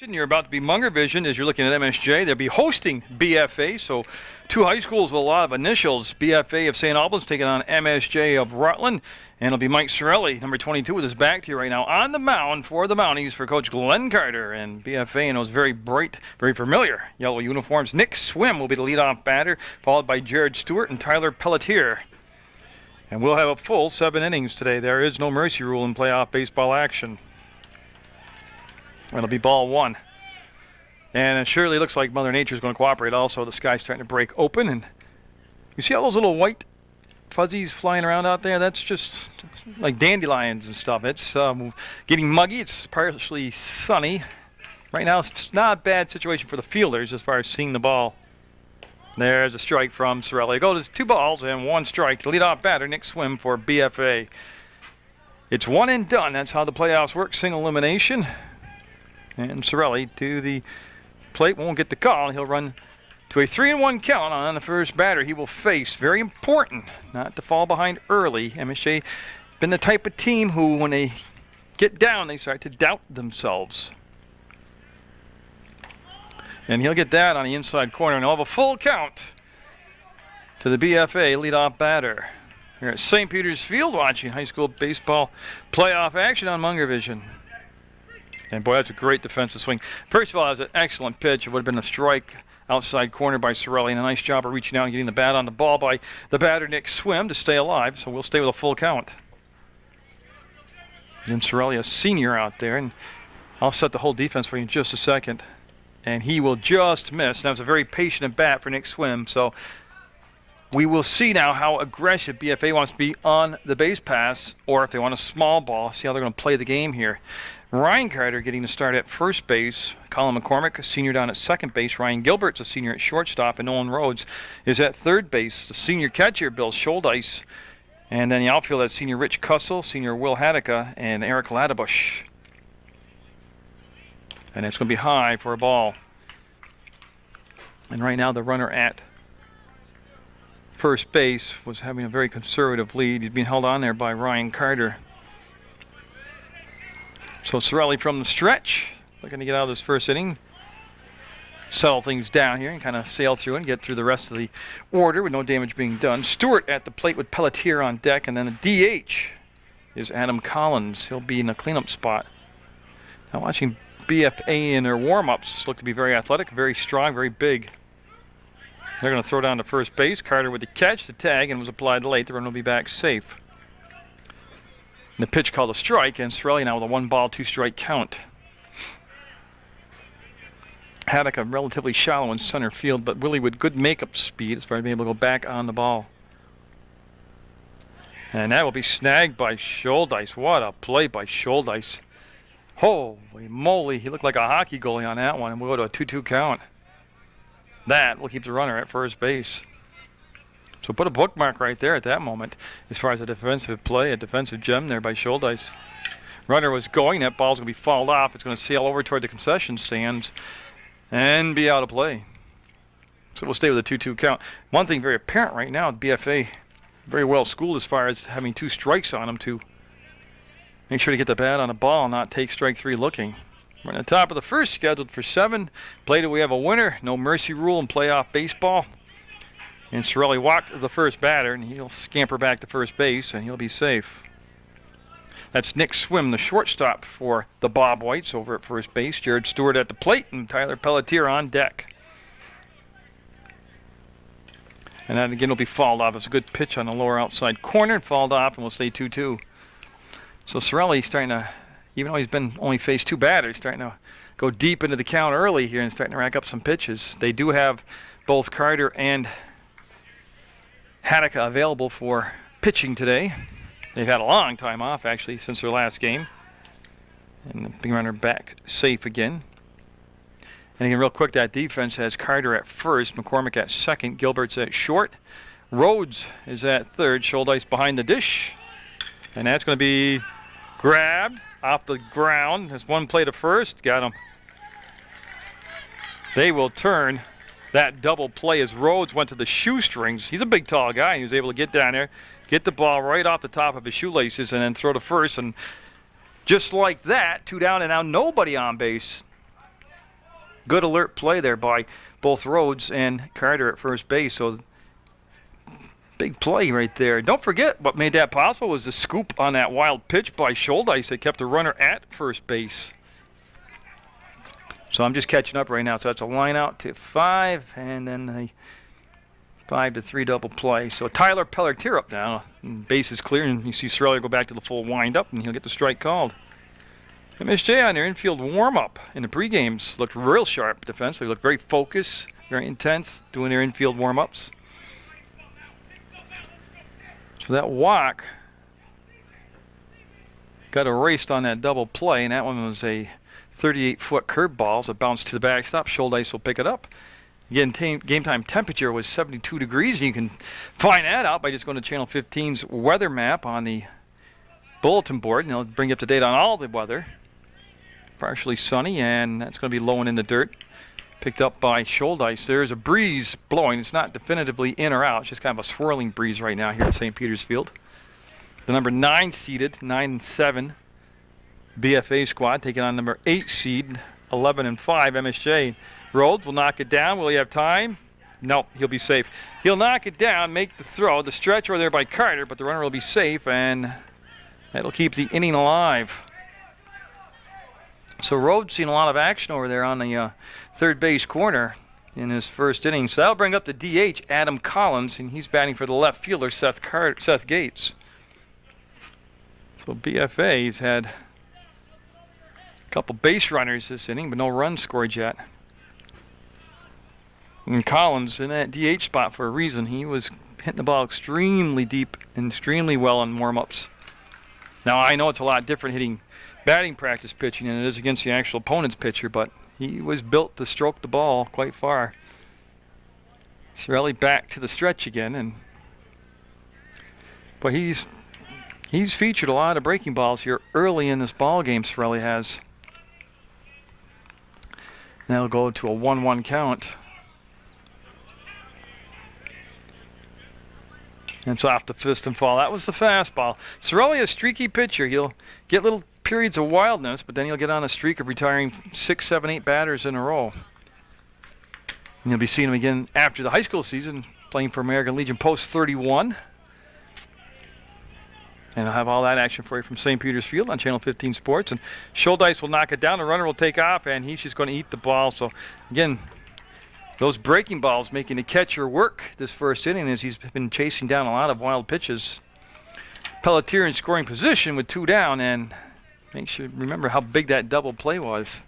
You're about to be Munger Vision as you're looking at MSJ. They'll be hosting BFA, so two high schools with a lot of initials. BFA of St. Albans taking on MSJ of Rutland. And it'll be Mike Sorelli, number 22, with his back to you right now on the mound for the Mounties for Coach Glenn Carter. And BFA in those very bright, very familiar yellow uniforms. Nick Swim will be the leadoff batter, followed by Jared Stewart and Tyler Pelletier. And we'll have a full 7 innings today. There is no mercy rule in playoff baseball action. It'll be ball 1. And it surely looks like Mother Nature is going to cooperate also. The sky's starting to break open. And you see all those little white fuzzies flying around out there? That's just like dandelions and stuff. It's getting muggy. It's partially sunny. Right now, it's not a bad situation for the fielders as far as seeing the ball. There's a strike from Sorelli. Goes 2 balls and 1 strike. The leadoff batter, Nick Swim for BFA. It's 1 and done. That's how the playoffs work. Single elimination. And Sorelli to the plate, won't get the call. He'll run to a 3-1 count on the first batter. He will face, very important, not to fall behind early. MSJ been the type of team who, when they get down, they start to doubt themselves. And he'll get that on the inside corner, and he'll have a full count to the BFA leadoff batter. Here at St. Peter's Field, watching high school baseball playoff action on Munger Vision. And boy, that's a great defensive swing. First of all, that was an excellent pitch. It would have been a strike outside corner by Sorelli, and a nice job of reaching out and getting the bat on the ball by the batter, Nick Swim, to stay alive. So we'll stay with a full count. And Sorelli, a senior out there, and I'll set the whole defense for you in just a second. And he will just miss. That was a very patient at bat for Nick Swim. So we will see now how aggressive BFA wants to be on the base pass, or if they want a small ball, see how they're going to play the game here. Ryan Carter getting to start at first base. Colin McCormick, a senior, down at second base. Ryan Gilbert's a senior at shortstop. And Nolan Rhodes is at third base. The senior catcher, Bill Scholdice. And then the outfield has senior Rich Cussell, senior Will Hadeka, and Eric Ladebush. And it's going to be high for a ball. And right now the runner at first base was having a very conservative lead. He's being held on there by Ryan Carter. So Sorelli from the stretch, looking to get out of this first inning, settle things down here and kind of sail through and get through the rest of the order with no damage being done. Stewart at the plate with Pelletier on deck, and then the DH is Adam Collins. He'll be in a cleanup spot. Now watching BFA in their warm-ups, look to be very athletic, very strong, very big. They're going to throw down to first base. Carter with the catch, the tag, and was applied late. The run will be back safe. The pitch called a strike, and Sorelli now with a 1-ball, 2-strike count. Haddock relatively shallow in center field, but Willie with good makeup speed as far as being able to go back on the ball. And that will be snagged by Scholdice. What a play by Scholdice. Holy moly, he looked like a hockey goalie on that one, and we'll go to a 2-2 count. That will keep the runner at first base. So put a bookmark right there at that moment as far as a defensive play, a defensive gem there by Scholdice. Runner was going. That ball's going to be fouled off. It's going to sail over toward the concession stands and be out of play. So we'll stay with a 2-2 count. One thing very apparent right now, BFA very well schooled as far as having 2 strikes on them to make sure to get the bat on the ball and not take strike 3 looking. We're at the top of the first, scheduled for 7. Played it, we have a winner. No mercy rule in playoff baseball. And Sorelli walked the first batter, and he'll scamper back to first base, and he'll be safe. That's Nick Swim, the shortstop for the Bob Whites over at first base. Jared Stewart at the plate, and Tyler Pelletier on deck. And that again will be fouled off. It's a good pitch on the lower outside corner, and fouled off, and we'll stay 2-2. So Sorelli starting to, even though he's been only faced 2 batters, starting to go deep into the count early here and starting to rack up some pitches. They do have both Carter and Haddock available for pitching today. They've had a long time off, actually, since their last game. And the big runner back safe again. And again, real quick, that defense has Carter at first, McCormick at second, Gilbert's at short. Rhodes is at third, Scholdice behind the dish. And that's going to be grabbed off the ground. There's one play to first. Got him. They will turn that double play as Rhodes went to the shoestrings. He's a big, tall guy. He was able to get down there, get the ball right off the top of his shoelaces, and then throw to first. And just like that, 2 down, and now nobody on base. Good alert play there by both Rhodes and Carter at first base. So big play right there. Don't forget what made that possible was the scoop on that wild pitch by Schuldice that kept the runner at first base. So I'm just catching up right now. So that's a line out to 5, and then a 5-3 double play. So Tyler Pelletier up now. Base is clear, and you see Sorelli go back to the full windup, and he'll get the strike called. MSJ on their infield warm-up in the pre-games looked real sharp defensively. Looked very focused, very intense, doing their infield warm-ups. So that walk got erased on that double play, and that one was a 38-foot curveball, so it bounced to the backstop. Schuldice will pick it up. Again, game time temperature was 72 degrees. You can find that out by just going to Channel 15's weather map on the bulletin board, and it'll bring you up to date on all the weather. Partially sunny, and that's going to be low and in the dirt. Picked up by Schuldice. There's a breeze blowing. It's not definitively in or out. It's just kind of a swirling breeze right now here at St. Peter's Field. The number 9 seeded, 9-7 BFA squad taking on number 8 seed, 11-5 MSJ. Rhodes will knock it down. Will he have time? No, he'll be safe. He'll knock it down, make the throw. The stretch over there by Carter, but the runner will be safe, and that'll keep the inning alive. So Rhodes seen a lot of action over there on the third base corner in his first inning. So that'll bring up the DH, Adam Collins, and he's batting for the left fielder, Seth Gates. So BFA's had a couple base runners this inning, but no runs scored yet. And Collins in that DH spot for a reason. He was hitting the ball extremely deep and extremely well in warm-ups. Now I know it's a lot different hitting batting practice pitching than it is against the actual opponent's pitcher, but he was built to stroke the ball quite far. Sorelli back to the stretch again, but he's featured a lot of breaking balls here early in this ball game. Sorelli has. And that'll go to a 1-1 count. And it's off the fist and fall. That was the fastball. Sorelli, a streaky pitcher. He'll get little periods of wildness, but then he'll get on a streak of retiring 6, 7, 8 batters in a row. And you'll be seeing him again after the high school season, playing for American Legion Post 31. And I'll have all that action for you from St. Peter's Field on Channel 15 Sports. And Schuldice will knock it down. The runner will take off, and he's just going to eat the ball. So, again, those breaking balls making the catcher work this first inning as he's been chasing down a lot of wild pitches. Pelletier in scoring position with 2 down, and make sure remember how big that double play was.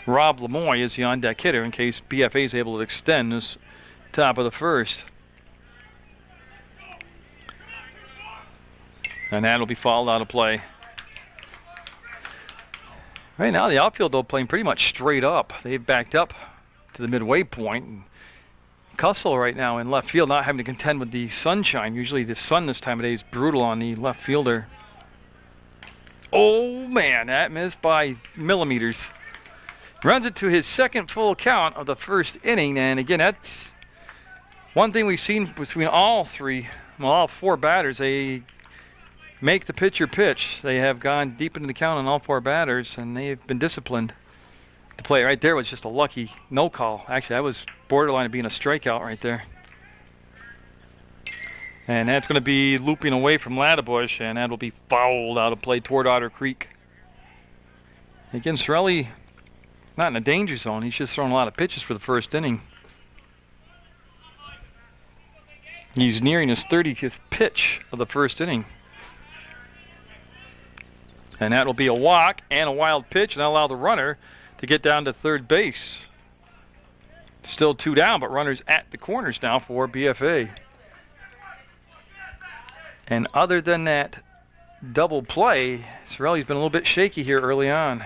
Rob Lemoy is the on-deck hitter in case BFA is able to extend this top of the first. And that'll be fouled out of play. Right now, the outfield, though, playing pretty much straight up. They've backed up to the midway point. And Cussell right now in left field, not having to contend with the sunshine. Usually the sun this time of day is brutal on the left fielder. Oh, man, that missed by millimeters. Runs it to his second full count of the first inning. And, again, that's one thing we've seen between all 4 batters. They make the pitcher pitch. They have gone deep into the count on all 4 batters, and they've been disciplined. The play right there was just a lucky no call. Actually, that was borderline of being a strikeout right there. And that's going to be looping away from Ladebush, and that will be fouled out of play toward Otter Creek. Again, Sorelli not in a danger zone. He's just throwing a lot of pitches for the first inning. He's nearing his 30th pitch of the first inning. And that will be a walk and a wild pitch, and that'll allow the runner to get down to third base. Still 2 down, but runners at the corners now for BFA. And other than that double play, Sorelli's been a little bit shaky here early on.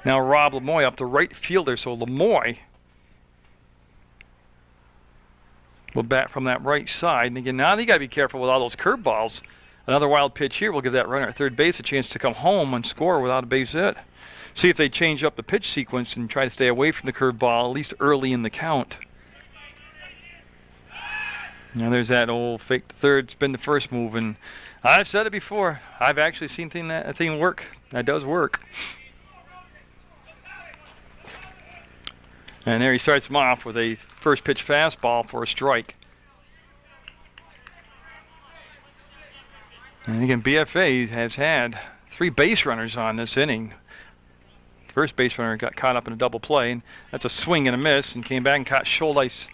Now Rob Lemoy up the right fielder, so Lemoy will bat from that right side. And again, now you got to be careful with all those curveballs. Another wild pitch here will give that runner at third base a chance to come home and score without a base hit. See if they change up the pitch sequence and try to stay away from the curveball, at least early in the count. Now there's that old fake third, spin the first move, and I've said it before. I've actually seen that thing work. That does work. And there he starts him off with a first pitch fastball for a strike. And again, BFA has had 3 base runners on this inning. First base runner got caught up in a double play, and that's a swing and a miss, and came back and caught Schuldice,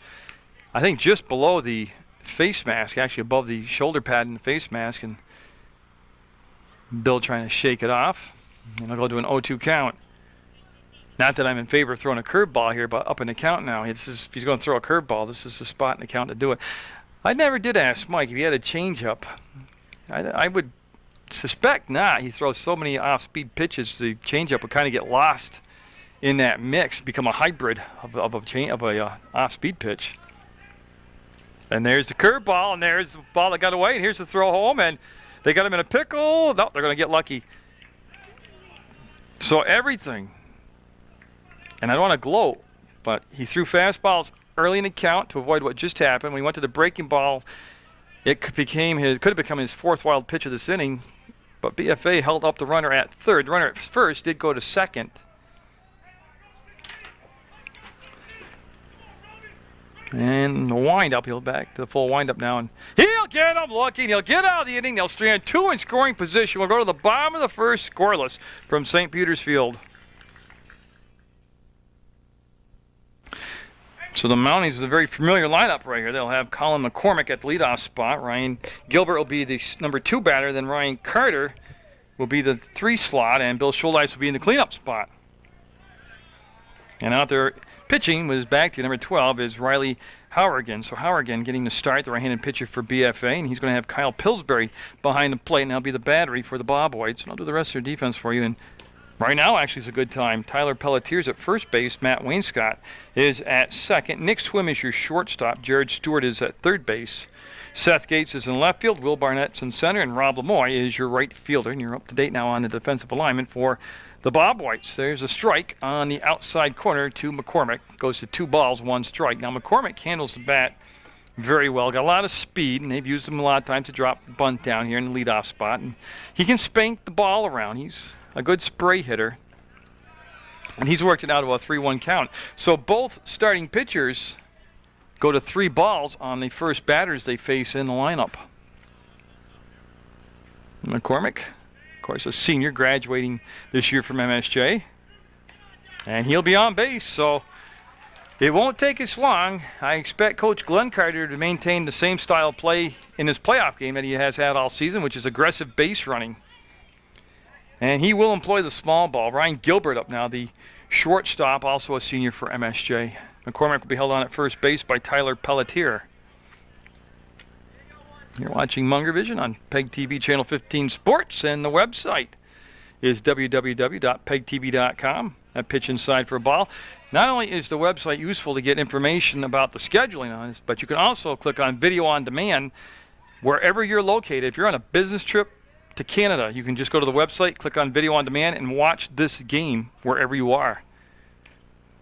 I think, just below the face mask, actually above the shoulder pad in the face mask, and Bill trying to shake it off. And I'll go to an 0-2 count. Not that I'm in favor of throwing a curveball here, but up in the count now. If he's going to throw a curveball, this is the spot in the count to do it. I never did ask Mike if he had a changeup. I would suspect not. He throws so many off-speed pitches, the changeup would kind of get lost in that mix, become a hybrid of a off-speed pitch. And there's the curveball, and there's the ball that got away, and here's the throw home, and they got him in a pickle. No, they're going to get lucky. So everything, and I don't want to gloat, but he threw fastballs early in the count to avoid what just happened. When he went to the breaking ball, it could have become his 4th wild pitch of this inning, but BFA held up the runner at third. The runner at first did go to second. And the windup, he'll back to the full windup now, and he'll get him looking. He'll get out of the inning. They'll strand 2 in scoring position. We'll go to the bottom of the first, scoreless from St. Peter's Field. So the Mounties is a very familiar lineup right here. They'll have Colin McCormick at the leadoff spot. Ryan Gilbert will be the number 2 batter. Then Ryan Carter will be the 3 slot, and Bill Schuldice will be in the cleanup spot. And out there pitching with his back to number 12 is Riley Howergan. So Howergan getting the start, the right-handed pitcher for BFA, and he's going to have Kyle Pillsbury behind the plate, and that'll be the battery for the Bobwhites. And I'll do the rest of their defense for you. And right now, actually, is a good time. Tyler Pelletier's at first base. Matt Wainscott is at second. Nick Swim is your shortstop. Jared Stewart is at third base. Seth Gates is in left field. Will Barnett's in center. And Rob Lemoy is your right fielder. And you're up to date now on the defensive alignment for the Bobwhites. There's a strike on the outside corner to McCormick. Goes to 2 balls, 1 strike. Now, McCormick handles the bat very well. Got a lot of speed, and they've used him a lot of times to drop the bunt down here in the leadoff spot. And he can spank the ball around. He's a good spray hitter, and he's worked it out to a 3-1 count. So both starting pitchers go to 3 balls on the first batters they face in the lineup. McCormick, of course, a senior graduating this year from MSJ, and he'll be on base, so it won't take us long. I expect Coach Glenn Carter to maintain the same style of play in his playoff game that he has had all season, which is aggressive base running. And he will employ the small ball. Ryan Gilbert up now, the shortstop, also a senior for MSJ. McCormick will be held on at first base by Tyler Pelletier. You're watching Munger Vision on PEGTV Channel 15 Sports, and the website is www.pegtv.com. That pitch inside for a ball. Not only is the website useful to get information about the scheduling on this, but you can also click on Video on Demand wherever you're located. If you're on a business trip to Canada, you can just go to the website, click on Video on Demand, and watch this game wherever you are.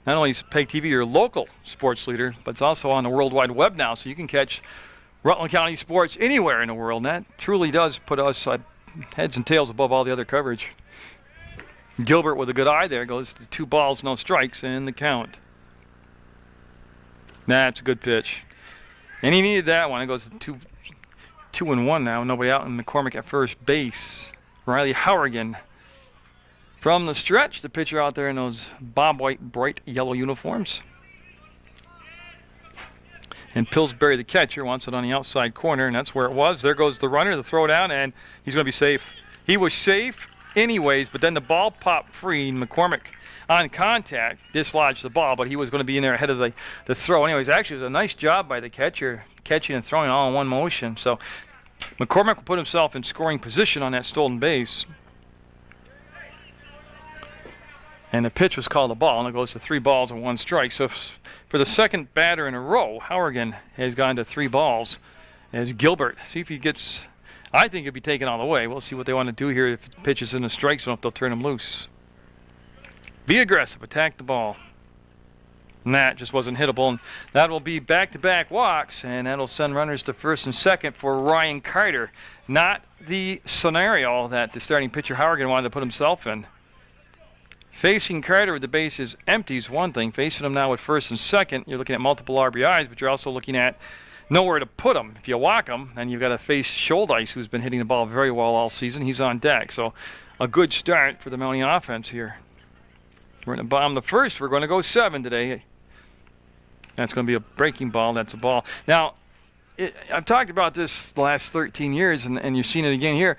Not only is PEGTV your local sports leader, but it's also on the World Wide Web now, so you can catch Rutland County sports anywhere in the world. And that truly does put us heads and tails above all the other coverage. Gilbert with a good eye there goes to 2 balls, no strikes in the count. That's a good pitch. And he needed that one. It goes to 2-1 now. Nobody out, and McCormick at first base. Riley Howergan from the stretch, the pitcher out there in those Bobwhite bright yellow uniforms. And Pillsbury, the catcher, wants it on the outside corner, and that's where it was. There goes the runner, the throw down, and he's going to be safe. He was safe anyways, but then the ball popped free, and McCormick on contact dislodged the ball, but he was going to be in there ahead of the throw. Anyways, actually, it was a nice job by the catcher, catching and throwing all in one motion. So McCormick will put himself in scoring position on that stolen base. And the pitch was called a ball, and it goes to 3 balls and 1 strike. So for the second batter in a row, Howergan has gone to 3 balls as Gilbert. See if he gets, I think he'll be taken all the way. We'll see what they want to do here if the pitch is in the strike zone, if they'll turn him loose. Be aggressive, attack the ball. And that just wasn't hittable. And that will be back-to-back walks, and that'll send runners to first and second for Ryan Carter not the scenario that the starting pitcher Hourigan wanted to put himself in. Facing Carter with the bases empty is one thing. Facing him now with first and second, you're looking at multiple RBIs, but you're also looking at nowhere to put him. If you walk him, then you've got to face Schuldice, who's been hitting the ball very well all season. He's on deck, so a good start for the Mountie offense here. We're in the bottom of the first. We're going to go 7 today. That's going to be a breaking ball. That's a ball. Now, I've talked about this the last 13 years, and you've seen it again here.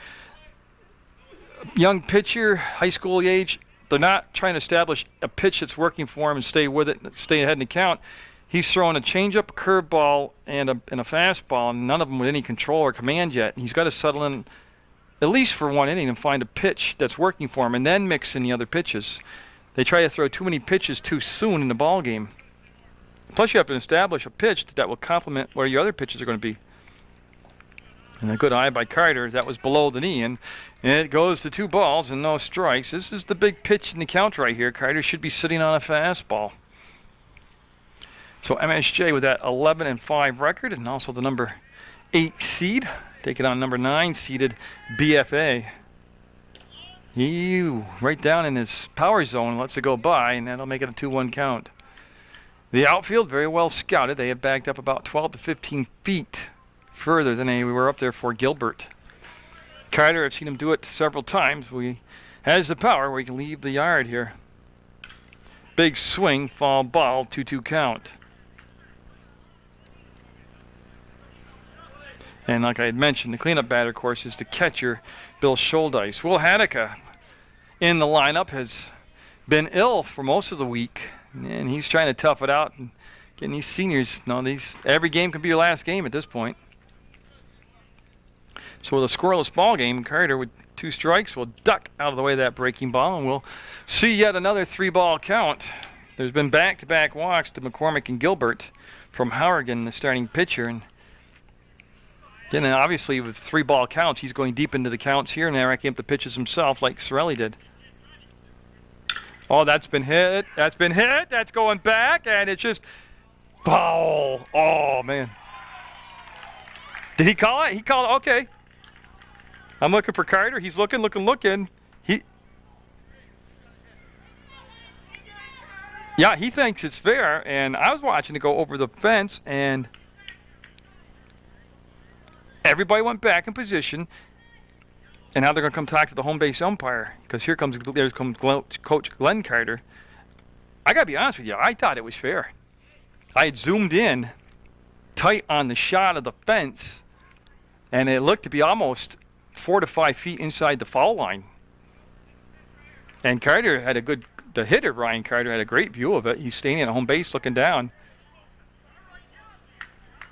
Young pitcher, high school age, they're not trying to establish a pitch that's working for him and stay with it, stay ahead in the count. He's throwing a changeup, a curveball, and a fastball, and none of them with any control or command yet. He's got to settle in at least for one inning and find a pitch that's working for him, and then mix in the other pitches. They try to throw too many pitches too soon in the ball game. Plus, you have to establish a pitch that will complement where your other pitches are going to be. And a good eye by Carter. That was below the knee, and it goes to 2 balls and no strikes. This is the big pitch in the count right here. Carter should be sitting on a fastball. So MSJ with that 11-5 record, and also the number 8 seed, taking on number 9 seeded BFA. He right down in his power zone, lets it go by, and that'll make it a 2-1 count. The outfield very well scouted. They had backed up about 12 to 15 feet further than we were up there for Gilbert. Carter, I've seen him do it several times. He has the power where he can leave the yard here. Big swing, foul ball, 2-2 count. And like I had mentioned, the cleanup batter, of course, is the catcher, Bill Schuldice. Will Haddeka in the lineup has been ill for most of the week, and he's trying to tough it out and getting these seniors. Every game can be your last game at this point. So with a scoreless ball game, Carter with 2 strikes will duck out of the way of that breaking ball, and we'll see yet another 3-ball count. There's been back-to-back walks to McCormick and Gilbert from Hourigan, the starting pitcher, and then obviously with 3-ball counts, he's going deep into the counts here and racking up the pitches himself like Sorelli did. Oh, that's been hit. That's been hit. That's going back, and it's just foul. Oh, man. Did he call it? He called it. Okay. I'm looking for Carter. He's looking. Yeah, he thinks it's fair, and I was watching it go over the fence, and everybody went back in position, and now they're going to come talk to the home base umpire, because there comes Coach Glenn Carter. I got to be honest with you, I thought it was fair. I had zoomed in tight on the shot of the fence, and it looked to be almost 4 to 5 feet inside the foul line. And Carter had the hitter, Ryan Carter, had a great view of it. He's standing at home base looking down.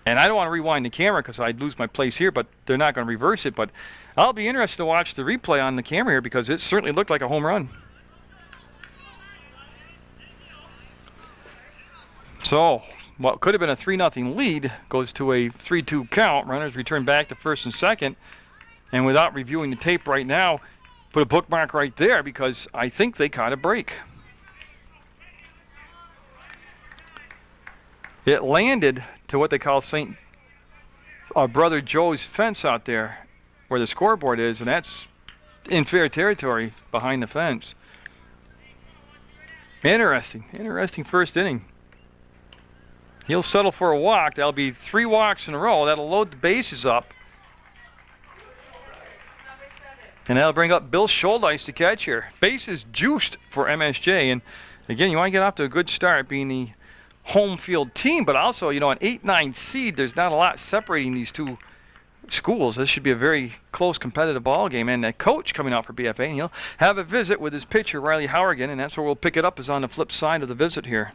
And I don't want to rewind the camera because I'd lose my place here, but they're not going to reverse it. But I'll be interested to watch the replay on the camera here because it certainly looked like a home run. So what could have been a 3-0 lead goes to a 3-2 count. Runners return back to first and second. And without reviewing the tape right now, put a bookmark right there because I think they caught a break. It landed to what they call St. Brother Joe's fence out there where the scoreboard is, and that's in fair territory behind the fence. Interesting first inning. He'll settle for a walk. That'll be 3 walks in a row. That'll load the bases up. And that'll bring up Bill Schuldice, the catcher. Bases juiced for MSJ. And again, you want to get off to a good start being the home field team, but also, an 8-9 seed, there's not a lot separating these two schools. This should be a very close competitive ball game. And the coach coming out for BFA, and he'll have a visit with his pitcher, Riley Hourigan, and that's where we'll pick it up, is on the flip side of the visit here.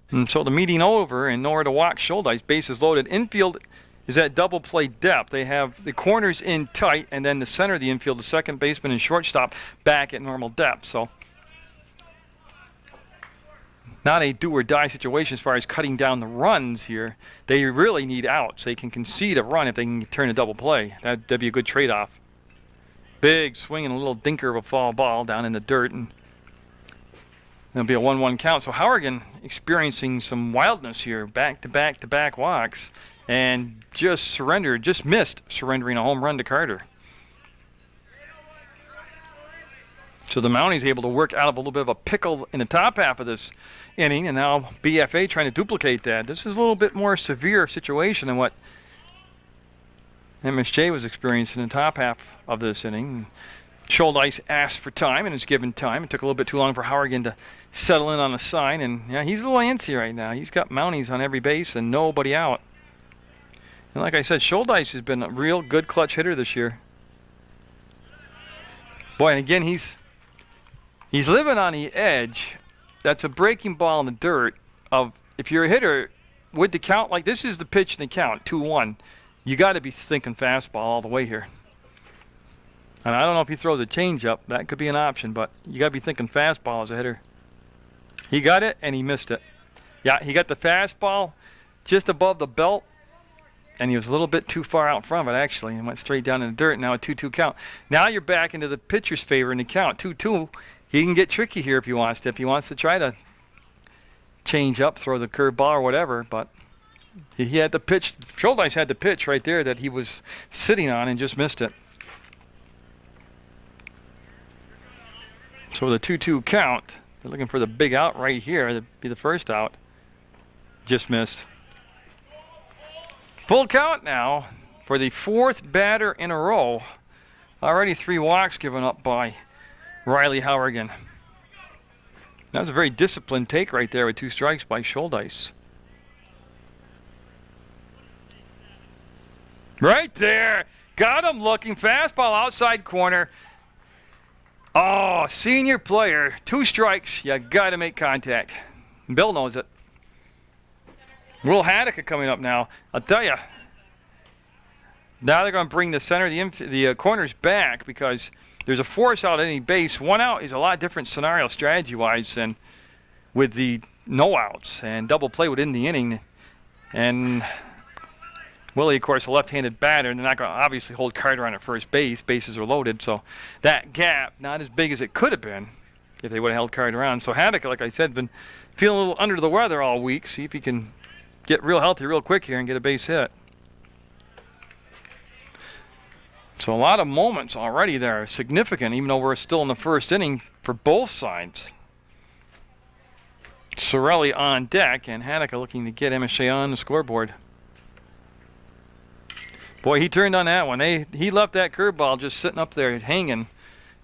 And so the meeting over and nowhere to walk Schuldice, bases loaded. Infield is at double play depth. They have the corners in tight, and then the center of the infield, the second baseman and shortstop, back at normal depth. So not a do-or-die situation as far as cutting down the runs here. They really need outs. They can concede a run if they can turn a double play. That'd be a good trade-off. Big swing and a little dinker of a foul ball down in the dirt, and it'll be a 1-1 count. So Hourigan experiencing some wildness here, back-to-back-to-back walks. and just missed surrendering a home run to Carter. So the Mounties able to work out of a little bit of a pickle in the top half of this inning, and now BFA trying to duplicate that. This is a little bit more severe situation than what MSJ was experiencing in the top half of this inning. Schuldice asked for time and is given time. It took a little bit too long for Hauergen to settle in on the sign, and yeah, he's a little antsy right now. He's got Mounties on every base and nobody out. And like I said, Schuldice has been a real good clutch hitter this year. Boy, and again, he's living on the edge. That's a breaking ball in the dirt of, if you're a hitter with the count, like this is the pitch in the count, 2-1, you got to be thinking fastball all the way here. And I don't know if he throws a changeup. That could be an option, but you got to be thinking fastball as a hitter. He got it, and he missed it. Yeah, he got the fastball just above the belt, and he was a little bit too far out in front of it, actually, and went straight down in the dirt. Now a 2-2 count. Now you're back into the pitcher's favor in the count, 2-2. He can get tricky here if he wants to. If he wants to try to change up, throw the curveball or whatever, but he had the pitch. Schuldice had the pitch right there that he was sitting on and just missed it. So with a 2-2 count, they're looking for the big out right here. That'd be the first out. Just missed. Full count now for the fourth batter in a row. Already 3 walks given up by Riley Hauergen. That was a very disciplined take right there with 2 strikes by Schuldice. Right there. Got him looking. Fastball outside corner. Oh, senior player. 2 strikes. You got to make contact. Bill knows it. Will Haddock coming up now. I'll tell you. Now they're going to bring the center, the corners back because there's a force out at any base. 1 out is a lot different scenario strategy-wise than with the no outs, and double play would end the inning. And Willie, of course, a left-handed batter, and they're not going to obviously hold Carter on at first base. Bases are loaded, so that gap not as big as it could have been if they would have held Carter on. So Haddock, like I said, been feeling a little under the weather all week. See if he can get real healthy real quick here and get a base hit. So a lot of moments already there, significant, even though we're still in the first inning for both sides. Sorelli on deck, and Haddock looking to get MSJ on the scoreboard. Boy, he turned on that one. He left that curveball just sitting up there hanging,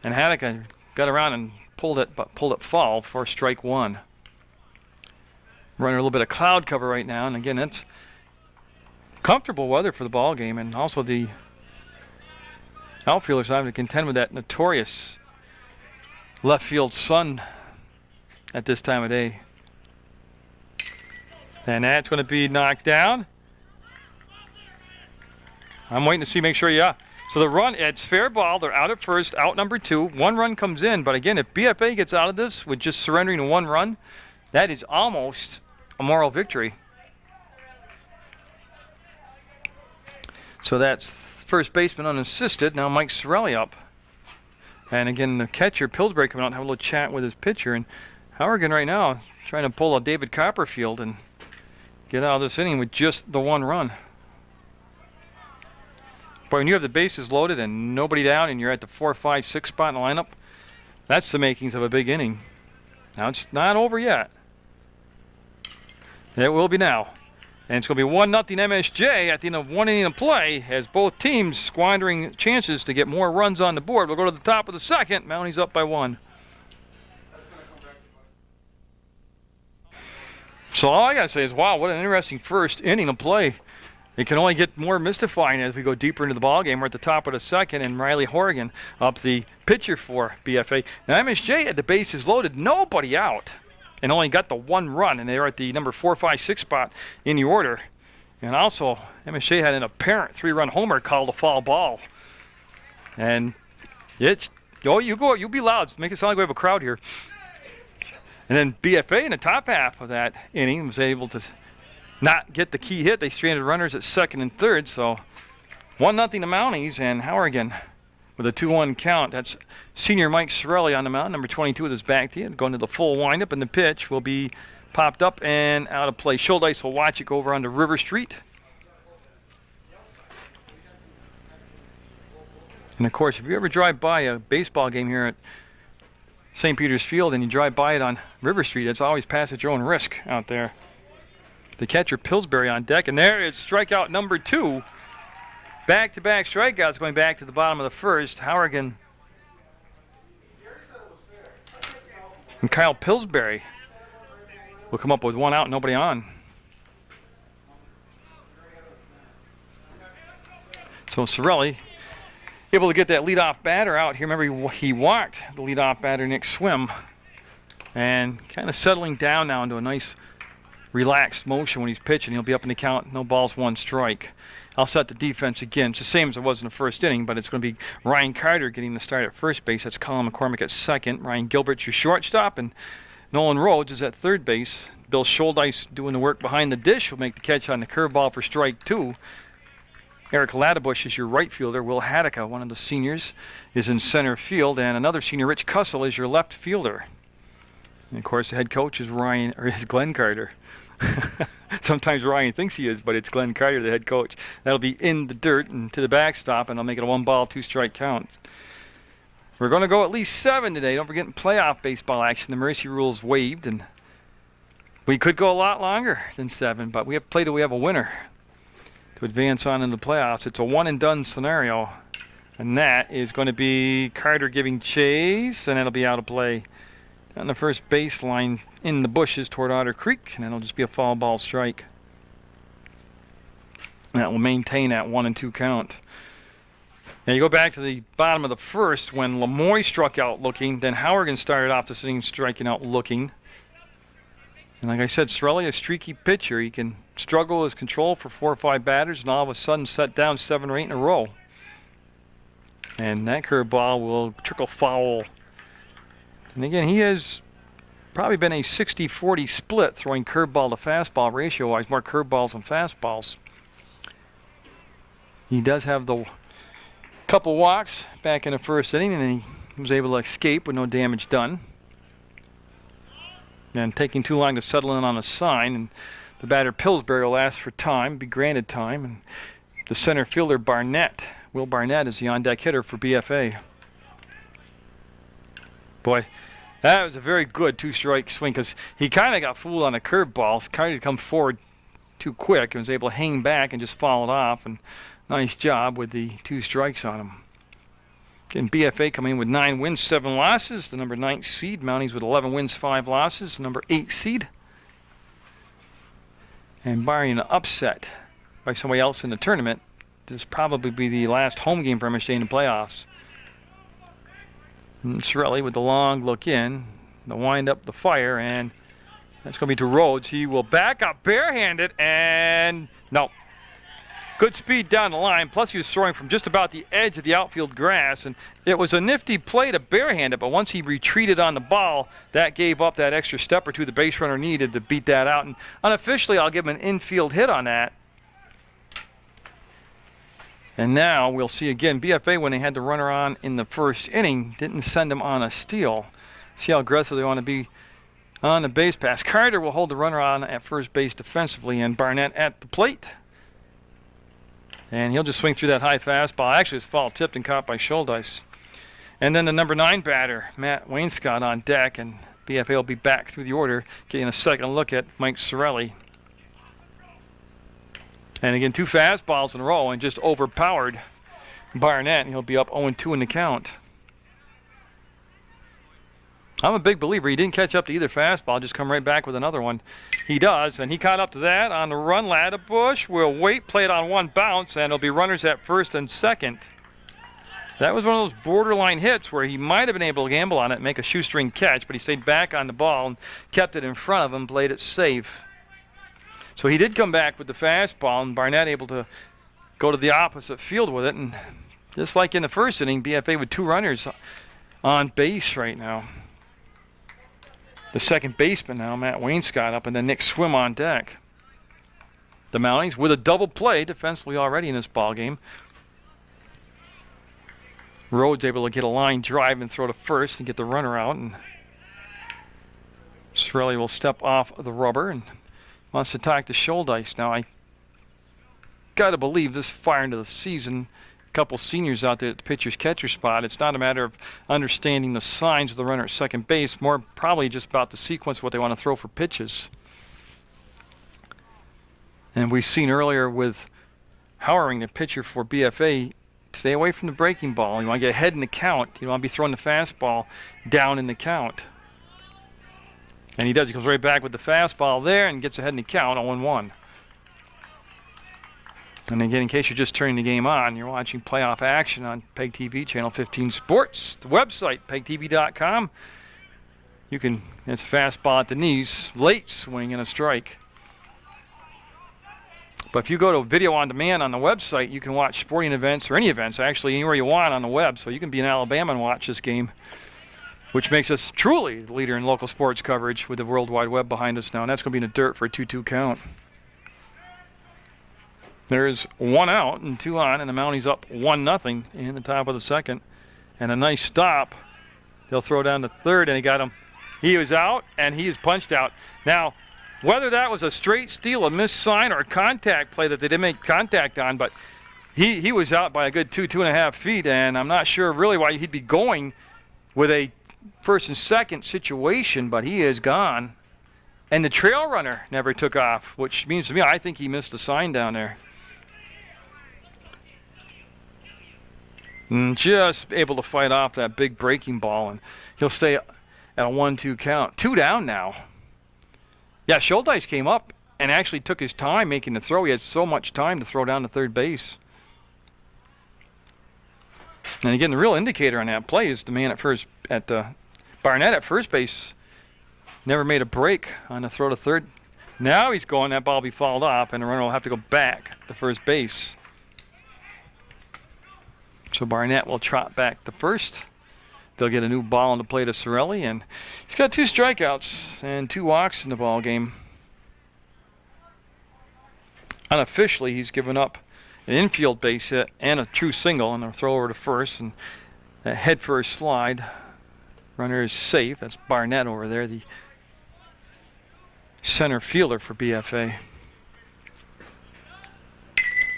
and Haddock got around and pulled it foul for strike 1. Running a little bit of cloud cover right now, and again, that's comfortable weather for the ball game, and also the outfielders having to contend with that notorious left field sun at this time of day. And that's going to be knocked down. I'm waiting to see, make sure, yeah. So the run, it's fair ball. They're out at first, out number 2. 1 run comes in, but again, if BFA gets out of this with just surrendering 1 run, that is almost a moral victory. So that's first baseman unassisted. Now Mike Sorelli up. And again, the catcher, Pillsbury, coming out and have a little chat with his pitcher. And Hauergen right now trying to pull a David Copperfield and get out of this inning with just the 1 run. But when you have the bases loaded and nobody down and you're at the 4, 5, 6 spot in the lineup, that's the makings of a big inning. Now it's not over yet. It will be now. And it's going to be 1-0 MSJ at the end of 1 inning of play as both teams squandering chances to get more runs on the board. We'll go to the top of the second. Mounties up by 1. So all I got to say is, wow, what an interesting first inning of play. It can only get more mystifying as we go deeper into the ballgame. We're at the top of the second, and Riley Hauergen up the pitcher for BFA. Now MSJ had the bases loaded, nobody out, and only got the 1 run, and they were at the number 4, 5, 6 spot in the order. And also, MSJ had an apparent 3-run homer called a foul ball. And it's, oh, you be loud, make it sound like we have a crowd here. And then BFA in the top half of that inning was able to not get the key hit. They stranded runners at second and third, so 1-0 the Mounties, and Hauergen with a 2-1 count. That's senior Mike Sorelli on the mound, number 22 with his back to you, going to the full windup, and the pitch will be popped up and out of play. Schuldice will watch it go over onto River Street. And of course, if you ever drive by a baseball game here at St. Peter's Field and you drive by it on River Street, it's always pass at your own risk out there. The catcher Pillsbury on deck, and there is strikeout number 2. Back-to-back strikeouts going back to the bottom of the first. Hourigan and Kyle Pillsbury will come up with 1 out, nobody on. So Sorelli able to get that leadoff batter out here. Remember, he walked the leadoff batter, Nick Swim, and kind of settling down now into a nice relaxed motion when he's pitching. He'll be up in the count, no balls, 1 strike. I'll set the defense again. It's the same as it was in the first inning, but it's going to be Ryan Carter getting the start at first base. That's Colin McCormick at second. Ryan Gilbert's your shortstop, and Nolan Rhodes is at third base. Bill Scholdice doing the work behind the dish. Will make the catch on the curveball for strike 2. Eric Laddebush is your right fielder. Will Haddock, one of the seniors, is in center field, and another senior, Rich Cussell, is your left fielder. And of course, the head coach is Glenn Carter. Sometimes Ryan thinks he is, but it's Glenn Carter, the head coach. That'll be in the dirt and to the backstop, and I'll make it a 1-ball, 2-strike count. We're going to go at least 7 today. Don't forget, in playoff baseball action, the mercy rule's waived, and we could go a lot longer than 7, but we have played till we have a winner to advance on in the playoffs. It's a one-and-done scenario, and that is going to be Carter giving chase, and it'll be out of play on the first baseline in the bushes toward Otter Creek, and it'll just be a foul ball strike. And that will maintain that 1-2 count. Now you go back to the bottom of the first when Lemoy struck out looking, then Hourigan started off the inning striking out looking. And like I said, Sorelli, a streaky pitcher. He can struggle his control for 4 or 5 batters and all of a sudden set down 7 or 8 in a row. And that curveball will trickle foul. And again, he has probably been a 60-40 split throwing curveball to fastball ratio-wise, more curveballs than fastballs. He does have the couple walks back in the first inning, and he was able to escape with no damage done. And taking too long to settle in on a sign, and the batter Pillsbury will ask for time, be granted time, and the center fielder Barnett, Will Barnett, is the on-deck hitter for BFA. Boy, that was a very good 2-strike swing because he kind of got fooled on a curveball, kind of come forward too quick and was able to hang back and just foul it off, and nice job with the 2 strikes on him. Again, BFA coming in with 9 wins, 7 losses. The number 9 seed. Mounties with 11 wins, 5 losses. The number 8 seed. And barring an upset by somebody else in the tournament, this will probably be the last home game for MSJ in the playoffs. And Sorelli with the long look in, the wind up the fire, and that's going to be to Rhodes. He will back up barehanded, and no. Good speed down the line, plus he was throwing from just about the edge of the outfield grass, and it was a nifty play to barehand it, but once he retreated on the ball, that gave up that extra step or two the base runner needed to beat that out, and unofficially I'll give him an infield hit on that. And now we'll see again, BFA, when they had the runner on in the first inning, didn't send him on a steal. See how aggressive they want to be on the base pass. Carter will hold the runner on at first base defensively, and Barnett at the plate. And he'll just swing through that high fastball. Actually, it's foul tipped and caught by Scholdice. And then the number 9 batter, Matt Wainscott, on deck, and BFA will be back through the order, getting a second look at Mike Sorelli. And again, 2 fastballs in a row and just overpowered Barnett, and he'll be up 0-2 in the count. I'm a big believer. He didn't catch up to either fastball, just come right back with another one. He does, and he caught up to that on the run. Laddebush will wait, play it on 1 bounce, and it'll be runners at first and second. That was one of those borderline hits where he might have been able to gamble on it and make a shoestring catch, but he stayed back on the ball and kept it in front of him, played it safe. So he did come back with the fastball, and Barnett able to go to the opposite field with it. And just like in the first inning, BFA with 2 runners on base right now. The second baseman now, Matt Wainscott, up, and then Nick Swim on deck. The Mounties with a double play defensively already in this ball game. Rhodes able to get a line drive and throw to first and get the runner out, and Sorelli will step off the rubber and wants to talk to Scholdice. Now, I got to believe this far into the season, couple seniors out there at the pitcher's catcher spot. It's not a matter of understanding the signs of the runner at second base, more probably just about the sequence of what they want to throw for pitches. And we've seen earlier with Howering, the pitcher for BFA, stay away from the breaking ball. You want to get ahead in the count. You don't want to be throwing the fastball down in the count. And he does. He comes right back with the fastball there and gets ahead in the count, 0-1. And again, in case you're just turning the game on, you're watching playoff action on PEGTV, Channel 15 Sports. The website, PEGTV.com. You can, it's fastball at the knees, late swing and a strike. But if you go to video on demand on the website, you can watch sporting events, or any events actually, anywhere you want on the web. So you can be in Alabama and watch this game, which makes us truly the leader in local sports coverage with the World Wide Web behind us now. And that's going to be in the dirt for a 2-2 count. There's 1 out and 2 on, and the Mounties up 1-0 in the top of the second. And a nice stop. They'll throw down to third, and he got him. He was out, and he is punched out. Now, whether that was a straight steal, a missed sign, or a contact play that they didn't make contact on, but he was out by a good 2.5 feet, and I'm not sure really why he'd be going with a first and second situation, but he is gone. And the trail runner never took off, which means to me, I think he missed a sign down there. And just able to fight off that big breaking ball, and he'll stay at a 1-2 count. 2 down now. Yeah, Schuldice came up and actually took his time making the throw. He had so much time to throw down to third base. And again, the real indicator on that play is the man at first, Barnett at first base, never made a break on the throw to third. Now he's going, that ball will be fouled off, and the runner will have to go back to first base. So Barnett will trot back to first. They'll get a new ball on the plate of Sorelli, and he's got 2 strikeouts and 2 walks in the ball game. Unofficially, he's given up an infield base hit and a true single, and a throw over to first, and a head first slide. Runner is safe. That's Barnett over there, the center fielder for BFA.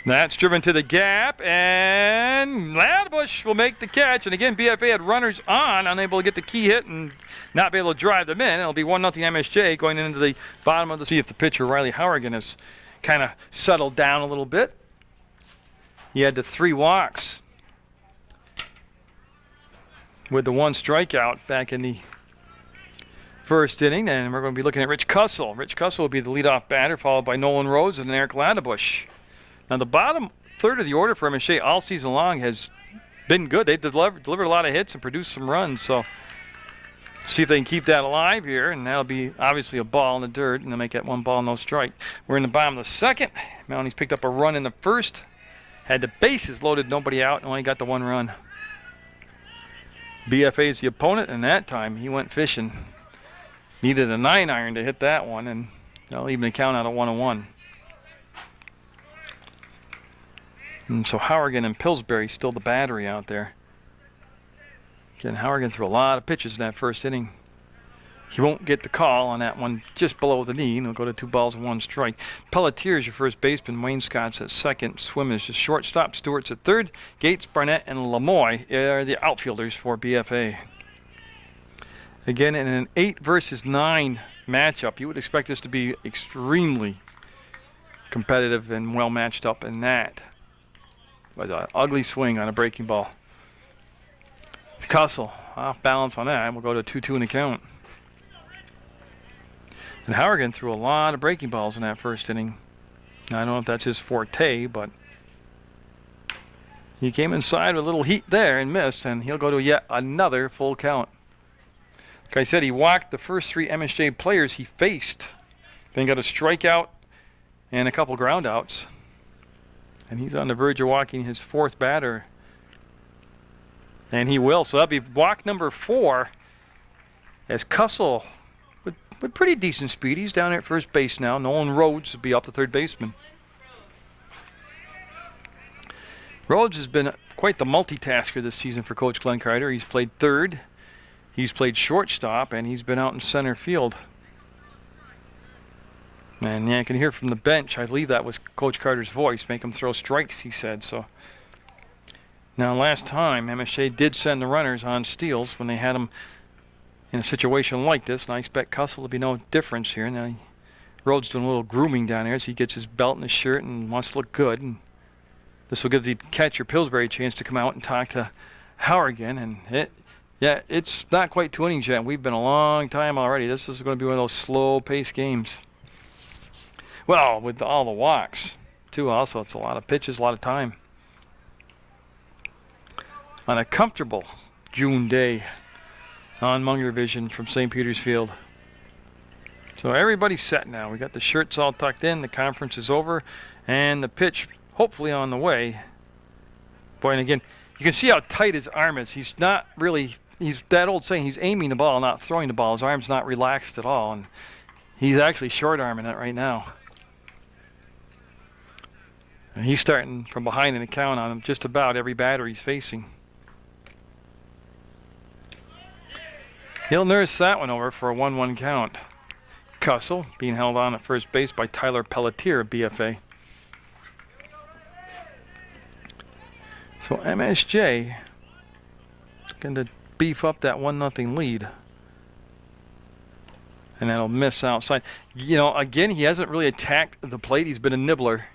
That's driven to the gap, and Ladebush will make the catch. And again, BFA had runners on, unable to get the key hit and not be able to drive them in. It'll be 1-0 MSJ going into the bottom of the see if the pitcher, Riley Hourigan, has kind of settled down a little bit. He had the 3 walks with the 1 strikeout back in the first inning. And we're going to be looking at Rich Cussell. Rich Cussell will be the leadoff batter, followed by Nolan Rhodes and Eric Ladebush. Now, the bottom third of the order for MSJ all season long has been good. They've delivered a lot of hits and produced some runs. So, see if they can keep that alive here. And that'll be obviously a ball in the dirt. And they'll make that 1 ball, no strike. We're in the bottom of the second. Mounties picked up a run in the first. Had the bases loaded, nobody out, and only got the 1 run. BFA's the opponent, and that time he went fishing. Needed a 9-iron to hit that one, and they'll even the count out of 1-1. And so Hourigan and Pillsbury still the battery out there. Again, Hourigan threw a lot of pitches in that first inning. He won't get the call on that one just below the knee, and he'll go to 2 balls and 1 strike. Pelletier is your first baseman. Wayne Scott's at second. Swim is your shortstop. Stewart's at third. Gates, Barnett, and Lamoy are the outfielders for BFA. Again, in an 8 versus 9 matchup, you would expect this to be extremely competitive and well matched up in that. But an ugly swing on a breaking ball. Cussell off balance on that. We'll go to 2-2 in the count. And Hourigan threw a lot of breaking balls in that first inning. Now, I don't know if that's his forte, but he came inside with a little heat there and missed, and he'll go to yet another full count. Like I said, he walked the first 3 MSJ players he faced. Then got a strikeout and a couple ground outs. And he's on the verge of walking his 4th batter. And he will. So that'll be walk number 4 as Cussell with pretty decent speed. He's down there at first base now. Nolan Rhodes will be up the third baseman. Rhodes has been quite the multitasker this season for Coach Glenn Carter. He's played third, he's played shortstop, and he's been out in center field. And yeah, I can hear from the bench, I believe that was Coach Carter's voice, make him throw strikes, he said. So Now, last time, MSJ did send the runners on steals when they had them in a situation like this, and I expect Cussell to be no difference here. Now, Rhodes doing a little grooming down there as he gets his belt and his shirt and wants to look good. And this will give the catcher Pillsbury a chance to come out and talk to Hourigan. And it's not quite 2 innings yet. We've been a long time already. This is going to be one of those slow-paced games. Well, with all the walks, too, also. It's a lot of pitches, a lot of time. On a comfortable June day on Munger Vision from St. Peter's Field. So everybody's set now. We got the shirts all tucked in. The conference is over. And the pitch hopefully on the way. Boy, and again, you can see how tight his arm is. He's not really, he's that old saying, he's aiming the ball, not throwing the ball. His arm's not relaxed at all. And he's actually short-arming it right now. And he's starting from behind in the count on him just about every batter he's facing. He'll nurse that one over for a 1-1 count. Cussell being held on at first base by Tyler Pelletier of BFA. So MSJ going to beef up that 1-0 lead. And that'll miss outside. You know, again, he hasn't really attacked the plate. He's been a nibbler.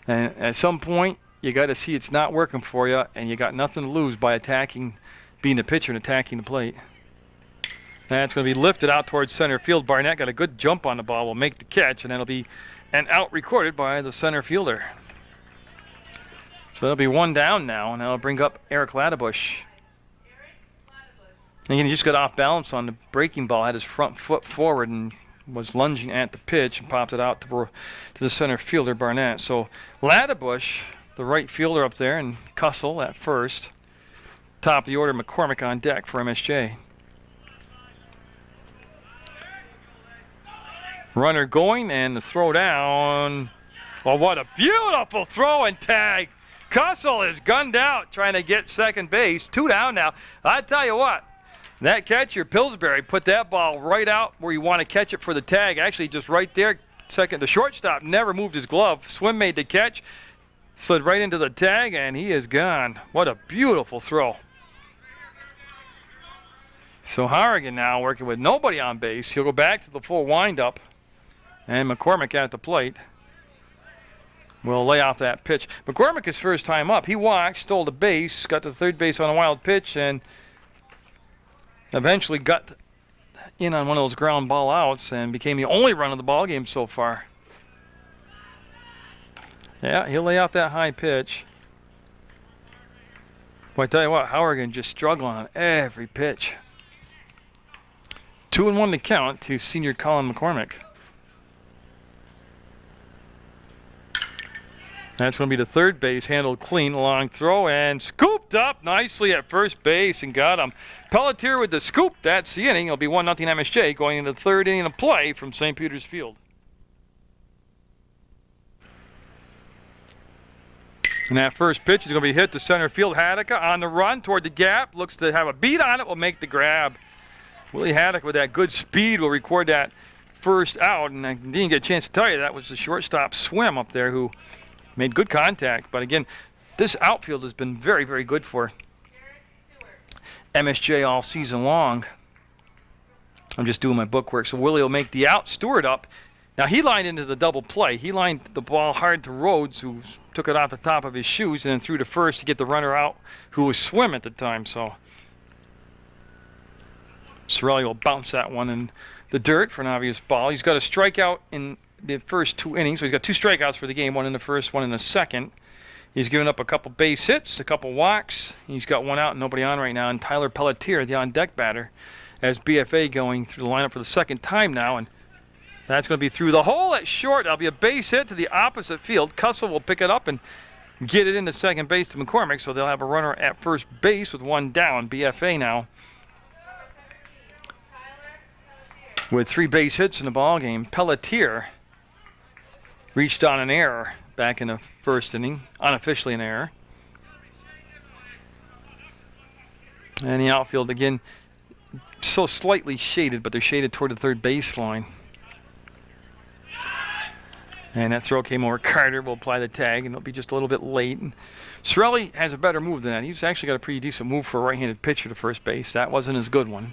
And at some point, you got to see it's not working for you, and you got nothing to lose by attacking, being the pitcher and attacking the plate. That's going to be lifted out towards center field. Barnett got a good jump on the ball, will make the catch, and that'll be an out recorded by the center fielder. So that'll be 1 down now, and that'll bring up Eric Ladebush. And he just got off balance on the breaking ball, had his front foot forward and was lunging at the pitch and popped it out to the center fielder, Barnett. So Ladebush, the right fielder up there, and Cussell at first. Top of the order, McCormick on deck for MSJ. Runner going, and the throw down. Well, what a beautiful throw and tag. Cussell is gunned out trying to get second base. 2 down now. I tell you what, that catcher, Pillsbury, put that ball right out where you want to catch it for the tag. Actually, just right there, second. The shortstop never moved his glove. Swim made the catch, slid right into the tag, and he is gone. What a beautiful throw. So Hourigan now working with nobody on base. He'll go back to the full windup. And McCormick at the plate will lay off that pitch. McCormick, his first time up, he walked, stole the base, got to third base on a wild pitch, and eventually got in on one of those ground ball outs and became the only run of the ball game so far. Yeah, he'll lay out that high pitch. Well, I tell you what, Hourigan just struggling on every pitch. 2-1 to count to senior Colin McCormick. That's going to be the third base, handled clean, long throw, and scooped up nicely at first base and got him. Pelletier with the scoop. That's the inning. It'll be 1-0 MSJ going into the third inning of play from St. Peter's Field. And that first pitch is going to be hit to center field. Haddock on the run toward the gap. Looks to have a beat on it. Will make the grab. Willie Haddock with that good speed will record that first out. And I didn't get a chance to tell you that was the shortstop Swim up there who made good contact. But again, this outfield has been very, very good for MSJ all season long. I'm just doing my bookwork. So Willie will make the out. Stewart up. Now he lined into the double play. He lined the ball hard to Rhodes, who took it off the top of his shoes, and then threw to first to get the runner out, who was Swim at the time. So Sorelli will bounce that one in the dirt for an obvious ball. He's got a strikeout in the first 2 innings. So he's got 2 strikeouts for the game, 1 in the first, 1 in the second. He's given up a couple base hits, a couple walks. He's got 1 out and nobody on right now. And Tyler Pelletier, the on-deck batter, as BFA going through the lineup for the second time now. And that's going to be through the hole at short. That'll be a base hit to the opposite field. Cussell will pick it up and get it into second base to McCormick. So they'll have a runner at first base with 1 down. BFA now with 3 base hits in the ball game. Pelletier reached on an error back in the first inning, unofficially an error. And the outfield again, so slightly shaded, but they're shaded toward the third baseline. And that throw came over. Carter will apply the tag, and it'll be just a little bit late. And Sorelli has a better move than that. He's actually got a pretty decent move for a right-handed pitcher to first base. That wasn't his good one.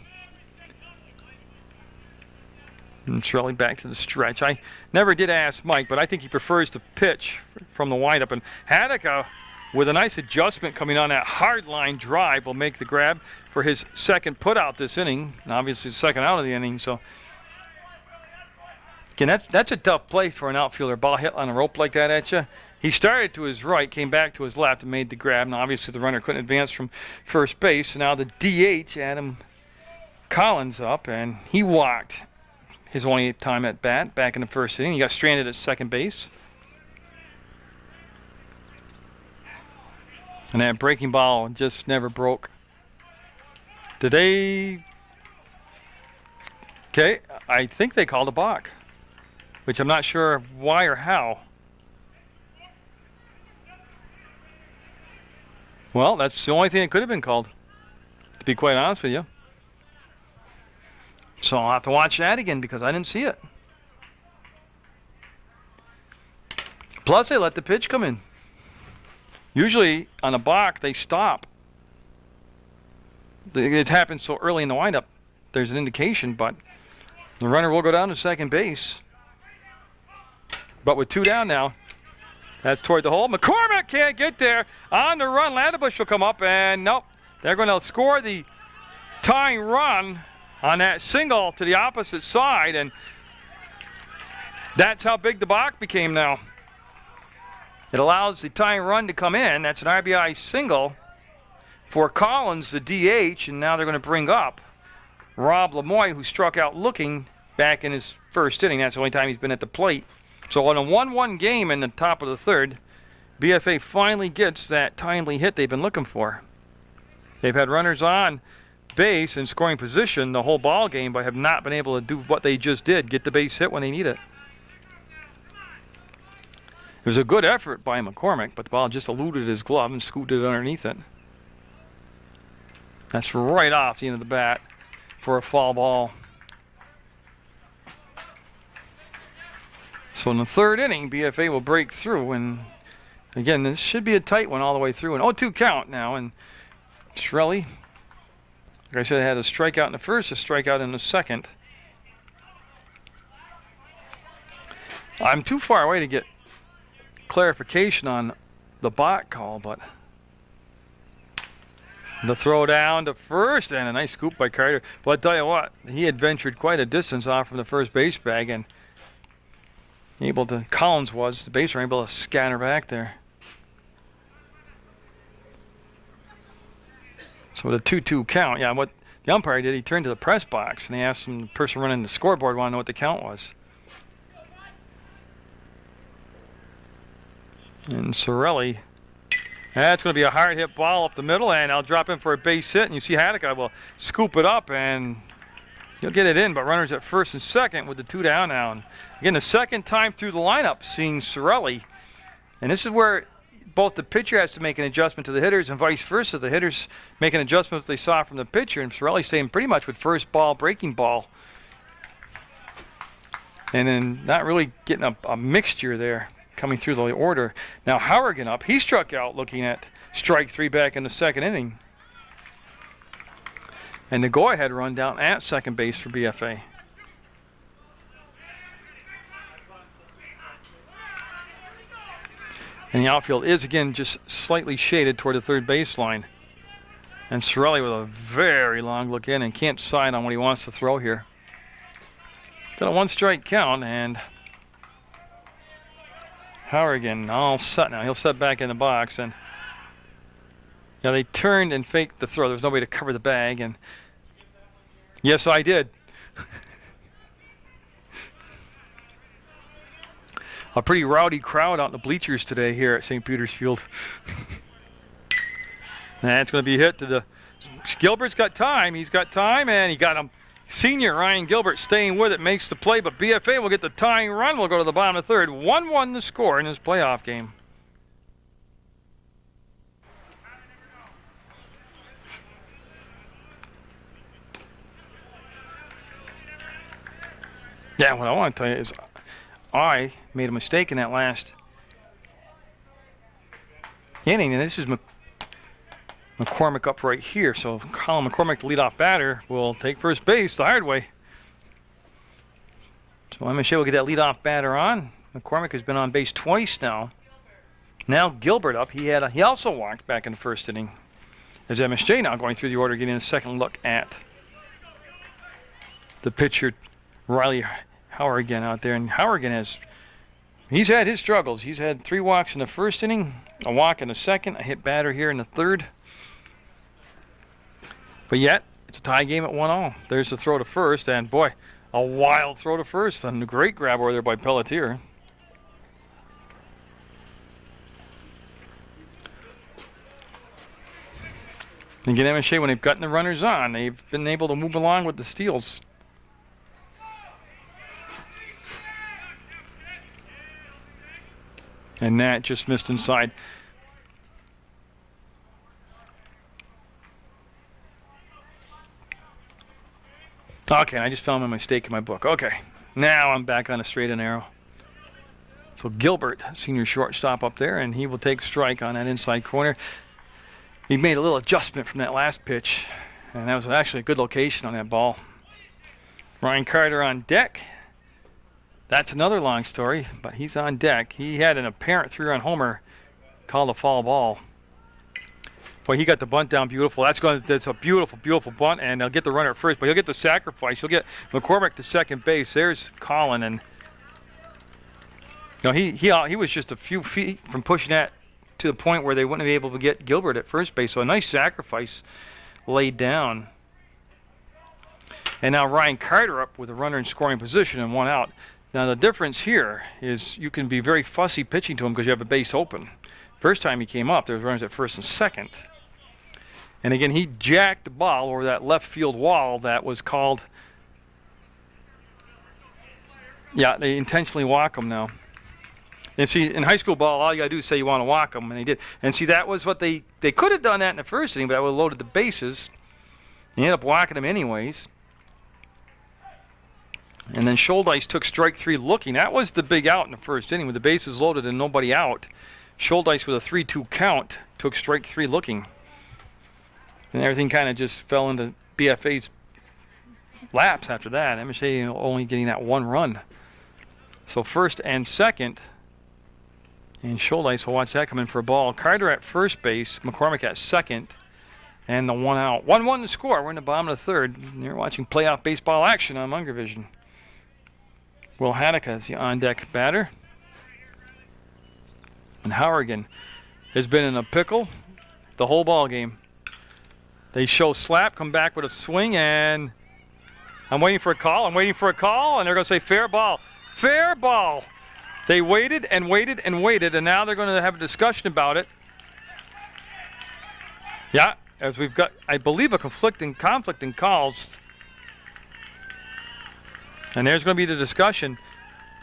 And Sorelli back to the stretch. I never did ask Mike, but I think he prefers to pitch from the windup. And Haddock, with a nice adjustment coming on that hard line drive, will make the grab for his second putout this inning, and obviously the second out of the inning. So again, that's a tough play for an outfielder. Ball hit on a rope like that at you. He started to his right, came back to his left, and made the grab. And obviously the runner couldn't advance from first base. So now the DH, Adam Collins, up, and he walked his only time at bat back in the first inning. He got stranded at second base. And that breaking ball just never broke. Did they? Okay, I think they called a balk, which I'm not sure why or how. Well, that's the only thing that could have been called, to be quite honest with you. So I'll have to watch that again because I didn't see it. Plus, they let the pitch come in. Usually, on a balk, they stop. It happens so early in the windup, there's an indication, but the runner will go down to second base. But with two down now, that's toward the hole. McCormick can't get there. On the run, Ladderbush will come up, and nope. They're going to score the tying run on that single to the opposite side, and that's how big the balk became now. It allows the tying run to come in. That's an RBI single for Collins, the DH, and now they're going to bring up Rob Lemoy, who struck out looking back in his first inning. That's the only time he's been at the plate. So on a 1-1 game in the top of the third, BFA finally gets that timely hit they've been looking for. They've had runners on base in scoring position the whole ball game, but have not been able to do what they just did, get the base hit when they need it. It was a good effort by McCormick, but the ball just eluded his glove and scooted it underneath it. That's right off the end of the bat for a foul ball. So in the third inning, BFA will break through, and again, this should be a tight one all the way through. An 0-2 count now, and Sorelli, like I said, had a strikeout in the first, a strikeout in the second. I'm too far away to get clarification on the balk call, but the throw down to first, and a nice scoop by Carter. But I'll tell you what, he had ventured quite a distance off from the first base bag, and Collins was, the baser, able to scatter back there. So with a 2-2 count, yeah, what the umpire did, he turned to the press box and he asked the person running the scoreboard wanted to know what the count was. And Sorelli, that's going to be a hard hit ball up the middle, and I'll drop in for a base hit, and you see Haddock will scoop it up and he'll get it in, but runners at first and second with the two down now. And again, the second time through the lineup seeing Sorelli, and this is where both the pitcher has to make an adjustment to the hitters and vice versa. The hitters make an adjustment that they saw from the pitcher, and Sorelli staying pretty much with first ball, breaking ball, and then not really getting a mixture there coming through the order. Now Howrigan up. He struck out looking at strike three back in the second inning. And the go-ahead run down at second base for BFA. And the outfield is, again, just slightly shaded toward the third baseline. And Sorelli with a very long look in and can't decide on what he wants to throw here. He's got a one-strike count, and Howrigan all set now. He'll set back in the box, and yeah, they turned and faked the throw. There was no way to cover the bag, and yes, I did. A pretty rowdy crowd out in the bleachers today here at St. Peter's Field. That's going to be hit to the... Gilbert's got time. He's got time, and he got him. Senior Ryan Gilbert staying with it, makes the play, but BFA will get the tying run. We'll go to the bottom of the third. 1-1 the score in this playoff game. Yeah, what I want to tell you is I made a mistake in that last inning, and this is McCormick up right here. So Colin McCormick, the leadoff batter, will take first base the hard way. So MSJ will get that leadoff batter on. McCormick has been on base twice now. Now Gilbert up. He also walked back in the first inning. There's MSJ now going through the order, getting a second look at the pitcher, Riley Howergan out there. And Howergan he's had his struggles. He's had 3 walks in the first inning, a walk in the second, a hit batter here in the third. But yet, it's a tie game at 1-all. There's the throw to first, and boy, a wild throw to first. And a great grab over there by Pelletier. And again, MSJ, when they've gotten the runners on, they've been able to move along with the steals. And that just missed inside. Okay, I just found my mistake in my book. Okay, now I'm back on a straight and narrow. So Gilbert, senior shortstop up there, and he will take strike on that inside corner. He made a little adjustment from that last pitch, and that was actually a good location on that ball. Ryan Carter on deck. That's another long story, but he's on deck. He had an apparent 3-run homer called a foul ball. Boy, he got the bunt down beautiful. That's a beautiful, beautiful bunt, and they'll get the runner at first, but he'll get the sacrifice. He'll get McCormick to second base. There's Colin, and no, he was just a few feet from pushing that to the point where they wouldn't be able to get Gilbert at first base. So a nice sacrifice laid down. And now Ryan Carter up with a runner in scoring position and 1 out. Now the difference here is you can be very fussy pitching to him because you have a base open. First time he came up, there was runners at first and second. And again, he jacked the ball over that left field wall that was called. Yeah, they intentionally walk him now. And see, in high school ball, all you got to do is say you want to walk them, and they did. And see, that was what they could have done that in the first inning, but that would have loaded the bases. They ended up walking them anyways. And then Scholdice took strike 3 looking. That was the big out in the first inning with the bases loaded and nobody out. Scholdice with a 3-2 count took strike 3 looking. And everything kind of just fell into BFA's laps after that. MSJ only getting that 1 run. So first and second. And Scholdice will watch that come in for a ball. Carter at first base, McCormick at second, and the 1 out. 1-1 to score. We're in the bottom of the third. You're watching playoff baseball action on Munger Vision. Will Hanukkah is the on-deck batter. And Howergan has been in a pickle the whole ball game. They show slap, come back with a swing, and I'm waiting for a call. And they're going to say fair ball. Fair ball. They waited and waited and waited, and now they're going to have a discussion about it. Yeah, as we've got, I believe, a conflict in calls. And there's going to be the discussion.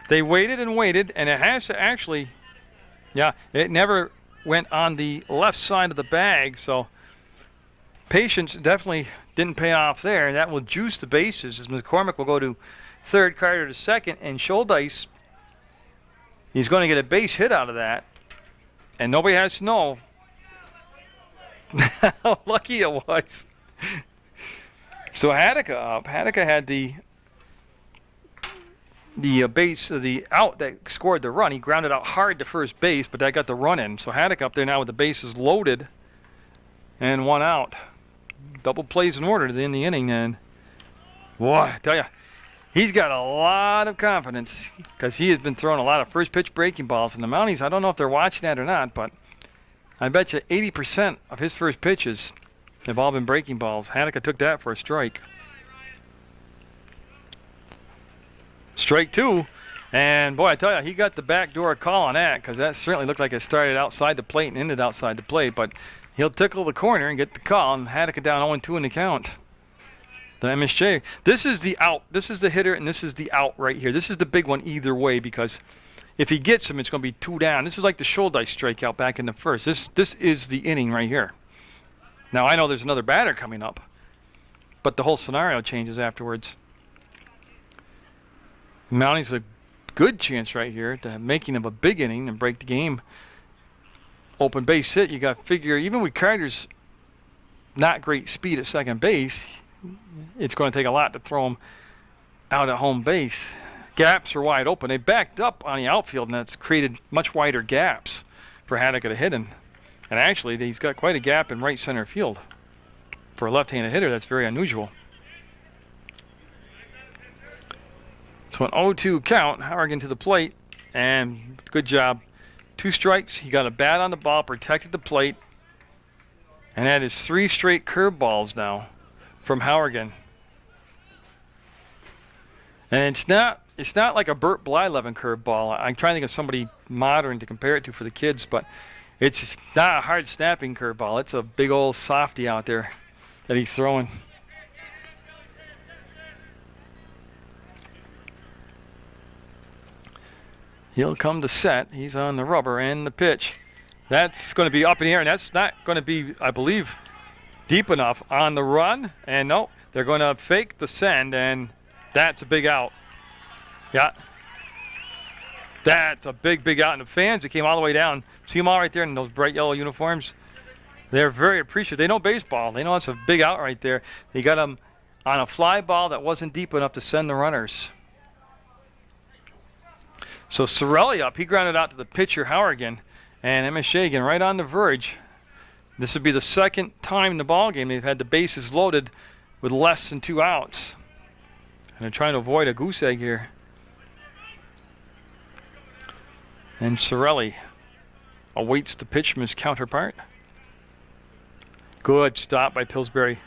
They waited and waited, and it has to actually, yeah, it never went on the left side of the bag, so patience definitely didn't pay off there. That will juice the bases as McCormick will go to third, Carter to second, and Scholdice, he's going to get a base hit out of that, and nobody has to know how lucky it was. So Hanukkah up. Hanukkah had the base, the out that scored the run. He grounded out hard to first base, but that got the run in. So Hanukkah up there now with the bases loaded and 1 out. Double plays in order to end the inning, and boy, I tell you, he's got a lot of confidence because he has been throwing a lot of first pitch breaking balls. And the Mounties, I don't know if they're watching that or not, but I bet you 80% of his first pitches have all been breaking balls. Hanukkah took that for a strike. Strike 2. And boy, I tell you, he got the backdoor call on that because that certainly looked like it started outside the plate and ended outside the plate. But he'll tickle the corner and get the call, and Hanukkah down 0-2 in the count. The MSJ. This is the out. This is the hitter, and this is the out right here. This is the big one either way because if he gets him, it's going to be 2 down. This is like the Scholdice strikeout back in the first. This is the inning right here. Now, I know there's another batter coming up, but the whole scenario changes afterwards. Mounties with a good chance right here to making of a big inning and break the game. Open base hit, you got to figure, even with Carter's not great speed at second base, it's going to take a lot to throw him out at home base. Gaps are wide open. They backed up on the outfield, and that's created much wider gaps for Haddock to hit in. And actually, he's got quite a gap in right center field. For a left-handed hitter, that's very unusual. So an 0-2 count, Harrigan to the plate, and good job. 2 strikes, he got a bat on the ball, protected the plate, and that is 3 straight curveballs now from Harrigan. And it's not like a Burt Blyleven curveball. I'm trying to think of somebody modern to compare it to for the kids, but it's just not a hard snapping curveball. It's a big old softy out there that he's throwing. He'll come to set. He's on the rubber and the pitch. That's going to be up in the air, and that's not going to be, I believe, deep enough on the run. And no, they're going to fake the send, and that's a big out. Yeah. That's a big, big out. And the fans that came all the way down, see them all right there in those bright yellow uniforms? They're very appreciative. They know baseball. They know it's a big out right there. They got them on a fly ball that wasn't deep enough to send the runners. So Sorelli up. He grounded out to the pitcher, Harrigan. And MSJ again right on the verge. This would be the second time in the ball game they've had the bases loaded with less than 2 outs. And they're trying to avoid a goose egg here. And Sorelli awaits the pitch from his counterpart. Good stop by Pillsbury.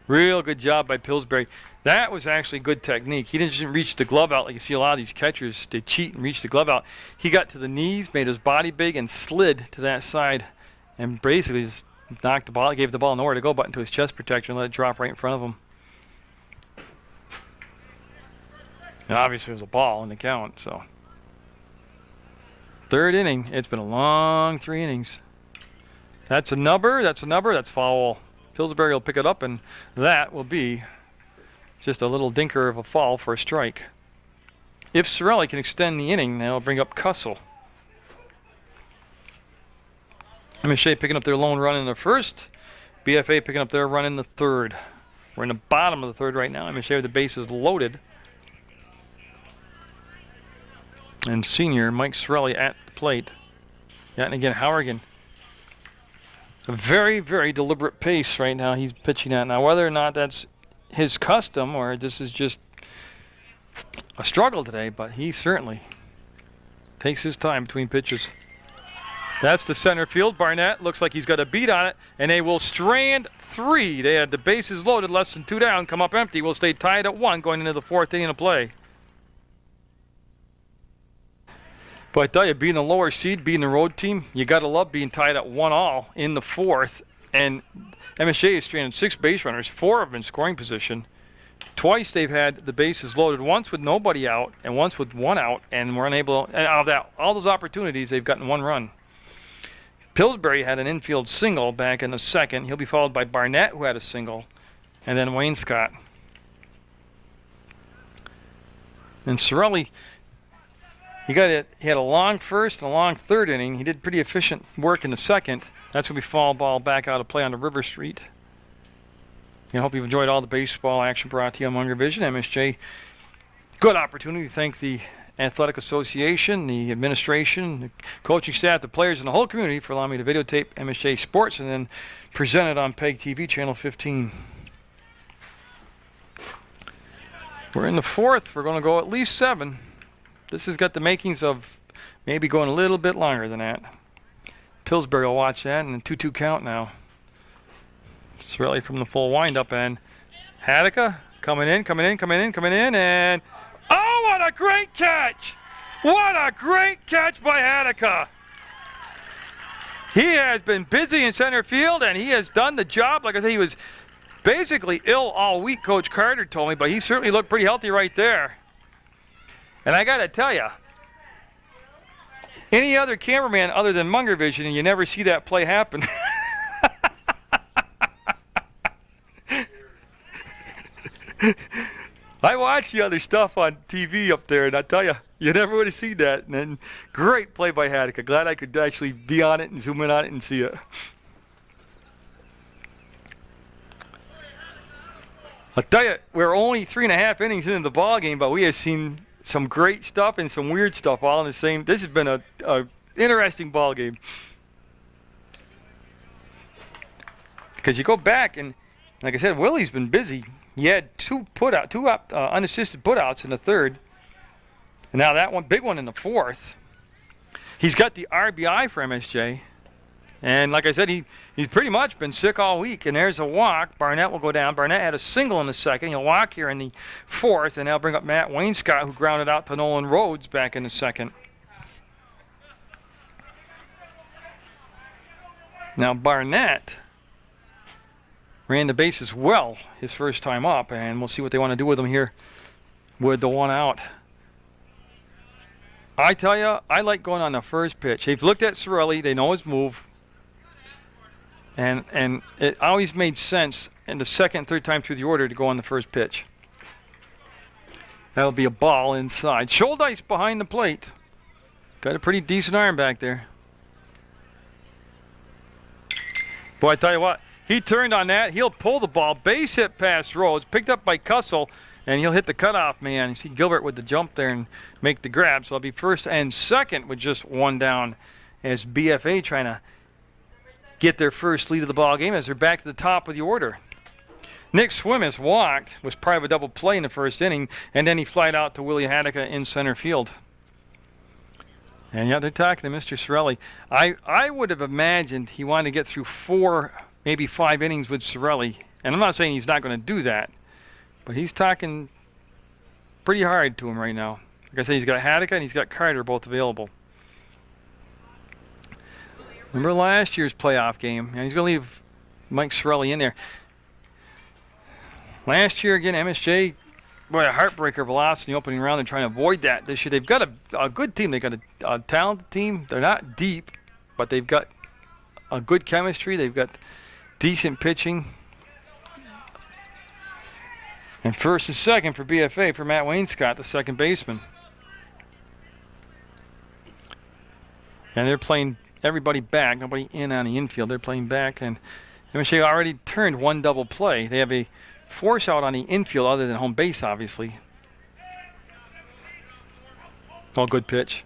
Real good job by Pillsbury. That was actually good technique. He didn't just reach the glove out like you see a lot of these catchers. They cheat and reach the glove out. He got to the knees, made his body big, and slid to that side. And basically just knocked the ball, gave the ball nowhere to go but into his chest protector and let it drop right in front of him. And obviously it was a ball in the count, so. 3rd inning. It's been a long 3 innings. That's a number, that's foul. Pillsbury will pick it up, and that will be just a little dinker of a fall for a strike. If Sorelli can extend the inning, they'll bring up Cussell. MSJ picking up their lone run in the 1st. BFA picking up their run in the 3rd. We're in the bottom of the 3rd right now. MSJ with the bases loaded. And senior Mike Sorelli at the plate. Yeah, and again, Harrigan. A very, very deliberate pace right now he's pitching at. Now, whether or not that's his custom or this is just a struggle today, but he certainly takes his time between pitches. That's the center field. Barnett looks like he's got a beat on it, and they will strand 3. They had the bases loaded, less than 2 down, come up empty. Will stay tied at 1 going into the 4th inning of play. But I tell you, being the lower seed, being the road team, you got to love being tied at 1-all in the 4th. And MSJ has stranded 6 base runners, 4 of them in scoring position. Twice they've had the bases loaded, once with nobody out and once with 1 out, and were unable. And out of that, all those opportunities, they've gotten 1 run. Pillsbury had an infield single back in the 2nd. He'll be followed by Barnett, who had a single, and then Wayne Scott. And Sorelli, he had a long 1st and a long 3rd inning. He did pretty efficient work in the 2nd. That's going to be foul ball back out of play on the River Street. I hope you've enjoyed all the baseball action brought to you on Munger Vision. MSJ, good opportunity to thank the Athletic Association, the administration, the coaching staff, the players, and the whole community for allowing me to videotape MSJ Sports and then present it on PEGTV Channel 15. We're in the 4th. We're going to go at least 7. This has got the makings of maybe going a little bit longer than that. Pillsbury will watch that, and a 2-2 count now. It's really from the full windup, and Haddock coming in, and oh, what a great catch! What a great catch by Haddock! He has been busy in center field, and he has done the job. Like I said, he was basically ill all week, Coach Carter told me, but he certainly looked pretty healthy right there. And I got to tell you, any other cameraman other than Munger Vision, and you never see that play happen. I watch the other stuff on TV up there, and I tell you, you never would have seen that. And then, great play by Haddock. Glad I could actually be on it and zoom in on it and see it. I'll tell you, we're only 3.5 innings into the ball game, but we have seen some great stuff and some weird stuff all in the same. This has been a interesting ball game. Because you go back and, like I said, Willie's been busy. He had two unassisted putouts in the third, and now that one big one in the fourth. He's got the RBI for MSJ, and like I said, he's pretty much been sick all week. And there's a walk. Barnett will go down. Barnett had a single in the second. He'll walk here in the fourth, and they'll bring up Matt Wainscott, who grounded out to Nolan Rhodes back in the second. Now Barnett ran the bases well his first time up, and we'll see what they want to do with him here with the one out. I tell you, I like going on the first pitch. They've looked at Cirelli. They know his move. And it always made sense in the second, third time through the order to go on the first pitch. That'll be a ball inside. Schuldice behind the plate. Got a pretty decent arm back there. Boy, I tell you what, he turned on that. He'll pull the ball. Base hit past Rhodes. Picked up by Cussell. And he'll hit the cutoff man. You see Gilbert with the jump there and make the grab. So it'll be first and second with just one down as BFA trying to get their first lead of the ball game as they're back to the top of the order. Nick Swimmis walked, was part of a double play in the first inning, and then he flied out to Willie Haddock in center field. And yeah, they're talking to Mr. Cirelli. I would have imagined he wanted to get through 4, maybe 5 innings with Cirelli. And I'm not saying he's not going to do that, but he's talking pretty hard to him right now. Like I said, he's got Haddock and he's got Carter both available. Remember last year's playoff game? And he's going to leave Mike Cirelli in there. Last year, again, MSJ, boy, a heartbreaker velocity opening round. They're trying to avoid that this year. They've got a good team. They've got a talented team. They're not deep, but they've got a good chemistry. They've got decent pitching. And first and second for BFA for Matt Wainscott, the second baseman. And they're playing everybody back, nobody in on the infield. They're playing back, and MSJ already turned one double play. They have a force out on the infield other than home base, obviously. All good pitch.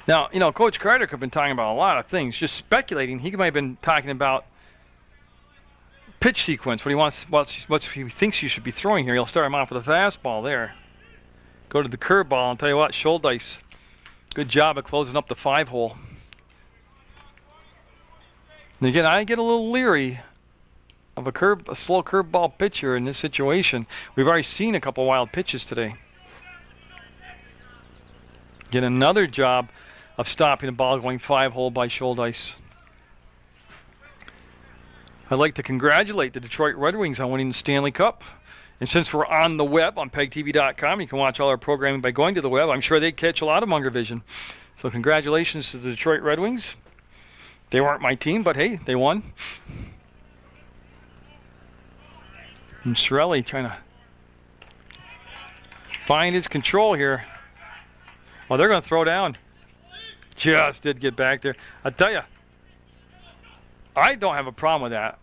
Now, you know, Coach Carter could have been talking about a lot of things, just speculating. He might have been talking about pitch sequence, what he wants, what he thinks you should be throwing here. He'll start him off with a fastball there. Go to the curveball, and tell you what, Schuldice, good job of closing up the 5-hole. And again, I get a little leery of a slow curveball pitcher in this situation. We've already seen a couple wild pitches today. Get another job of stopping the ball going 5-hole by Schuldice. I'd like to congratulate the Detroit Red Wings on winning the Stanley Cup. And since we're on the web on PEGTV.com, you can watch all our programming by going to the web. I'm sure they'd catch a lot of Munger vision. So congratulations to the Detroit Red Wings. They weren't my team, but hey, they won. And Cirelli trying to find his control here. Oh, they're going to throw down. Just did get back there. I tell you, I don't have a problem with that.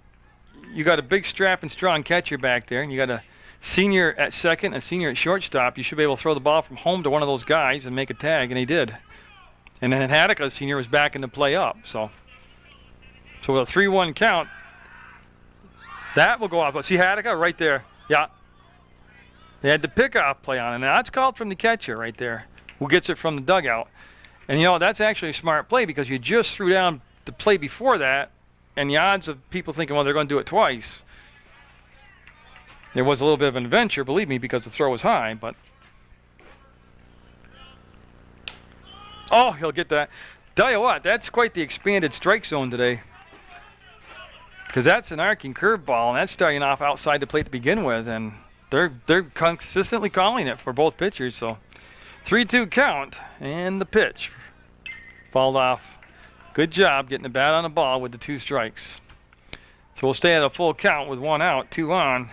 You got a big strapping strong catcher back there, and you got a senior at second, a senior at shortstop. You should be able to throw the ball from home to one of those guys and make a tag, and he did. And then Haddock, a senior, was back in the play up. So with a 3-1 count, that will go off. But see Haddock right there. Yeah. They had the pickoff play on it. Now that's called from the catcher right there, who gets it from the dugout. And you know, that's actually a smart play because you just threw down the play before that, and the odds of people thinking, well, they're going to do it twice. There was a little bit of an adventure, believe me, because the throw was high, but. Oh, he'll get that. Tell you what, that's quite the expanded strike zone today. Because that's an arcing curveball, and that's starting off outside the plate to begin with, and they're consistently calling it for both pitchers. So 3-2 count, and the pitch fouled off. Good job getting the bat on the ball with the 2 strikes. So we'll stay at a full count with 1 out, 2 on.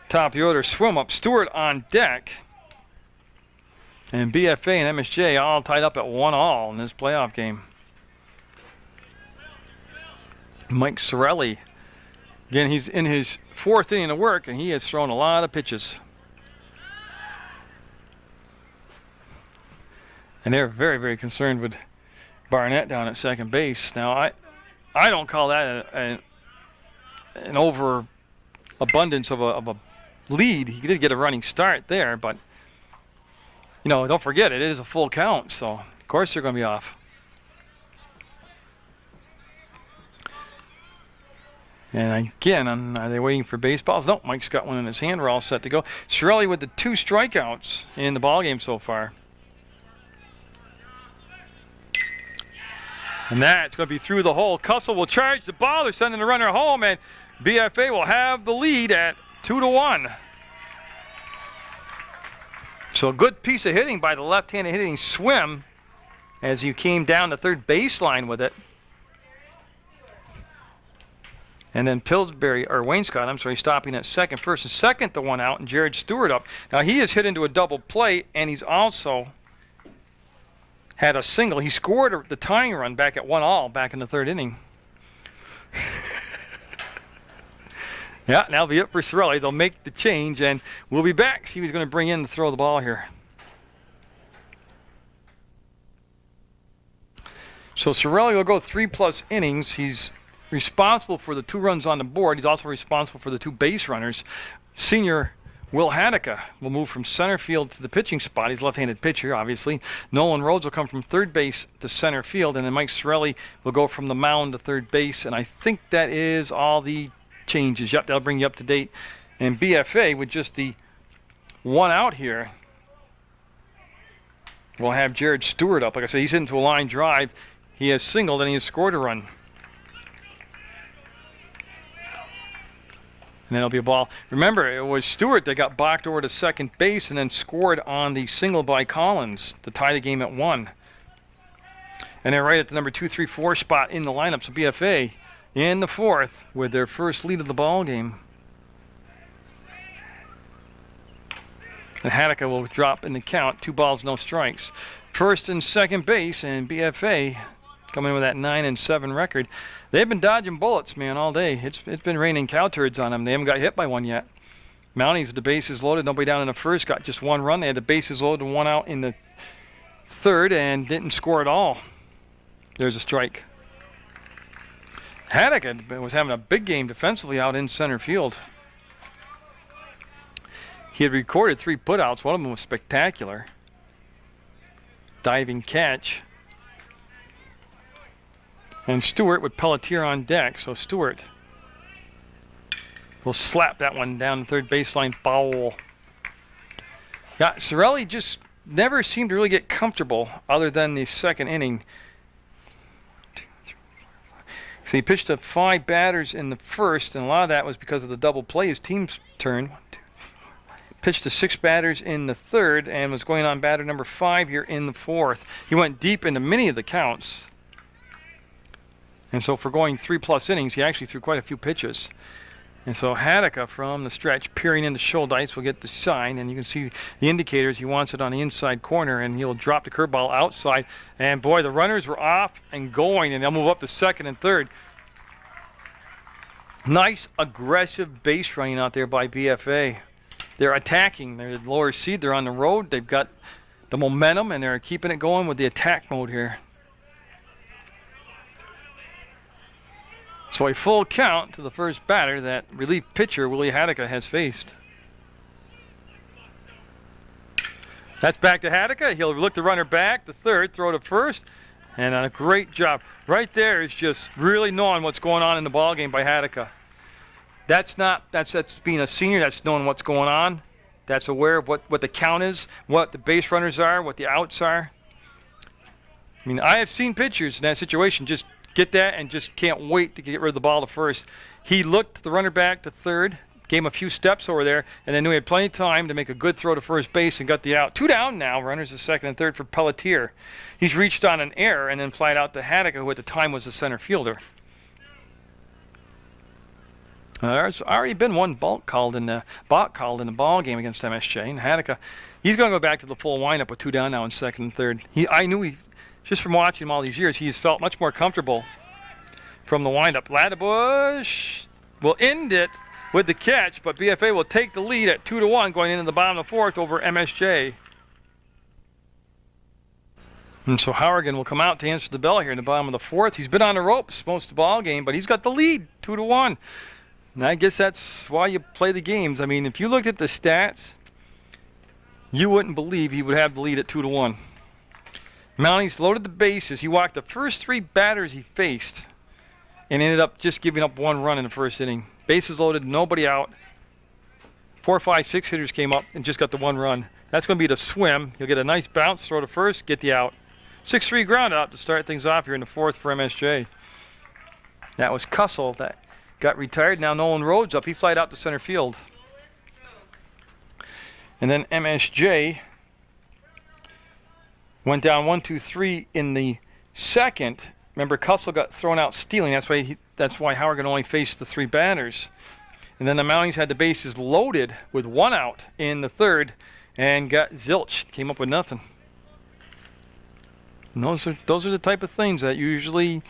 Top of the order, swim up. Stewart on deck. And BFA and MSJ all tied up at 1-all in this playoff game. Mike Sorelli, again, he's in his 4th inning of work, and he has thrown a lot of pitches. And they're very, very concerned with Barnett down at second base. Now, I don't call that an overabundance of a lead. He did get a running start there, but, you know, don't forget, it is a full count, so of course they're going to be off. And again, are they waiting for baseballs? Nope, Mike's got one in his hand. We're all set to go. Sorelli with the 2 strikeouts in the ballgame so far. And that's going to be through the hole. Cussell will charge the ball. They're sending the runner home, and BFA will have the lead at 2-1. So a good piece of hitting by the left-handed hitting Swim as he came down the third baseline with it. And then Wainscott, I'm sorry, stopping at second. First and second, the one out, and Jared Stewart up. Now he is hit into a double play, and he's also had a single. He scored the tying run back at 1-all back in the 3rd inning. Yeah, that'll be it for Sorelli. They'll make the change, and we'll be back. See who's going to bring in to throw the ball here. So Sorelli will go 3+ innings. He's responsible for the 2 runs on the board. He's also responsible for the 2 base runners. Senior Will Hadeka will move from center field to the pitching spot. He's a left-handed pitcher, obviously. Nolan Rhodes will come from third base to center field, and then Mike Sorelli will go from the mound to third base, and I think that is all the changes. Yep, that'll bring you up to date. And BFA, with just the 1 out here, will have Jared Stewart up. Like I said, he's into a line drive. He has singled, and he has scored a run. And then it'll be a ball. Remember, it was Stewart that got blocked over to second base and then scored on the single by Collins to tie the game at 1. And they're right at the number 2, 3, 4 spot in the lineup. So BFA in the 4th with their first lead of the ball game. And Hadeka will drop in the count. 2 balls, no strikes. First and second base, and BFA coming in with that 9-7 record. They've been dodging bullets, man, all day. It's been raining cow turds on them. They haven't got hit by one yet. Mounties with the bases loaded, nobody down in the first, got just 1 run. They had the bases loaded and 1 out in the 3rd and didn't score at all. There's a strike. Haddock was having a big game defensively out in center field. He had recorded 3 putouts. One of them was spectacular. Diving catch. And Stewart with Pelletier on deck. So Stewart will slap that one down the third baseline foul. Yeah, Sorelli just never seemed to really get comfortable other than the 2nd inning. So he pitched to 5 batters in the 1st, and a lot of that was because of the double play. His team's turn. Pitched to 6 batters in the 3rd and was going on batter number 5 here in the 4th. He went deep into many of the counts. And so for going 3+ innings, he actually threw quite a few pitches. And so Hadeka from the stretch, peering into Schuldice, will get the sign, and you can see the indicators. He wants it on the inside corner, and he'll drop the curveball outside. And boy, the runners were off and going, and they'll move up to 2nd and 3rd. Nice, aggressive base running out there by BFA. They're attacking. They're the lower seed. They're on the road. They've got the momentum, and they're keeping it going with the attack mode here. So a full count to the first batter that relief pitcher Willie Hadeka has faced. That's back to Hadeka. He'll look the runner back, the 3rd, throw to 1st, and a great job. Right there is just really knowing what's going on in the ballgame by Hadeka. That's being a senior. That's knowing what's going on. That's aware of what the count is, what the base runners are, what the outs are. I mean, I have seen pitchers in that situation just get that and just can't wait to get rid of the ball to 1st. He looked the runner back to 3rd, gave him a few steps over there, and then knew he had plenty of time to make a good throw to 1st base and got the out. 2 down now. Runners to 2nd and 3rd for Pelletier. He's reached on an error and then flied out to Hadeka, who at the time was the center fielder. There's already been one balk called in the ball game against MSJ. And Haddock, he's going to go back to the full windup with 2 down now in second and third. I knew just from watching him all these years, he's felt much more comfortable from the windup. Laddebush will end it with the catch, but BFA will take the lead at 2-1 going into the bottom of the fourth over MSJ. And so Hourigan will come out to answer the bell here in the bottom of the fourth. He's been on the ropes most of the ball game, but he's got the lead, 2-1. And I guess that's why you play the games. I mean, if you looked at the stats, you wouldn't believe he would have the lead at 2-1. Mounties loaded the bases. He walked the first 3 batters he faced and ended up just giving up 1 run in the first inning. Bases loaded, nobody out. 4, 5, 6 hitters came up and just got the 1 run. That's going to be the swim. He'll get a nice bounce, throw to first, get the out. 6-3 ground out to start things off here in the fourth for MSJ. That was Cussell that got retired. Now Nolan Rhodes up. He flied out to center field. And then MSJ went down 1-2-3 in the second. Remember, Cussell got thrown out stealing. That's why Hourigan only faced the 3 batters. And then the Mounties had the bases loaded with 1 out in the third and got zilch. Came up with nothing. And those are the type of things that usually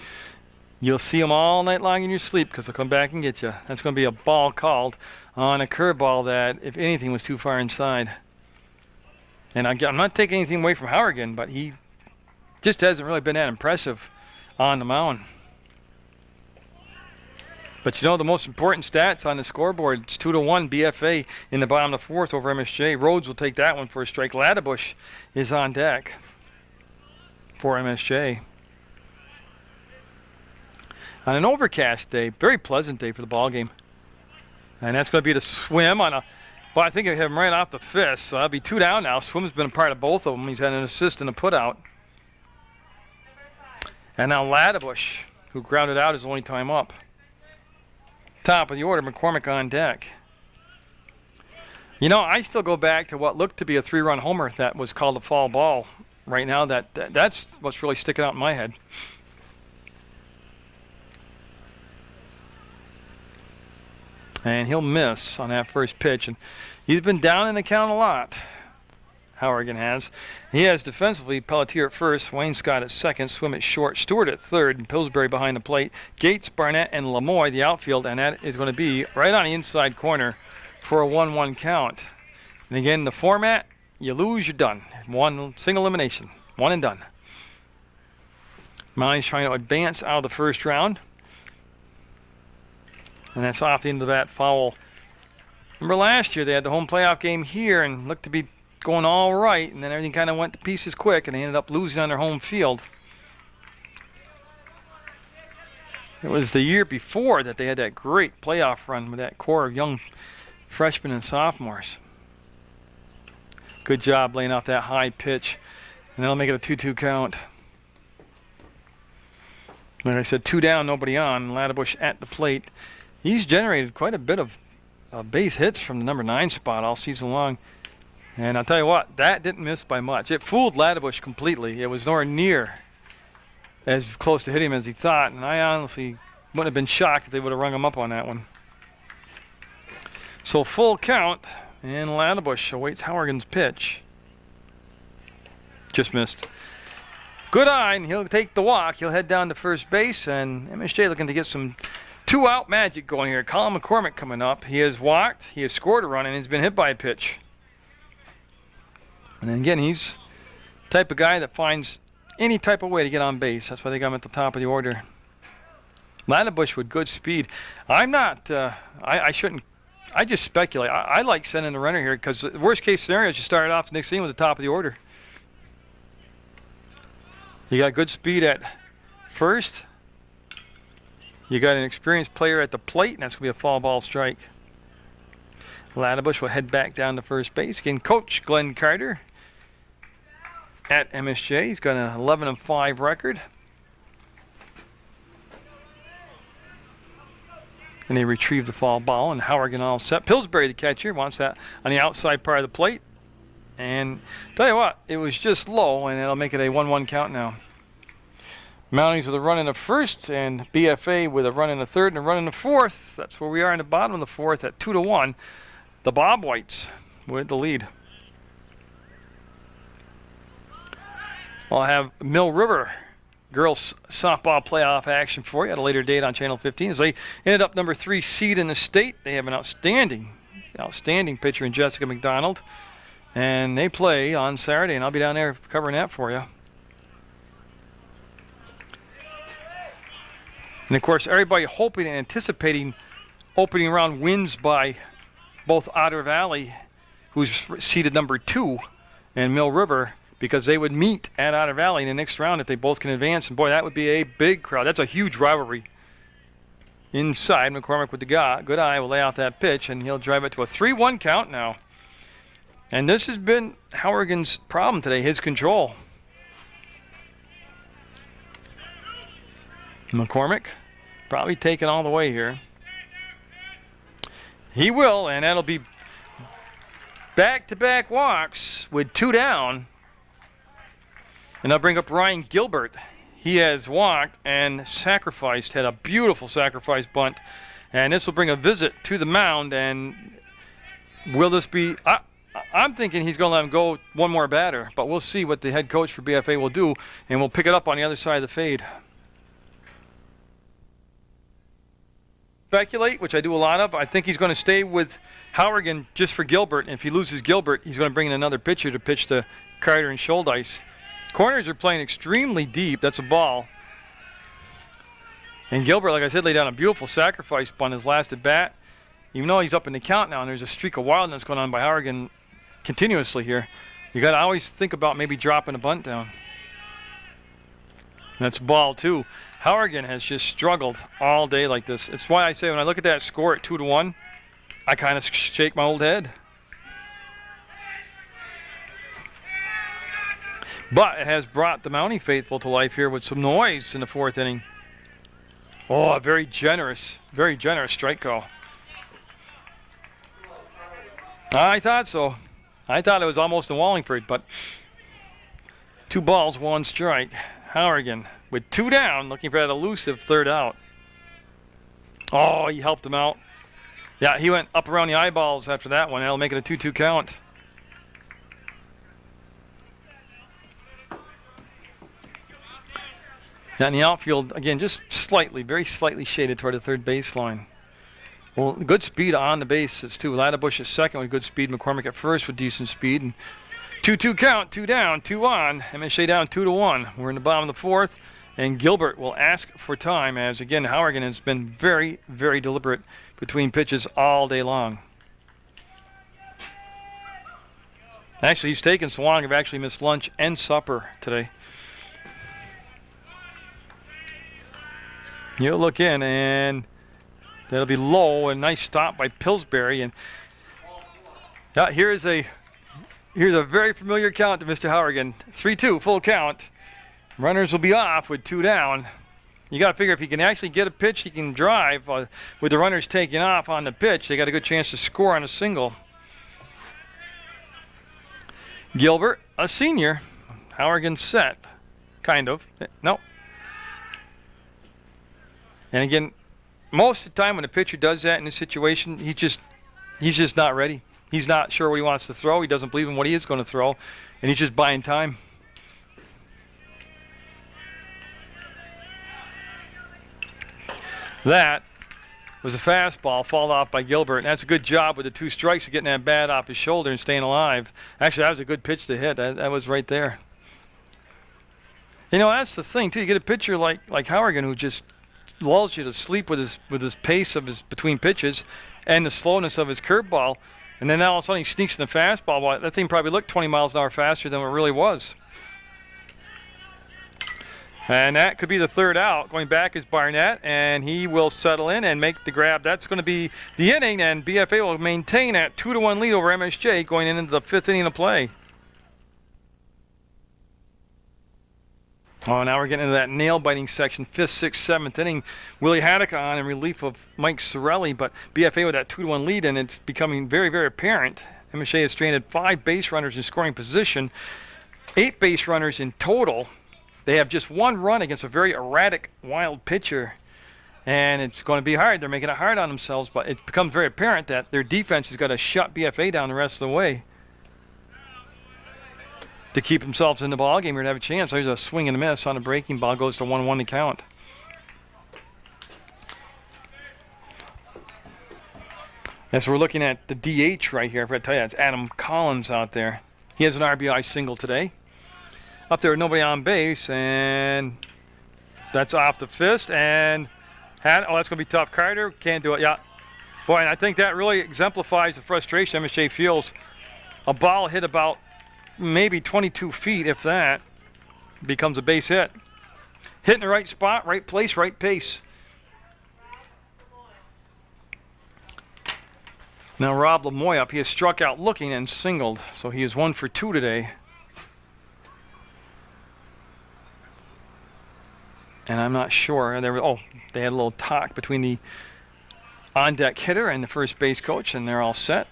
you'll see them all night long in your sleep because they'll come back and get you. That's going to be a ball called on a curveball that, if anything, was too far inside. And I'm not taking anything away from Hourigan, but he just hasn't really been that impressive on the mound. But you know the most important stats on the scoreboard, it's 2-1 BFA in the bottom of the fourth over MSJ. Rhodes will take that one for a strike. Laddebush is on deck for MSJ. On an overcast day, very pleasant day for the ball game. And that's going to be the swim on a, well, I think I have him right off the fist, so that'll be 2 down now. Swim's been a part of both of them. He's had an assist and a put out. And now Laddebush, who grounded out his only time up. Top of the order, McCormick on deck. You know, I still go back to what looked to be a 3-run homer that was called a foul ball. Right now, that's what's really sticking out in my head. And he'll miss on that first pitch. And he's been down in the count a lot, Hourigan has. He has defensively Pelletier at first, Wayne Scott at second, Swim at short, Stewart at third, and Pillsbury behind the plate. Gates, Barnett, and Lamoy, the outfield, and that is going to be right on the inside corner for a 1-1 count. And again, the format, you lose, you're done. One single elimination, 1 and done. Mounties trying to advance out of the first round. And that's off the end of that foul. Remember last year they had the home playoff game here and looked to be going all right, and then everything kind of went to pieces quick, and they ended up losing on their home field. It was the year before that they had that great playoff run with that core of young freshmen and sophomores. Good job laying off that high pitch, and that'll make it a 2-2 count. Like I said, 2 down, nobody on. Laddebush at the plate. He's generated quite a bit of base hits from the number 9 spot all season long. And I'll tell you what, that didn't miss by much. It fooled Laddebush completely. It was nowhere near as close to hitting him as he thought, and I honestly wouldn't have been shocked if they would have rung him up on that one. So full count, and Laddebush awaits Hourigan's pitch. Just missed. Good eye, and he'll take the walk. He'll head down to first base, and MSJ looking to get some 2-out magic going here. Colin McCormick coming up. He has walked, he has scored a run, and he's been hit by a pitch. And then again, he's the type of guy that finds any type of way to get on base. That's why they got him at the top of the order. Laddebush with good speed. I'm not, I shouldn't, I just speculate. I like sending the runner here because the worst case scenario is you start off the next inning with the top of the order. You got good speed at first. You got an experienced player at the plate, and that's going to be a foul ball strike. Laddebush will head back down to first base. Again, Coach Glenn Carter at MSJ. He's got an 11-5 record. And they retrieve the foul ball, and Hourigan all set. Pillsbury, the catcher, wants that on the outside part of the plate. And tell you what, it was just low, and it'll make it a 1-1 count now. Mounties with a run in the first, and BFA with a run in the third and a run in the fourth. That's where we are in the bottom of the fourth at 2-1. The Bob Whites with the lead. I'll have Mill River girls softball playoff action for you at a later date on Channel 15. As they ended up number 3 seed in the state. They have an outstanding pitcher in Jessica McDonald. And they play on Saturday, and I'll be down there covering that for you. And, of course, everybody hoping and anticipating opening round wins by both Otter Valley, who's seeded number 2, and Mill River, because they would meet at Otter Valley in the next round if they both can advance. And, boy, that would be a big crowd. That's a huge rivalry. Inside, McCormick with the good eye will lay out that pitch, and he'll drive it to a 3-1 count now. And this has been Hourigan's problem today, his control. McCormick probably taking all the way here. He will, and that'll be back-to-back walks with 2 down. And I'll bring up Ryan Gilbert. He has walked and sacrificed, had a beautiful sacrifice bunt. And this will bring a visit to the mound. And will this be... I'm thinking he's going to let him go one more batter, but we'll see what the head coach for BFA will do, and we'll pick it up on the other side of the fade. Speculate, which I do a lot of. I think he's going to stay with Hourigan just for Gilbert, and if he loses Gilbert, he's going to bring in another pitcher to pitch to Carter and Scholdice. Corners are playing extremely deep. That's a ball. And Gilbert, like I said, laid down a beautiful sacrifice bunt his last at bat. Even though he's up in the count now, and there's a streak of wildness going on by Hourigan continuously here, you got to always think about maybe dropping a bunt down. That's ball 2. Hourigan has just struggled all day like this. It's why I say when I look at that score at 2-1, I kind of shake my old head. But it has brought the Mountie faithful to life here with some noise in the 4th inning. Oh, a very generous strike call. I thought so. I thought it was almost in Wallingford, but 2 balls, 1 strike. Hourigan with 2 down, looking for that elusive 3rd out. Oh, he helped him out. Yeah, he went up around the eyeballs after that one. That'll make it a 2-2 count. Now in the outfield, again, just slightly, very slightly shaded toward the 3rd baseline. Well, good speed on the bases, too. Ladderbush at second with good speed. McCormick at first with decent speed. And 2-2 count, 2 down, 2 on. MSJ down 2-1. We're in the bottom of the 4th, and Gilbert will ask for time as, again, Hourigan has been very, very deliberate between pitches all day long. Actually, he's taken so long, I've actually missed lunch and supper today. You'll look in, and that'll be low. A nice stop by Pillsbury, and here's a very familiar count to Mr. Hourigan. 3-2, full count. Runners will be off with 2 down. You got to figure if he can actually get a pitch, he can drive. With the runners taking off on the pitch, they got a good chance to score on a single. Gilbert, a senior. Hourigan set, kind of. No. And again, most of the time when a pitcher does that in this situation, he's just not ready. He's not sure what he wants to throw. He doesn't believe in what he is going to throw, and he's just buying time. That was a fastball, fouled off by Gilbert, and that's a good job with the 2 strikes of getting that bat off his shoulder and staying alive. Actually, that was a good pitch to hit. That was right there. You know, that's the thing, too. You get a pitcher like Hourigan who just lulls you to sleep with his pace of his between pitches and the slowness of his curveball, and then all of a sudden he sneaks in the fastball. Well, that thing probably looked 20 miles an hour faster than it really was. And that could be the 3rd out. Going back is Barnett, and he will settle in and make the grab. That's going to be the inning, and BFA will maintain that 2-1 lead over MSJ going into the 5th inning of play. Oh, now we're getting into that nail-biting section, 5th, 6th, 7th inning. Willie Haddock on in relief of Mike Sorelli, but BFA with that 2-1 lead, and it's becoming very, very apparent. MSJ has stranded 5 base runners in scoring position, 8 base runners in total, They have just one run against a very erratic, wild pitcher. And it's going to be hard. They're making it hard on themselves, but it becomes very apparent that their defense has got to shut BFA down the rest of the way to keep themselves in the ball game or to have a chance. There's a swing and a miss on a breaking ball. Goes to 1-1 to count. As we're looking at the DH right here, I forgot to tell you, it's Adam Collins out there. He has an RBI single today. Up there with nobody on base, and that's off the fist. And that's going to be tough. Carter can't do it. Yeah. Boy, and I think that really exemplifies the frustration MSJ feels. A ball hit about maybe 22 feet, if that, becomes a base hit. Hit in the right spot, right place, right pace. Now Rob Lamoy up. He has struck out looking and singled, so he is 1 for 2 today. And I'm not sure. They had a little talk between the on-deck hitter and the first base coach, and they're all set.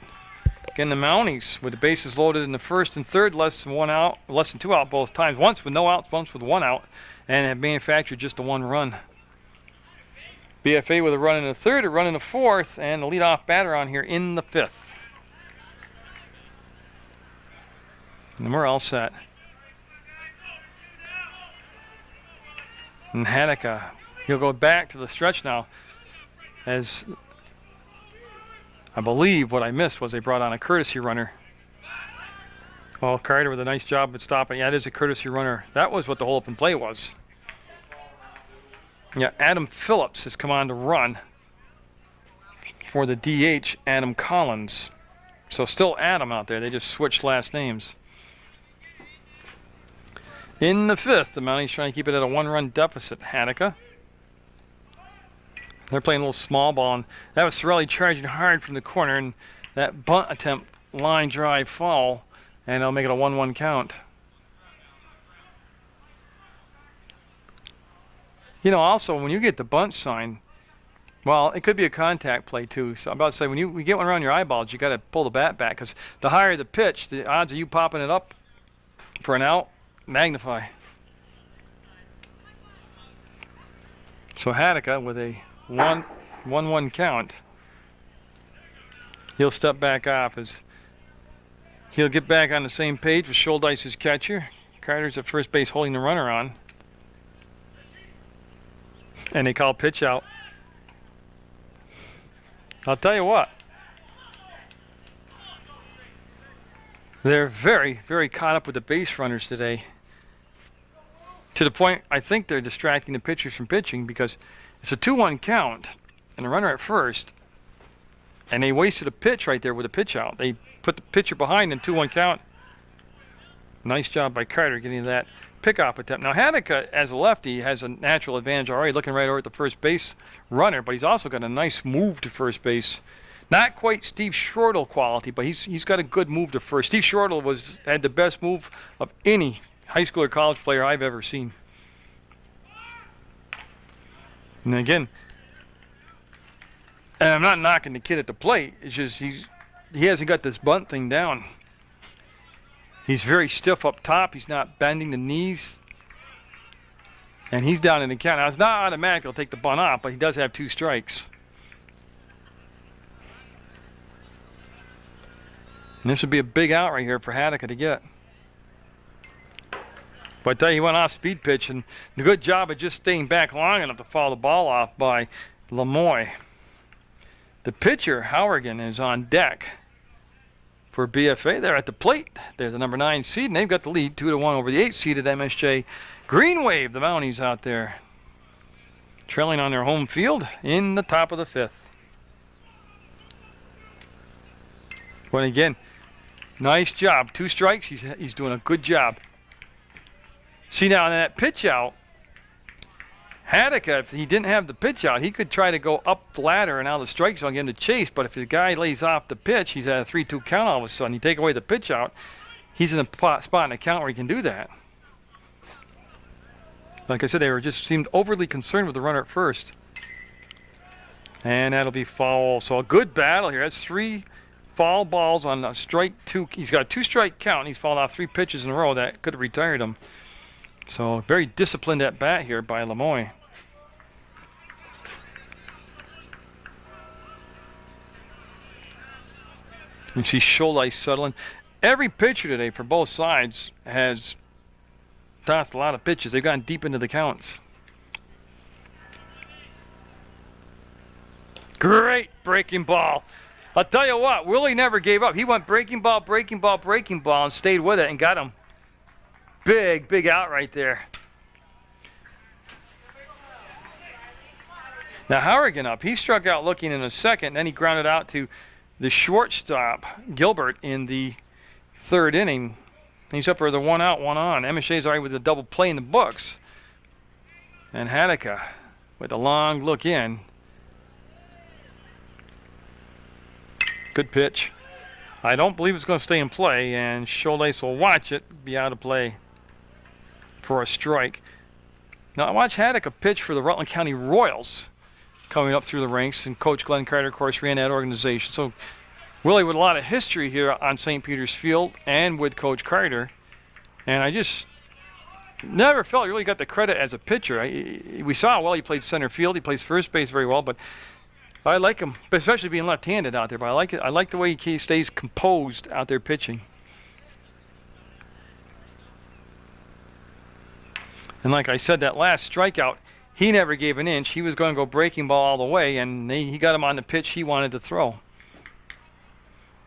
Again, the Mounties with the bases loaded in the first and third, less than 2 out both times. Once with no outs, once with 1 out, and have manufactured just the 1 run. BFA with a run in the third, a run in the fourth, and the leadoff batter on here in the 5th. And we're all set. And Hanukkah, he'll go back to the stretch now, as I believe what I missed was they brought on a courtesy runner. Well, Carter with a nice job at stopping. Yeah, it is a courtesy runner. That was what the whole open play was. Yeah, Adam Phillips has come on to run for the DH, Adam Collins. So still Adam out there. They just switched last names. In the 5th, the Mounties trying to keep it at a 1-run deficit. Hanukkah. They're playing a little small ball, and that was Sorelli charging hard from the corner, and that bunt attempt, line drive foul, and they'll make it a 1-1 count. You know, also, when you get the bunt sign, well, it could be a contact play, too. So I'm about to say, when you get one around your eyeballs, you got to pull the bat back, because the higher the pitch, the odds of you popping it up for an out magnify. So Hanukkah with a 1-1 count. He'll step back off as he'll get back on the same page with Schuldice's catcher. Carter's at first base holding the runner on. And they call pitch out. I'll tell you what. They're very, very caught up with the base runners today. To the point, I think they're distracting the pitchers from pitching because it's a 2-1 count and a runner at first. And they wasted a pitch right there with a pitch out. They put the pitcher behind in 2-1 count. Nice job by Carter getting that pickoff attempt. Now Hanukkah, as a lefty, has a natural advantage already, looking right over at the first base runner, but he's also got a nice move to first base. Not quite Steve Schwartle quality, but he's got a good move to first. Steve Schwartle had the best move of any high school or college player I've ever seen. And again, and I'm not knocking the kid at the plate. It's just he hasn't got this bunt thing down. He's very stiff up top. He's not bending the knees. And he's down in the count. Now, it's not automatic he'll take the bunt off, but he does have 2 strikes. And this would be a big out right here for Hanukkah to get. But I tell you, he went off speed pitch, and the good job of just staying back long enough to foul the ball off by Lamoy. The pitcher, Howergan, is on deck for BFA. They're at the plate. They're the number 9 seed, and they've got the lead 2-1 over the 8 seeded MSJ. Green Wave, the Mounties out there, trailing on their home field in the top of the 5th. But again, nice job. 2 strikes. He's doing a good job. See now, in that pitch out, Hanukkah, if he didn't have the pitch out, he could try to go up the ladder and out of the strike zone, get him to chase. But if the guy lays off the pitch, he's at a 3-2 count all of a sudden. You take away the pitch out, he's in a spot in the count where he can do that. Like I said, they just seemed overly concerned with the runner at first. And that'll be foul. So a good battle here. That's 3 foul balls on strike 2. He's got a 2-strike count, and he's fouled off 3 pitches in a row that could have retired him. So very disciplined at bat here by Lemoyne. You see Schuldeis settling. Every pitcher today for both sides has tossed a lot of pitches. They've gone deep into the counts. Great breaking ball. I'll tell you what, Willie never gave up. He went breaking ball, breaking ball, breaking ball, and stayed with it and got him. Big, big out right there. Now Harrigan up. He struck out looking in a second, then he grounded out to the shortstop, Gilbert, in the third inning. He's up for the 1 out, 1 on. MSJ's already with a double play in the books. And Hadeka with a long look in. Good pitch. I don't believe it's going to stay in play, and Schuldeis will watch it be out of play for a strike. Now I watched Hadeka pitch for the Rutland County Royals coming up through the ranks, and Coach Glenn Carter, of course, ran that organization. So Willie with a lot of history here on St. Peter's Field and with Coach Carter, and I just never felt he really got the credit as a pitcher. We saw well he played center field, he plays first base very well, but I like him, especially being left-handed out there. But I like it. I like the way he stays composed out there pitching. And like I said, that last strikeout, he never gave an inch. He was going to go breaking ball all the way, and he got him on the pitch he wanted to throw.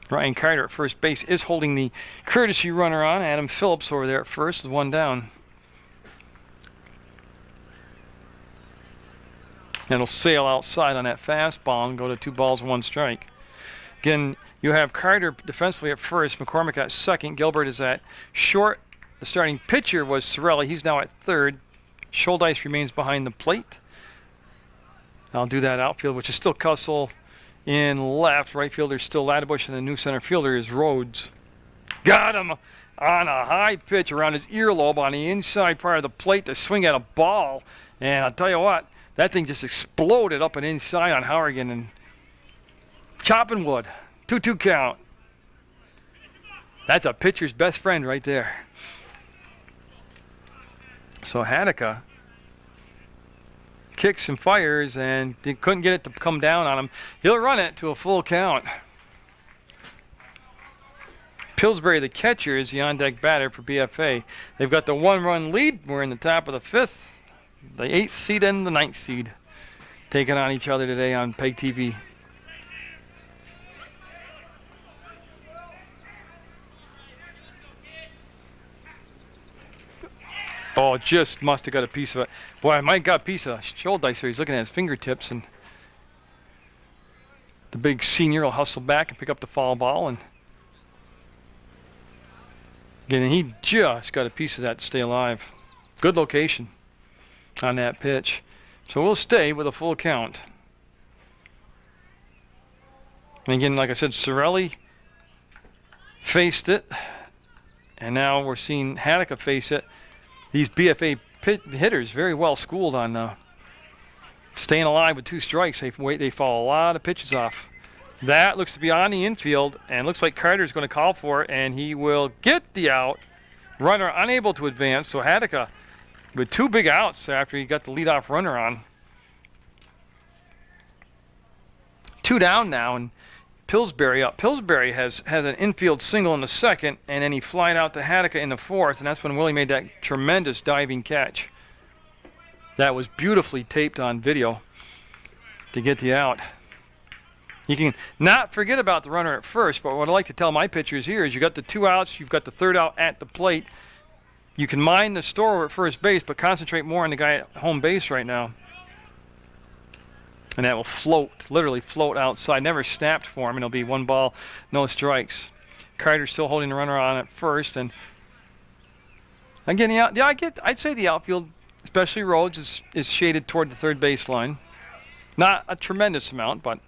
Ryan Carter at first base is holding the courtesy runner on. Adam Phillips over there at first with 1 down. And it'll sail outside on that fastball and go to 2 balls, 1 strike. Again, you have Carter defensively at first, McCormick at second, Gilbert is at short. The starting pitcher was Sorelli. He's now at third. Schuldeis remains behind the plate. I'll do that outfield, which is still Cussell in left. Right fielder is still Laddebush, and the new center fielder is Rhodes. Got him on a high pitch around his earlobe on the inside part of the plate to swing at a ball. And I'll tell you what, that thing just exploded up and inside on Harrigan and chopping wood. 2-2 count. That's a pitcher's best friend right there. So Hadeka kicks and fires, and they couldn't get it to come down on him. He'll run it to a full count. Pillsbury, the catcher, is the on-deck batter for BFA. They've got the 1-run lead. We're in the top of the 5th. The 8th seed and the 9th seed taking on each other today on PEGTV. Oh, just must have got a piece of it. Boy, I might got a piece of Schuldeis here. He's looking at his fingertips, and the big senior will hustle back and pick up the foul ball. And again, he just got a piece of that to stay alive. Good location on that pitch. So we'll stay with a full count. And again, like I said, Sorelli faced it, and now we're seeing Hadeka face it. These BFA hitters very well schooled on staying alive with 2 strikes. They fall a lot of pitches off. That looks to be on the infield, and looks like Carter's going to call for it, and he will get the out. Runner unable to advance, so Hadeka with 2 big outs after he got the leadoff runner on. 2 down now, and Pillsbury up. Pillsbury has an infield single in the 2nd, and then he flied out to Hadeka in the 4th, and that's when Willie made that tremendous diving catch. That was beautifully taped on video to get the out. You can not forget about the runner at first, but what I like to tell my pitchers here is you got the 2 outs, you've got the 3rd out at the plate. You can mind the store at first base, but concentrate more on the guy at home base right now. And that will float, literally float outside. Never snapped for him, and it'll be 1 ball, no strikes. Carter's still holding the runner on at first, and again, I'd say the outfield, especially Rhodes, is shaded toward the 3rd baseline. Not a tremendous amount, but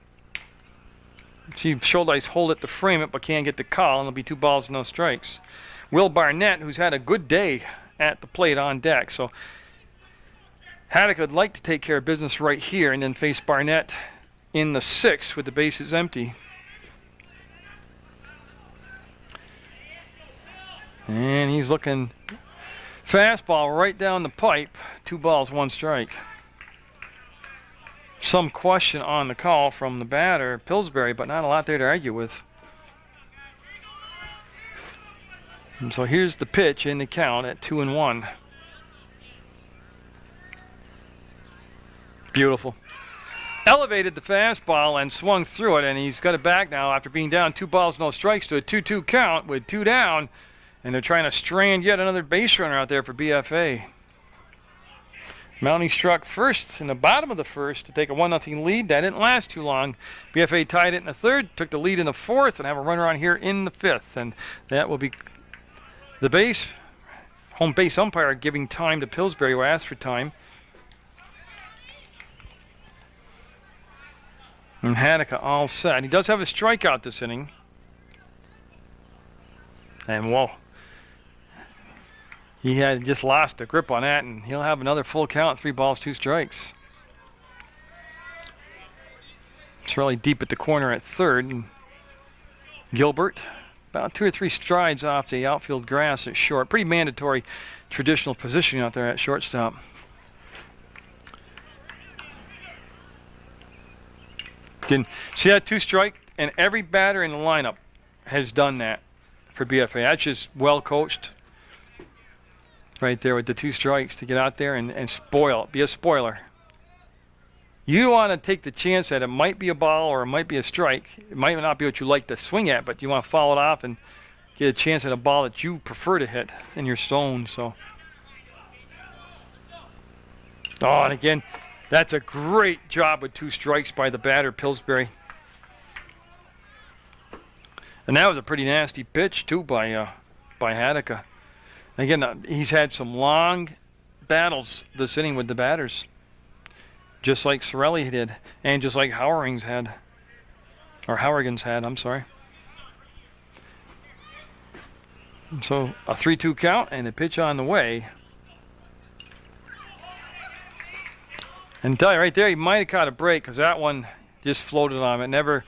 see Schuldeis hold it to frame it, but can't get the call, and it'll be 2 balls, no strikes. Will Barnett, who's had a good day at the plate on deck, so Haddock would like to take care of business right here and then face Barnett in the 6th with the bases empty. And he's looking Fastball right down the pipe. 2 balls, 1 strike. Some question on the call from the batter, Pillsbury, but not a lot there to argue with. And so here's the pitch in the count at 2-1. Beautiful. Elevated the fastball and swung through it, and he's got it back now after being down 2 balls, no strikes to a 2-2 count with 2 down. And they're trying to strand yet another base runner out there for BFA. Mountie struck first in the bottom of the first to take a 1-0 lead. That didn't last too long. BFA tied it in the third, took the lead in the fourth, and have a runner on here in the fifth. And that will be the home base umpire giving time to Pillsbury, who asked for time. And Hanukkah all set. He does have a strikeout this inning. And whoa. He had just lost the grip on that, and he'll have another full count, 3 balls, 2 strikes. It's really deep at the corner at third. And Gilbert, about 2 or 3 strides off the outfield grass at short. Pretty mandatory traditional positioning out there at shortstop. Again, see that 2 strike, and every batter in the lineup has done that for BFA. That's just well coached right there with the 2 strikes to get out there and spoil, be a spoiler. You don't want to take the chance that it might be a ball or it might be a strike. It might not be what you like to swing at, but you want to foul it off and get a chance at a ball that you prefer to hit in your zone. So, oh, and again, that's a great job with 2 strikes by the batter, Pillsbury. And that was a pretty nasty pitch too by Hanukkah. Again, he's had some long battles this inning with the batters, just like Sorelli did, and just like Howerings had, or Howergans had, I'm sorry. So a 3-2 count and a pitch on the way. And tell you right there, he might have caught a break because that one just floated on him.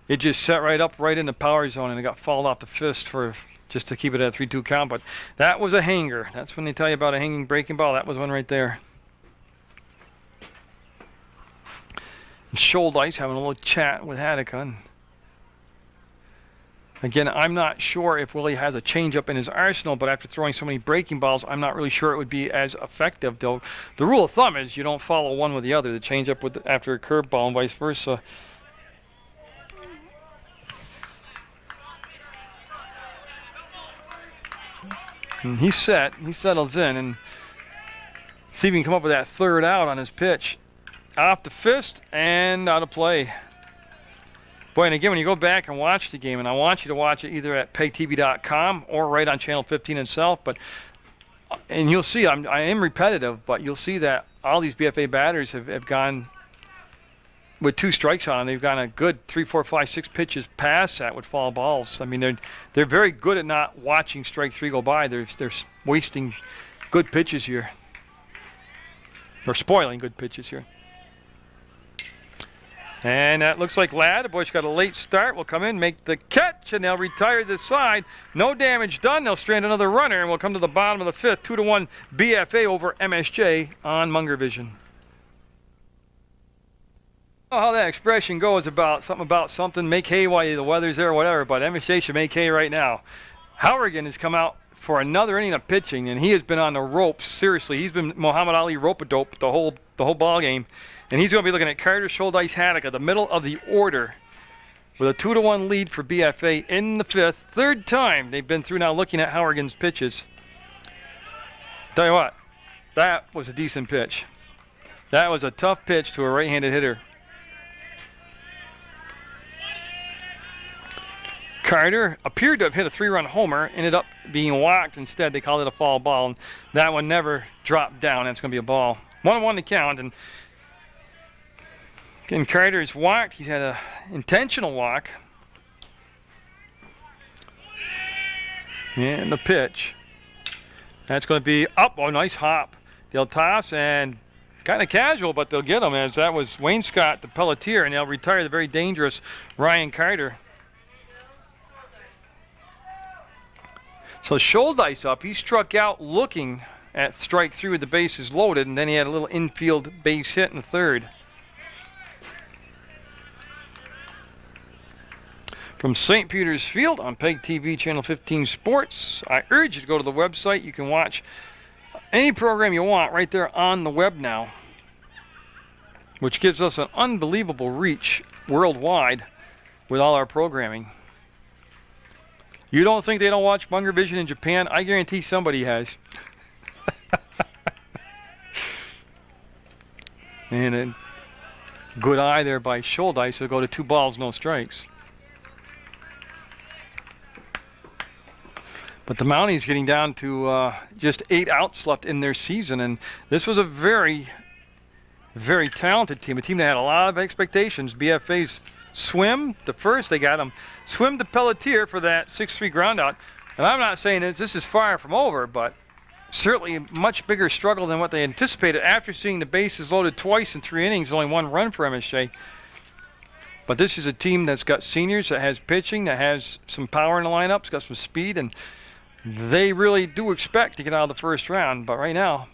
It just set right up right in the power zone, and it got fouled off the fist just to keep it at a 3-2 count. But that was a hanger. That's when they tell you about a hanging breaking ball. That was one right there. And Scholdice having a little chat with Hanukkah. Again, I'm not sure if Willie has a changeup in his arsenal, but after throwing so many breaking balls, I'm not really sure it would be as effective. Though the rule of thumb is you don't follow one with the other. The changeup after a curveball and vice versa. And he's set. He settles in and see if he can come up with that third out on his pitch. Off the fist and out of play. Boy, and again, when you go back and watch the game, and I want you to watch it either at PEGTV.com or right on Channel 15 itself, and you'll see, I am repetitive, but you'll see that all these BFA batters have gone with 2 strikes on them. They've gone a good 3, 4, 5, 6 pitches past that with foul balls. I mean, they're very good at not watching strike 3 go by. They're wasting good pitches here. They're spoiling good pitches here. And that looks like Ladd. The boys got a late start. Will come in, make the catch, and they'll retire this side. No damage done. They'll strand another runner, and we'll come to the bottom of the 5th. 2-1 BFA over MSJ on Munger Vision. I don't know how that expression goes about something. Make hay while the weather's there or whatever, but MSJ should make hay right now. Howergan has come out for another inning of pitching, and he has been on the ropes. Seriously, he's been Muhammad Ali rope-a-dope the whole ball game. And he's going to be looking at Carter, Scholdice, Hanukkah, the middle of the order, with a 2-1 lead for BFA in the 5th. Third time they've been through now looking at Howergan's pitches. Tell you what, that was a decent pitch. That was a tough pitch to a right-handed hitter. Carter appeared to have hit a 3-run homer, ended up being walked instead. They called it a foul ball, and that one never dropped down. That's going to be a ball. 1-1 to count, and again, Carter's walked. He's had an intentional walk. And the pitch. That's going to be up. Oh, nice hop. They'll toss and kind of casual, but they'll get him, as that was Wayne Scott to Pelletier, and they'll retire the very dangerous Ryan Carter. So Scholdice up. He struck out looking at strike 3 with the bases loaded, and then he had a little infield base hit in the third. From St. Peter's Field on PEGTV Channel 15 Sports, I urge you to go to the website. You can watch any program you want right there on the web now, which gives us an unbelievable reach worldwide with all our programming. You don't think they don't watch Munger Vision in Japan? I guarantee somebody has. And a good eye there by Scholdice. He'll go to 2 balls, no strikes. But the Mounties getting down to just 8 outs left in their season, and this was a very, very talented team, a team that had a lot of expectations. BFA's swim to first, they got him swim to Pelletier for that 6-3 ground out. And I'm not saying this is far from over, but certainly a much bigger struggle than what they anticipated after seeing the bases loaded twice in 3 innings, only 1 run for MSJ. But this is a team that's got seniors, that has pitching, that has some power in the lineup, it's got some speed, and they really do expect to get out of the first round. But right now,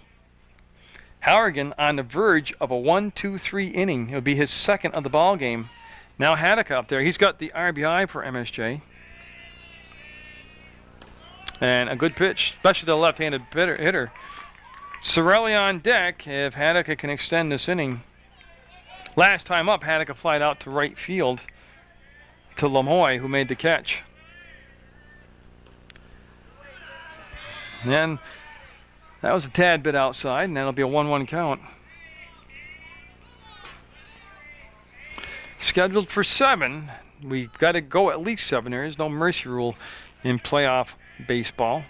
Hauergen on the verge of a 1-2-3 inning. It'll be his second of the ball game. Now Haddock up there. He's got the RBI for MSJ. And a good pitch, especially the left-handed hitter. Sorelli on deck if Haddock can extend this inning. Last time up, Haddock flied out to right field to Lamoy, who made the catch. And then that was a tad bit outside, and that'll be a 1-1 count. Scheduled for 7. We've got to go at least 7. There is no mercy rule in playoff baseball.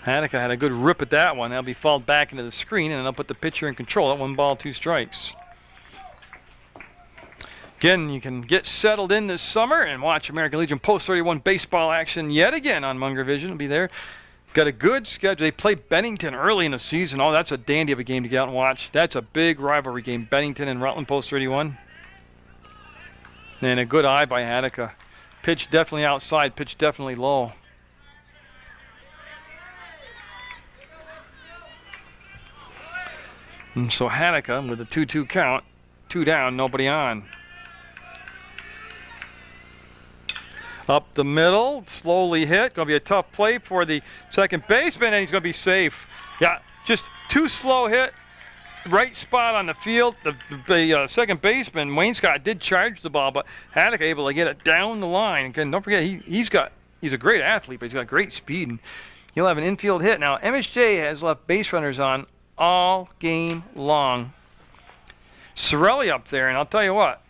Haddock had a good rip at that one. That'll be fouled back into the screen, and they'll put the pitcher in control at 1 ball, 2 strikes. Again, you can get settled in this summer and watch American Legion Post 31 baseball action yet again on Munger Vision. It'll be there. Got a good schedule. They play Bennington early in the season. Oh, that's a dandy of a game to get out and watch. That's a big rivalry game, Bennington and Rutland Post 31. And a good eye by Haddock. Pitch definitely outside, pitch definitely low. And so Haddock with a 2-2 count. 2 down, nobody on. Up the middle, slowly hit. Going to be a tough play for the second baseman, and he's going to be safe. Yeah, just too slow hit. Right spot on the field. The second baseman, Wayne Scott, did charge the ball, but Haddock able to get it down the line. And don't forget, he's a great athlete, but he's got great speed, and he'll have an infield hit. Now, MSJ has left base runners on all game long. Sorelli up there, and I'll tell you what.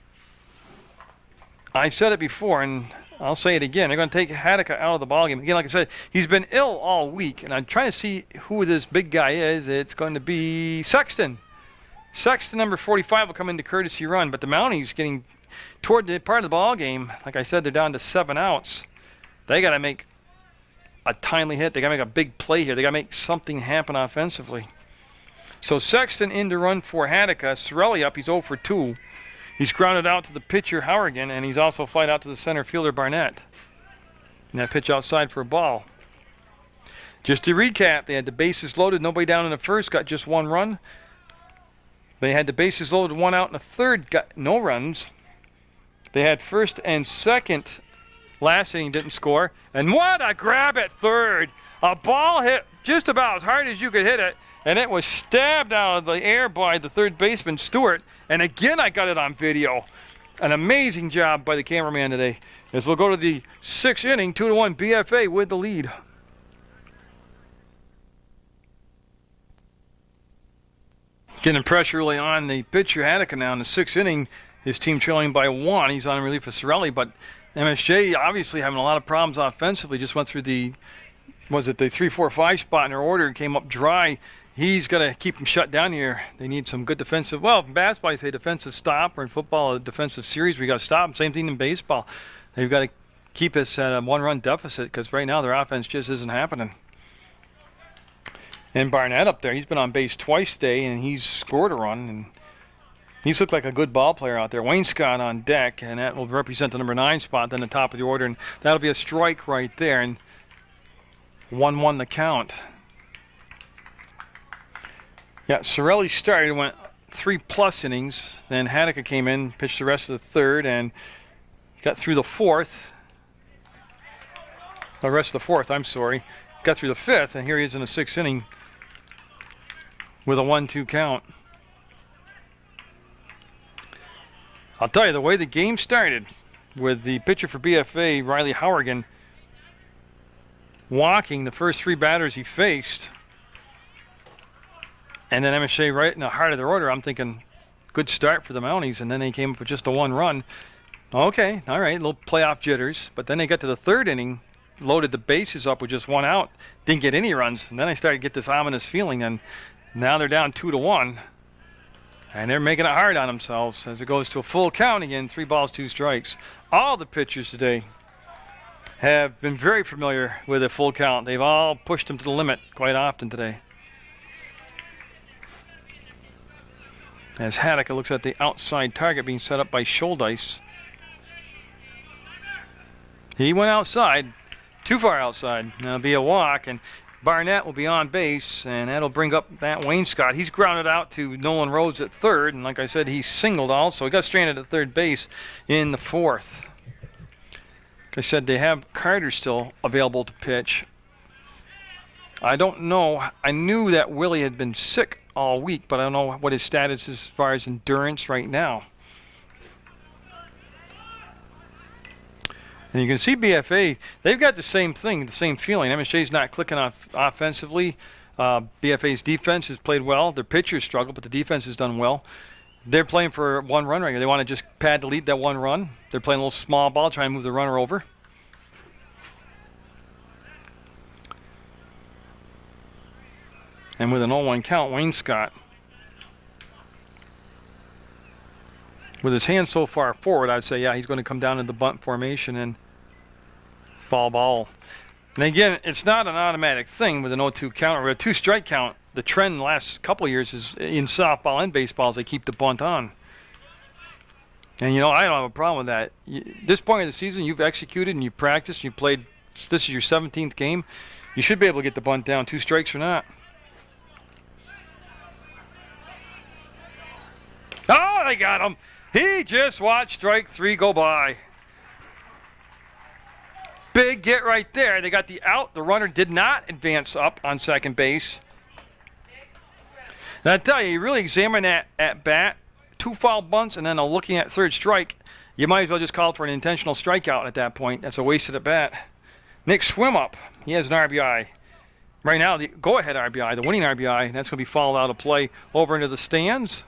I've said it before, and I'll say it again. They're going to take Haddock out of the ballgame. Again, like I said, he's been ill all week, and I'm trying to see who this big guy is. It's going to be Sexton. Sexton, number 45, will come into courtesy run, but the Mounties getting toward the part of the ballgame. Like I said, they're down to 7 outs. They got to make a timely hit. They got to make a big play here. They got to make something happen offensively. So Sexton in to run for Haddock. Sorelli up. He's 0 for 2. He's grounded out to the pitcher, Hauergen, and he's also flied out to the center fielder, Barnett. And that pitch outside for a ball. Just to recap, they had the bases loaded, nobody down in the first, got just 1 run. They had the bases loaded, 1 out in the third, got no runs. They had first and second, last inning didn't score. And what a grab at third. A ball hit just about as hard as you could hit it, and it was stabbed out of the air by the third baseman, Stewart. And again, I got it on video. An amazing job by the cameraman today. As we'll go to the 6th inning, 2-1 BFA with the lead. Getting pressure early on the pitcher, Haddock, now in the 6th inning. His team trailing by 1. He's on relief of Sorelli, but MSJ obviously having a lot of problems offensively. Just went through the 3-4-5 spot in their order and came up dry. He's got to keep them shut down here. They need some good defensive. Well, in basketball, you say defensive stop, or in football, a defensive series. We got to stop them. Same thing in baseball. They've got to keep us at a 1-run deficit because right now their offense just isn't happening. And Barnett up there, he's been on base twice today, and he's scored a run. And he's looked like a good ball player out there. Wayne Scott on deck, and that will represent the number 9 spot, then the top of the order, and that'll be a strike right there. And 1-1 the count. Yeah, Sorelli started, went 3+ innings. Then Hanukkah came in, pitched the rest of the third, and got through the fourth. The rest of the fourth, I'm sorry. Got through the fifth, and here he is in the 6th inning with a 1-2 count. I'll tell you, the way the game started with the pitcher for BFA, Riley Howergan, walking the first 3 batters he faced, and then MSJ right in the heart of the order, I'm thinking, good start for the Mounties, and then they came up with just a 1 run. Okay, all right, little playoff jitters, but then they got to the 3rd inning, loaded the bases up with just 1 out, didn't get any runs, and then I started to get this ominous feeling, and now they're down 2-1, and they're making it hard on themselves as it goes to a full count again, 3 balls, 2 strikes. All the pitchers today have been very familiar with a full count. They've all pushed them to the limit quite often today. As Hanukkah looks at the outside target being set up by Scholdice. He went outside, too far outside. Now it'll be a walk, and Barnett will be on base, and that'll bring up Matt Wainscott. He's grounded out to Nolan Rhodes at 3rd, and like I said, he's singled also. He got stranded at 3rd base in the 4th. Like I said, they have Carter still available to pitch. I don't know. I knew that Willie had been sick all week, but I don't know what his status is as far as endurance right now. And you can see BFA, they've got the same thing, the same feeling. MSJ's not clicking off offensively. BFA's defense has played well. Their pitchers struggle, but the defense has done well. They're playing for 1 run right here. They want to just pad to lead that 1 run. They're playing a little small ball, trying to move the runner over. And with an 0-1 count, Wainscott, with his hand so far forward, I'd say, yeah, he's going to come down in the bunt formation and foul ball. And again, it's not an automatic thing with an 0-2 count or a 2-strike count. The trend the last couple of years is in softball and baseball is they keep the bunt on. And, you know, I don't have a problem with that. This point of the season, you've executed and you've practiced, you played, this is your 17th game. You should be able to get the bunt down, 2 strikes or not. Oh, they got him. He just watched strike 3 go by. Big get right there. They got the out. The runner did not advance up on 2nd base. And I tell you really examine that at bat. 2 foul bunts and then looking at 3rd strike. You might as well just call for an intentional strikeout at that point. That's a wasted at bat. Nick Swim up. He has an RBI. Right now, the go-ahead RBI, the winning RBI, and that's going to be fouled out of play over into the stands.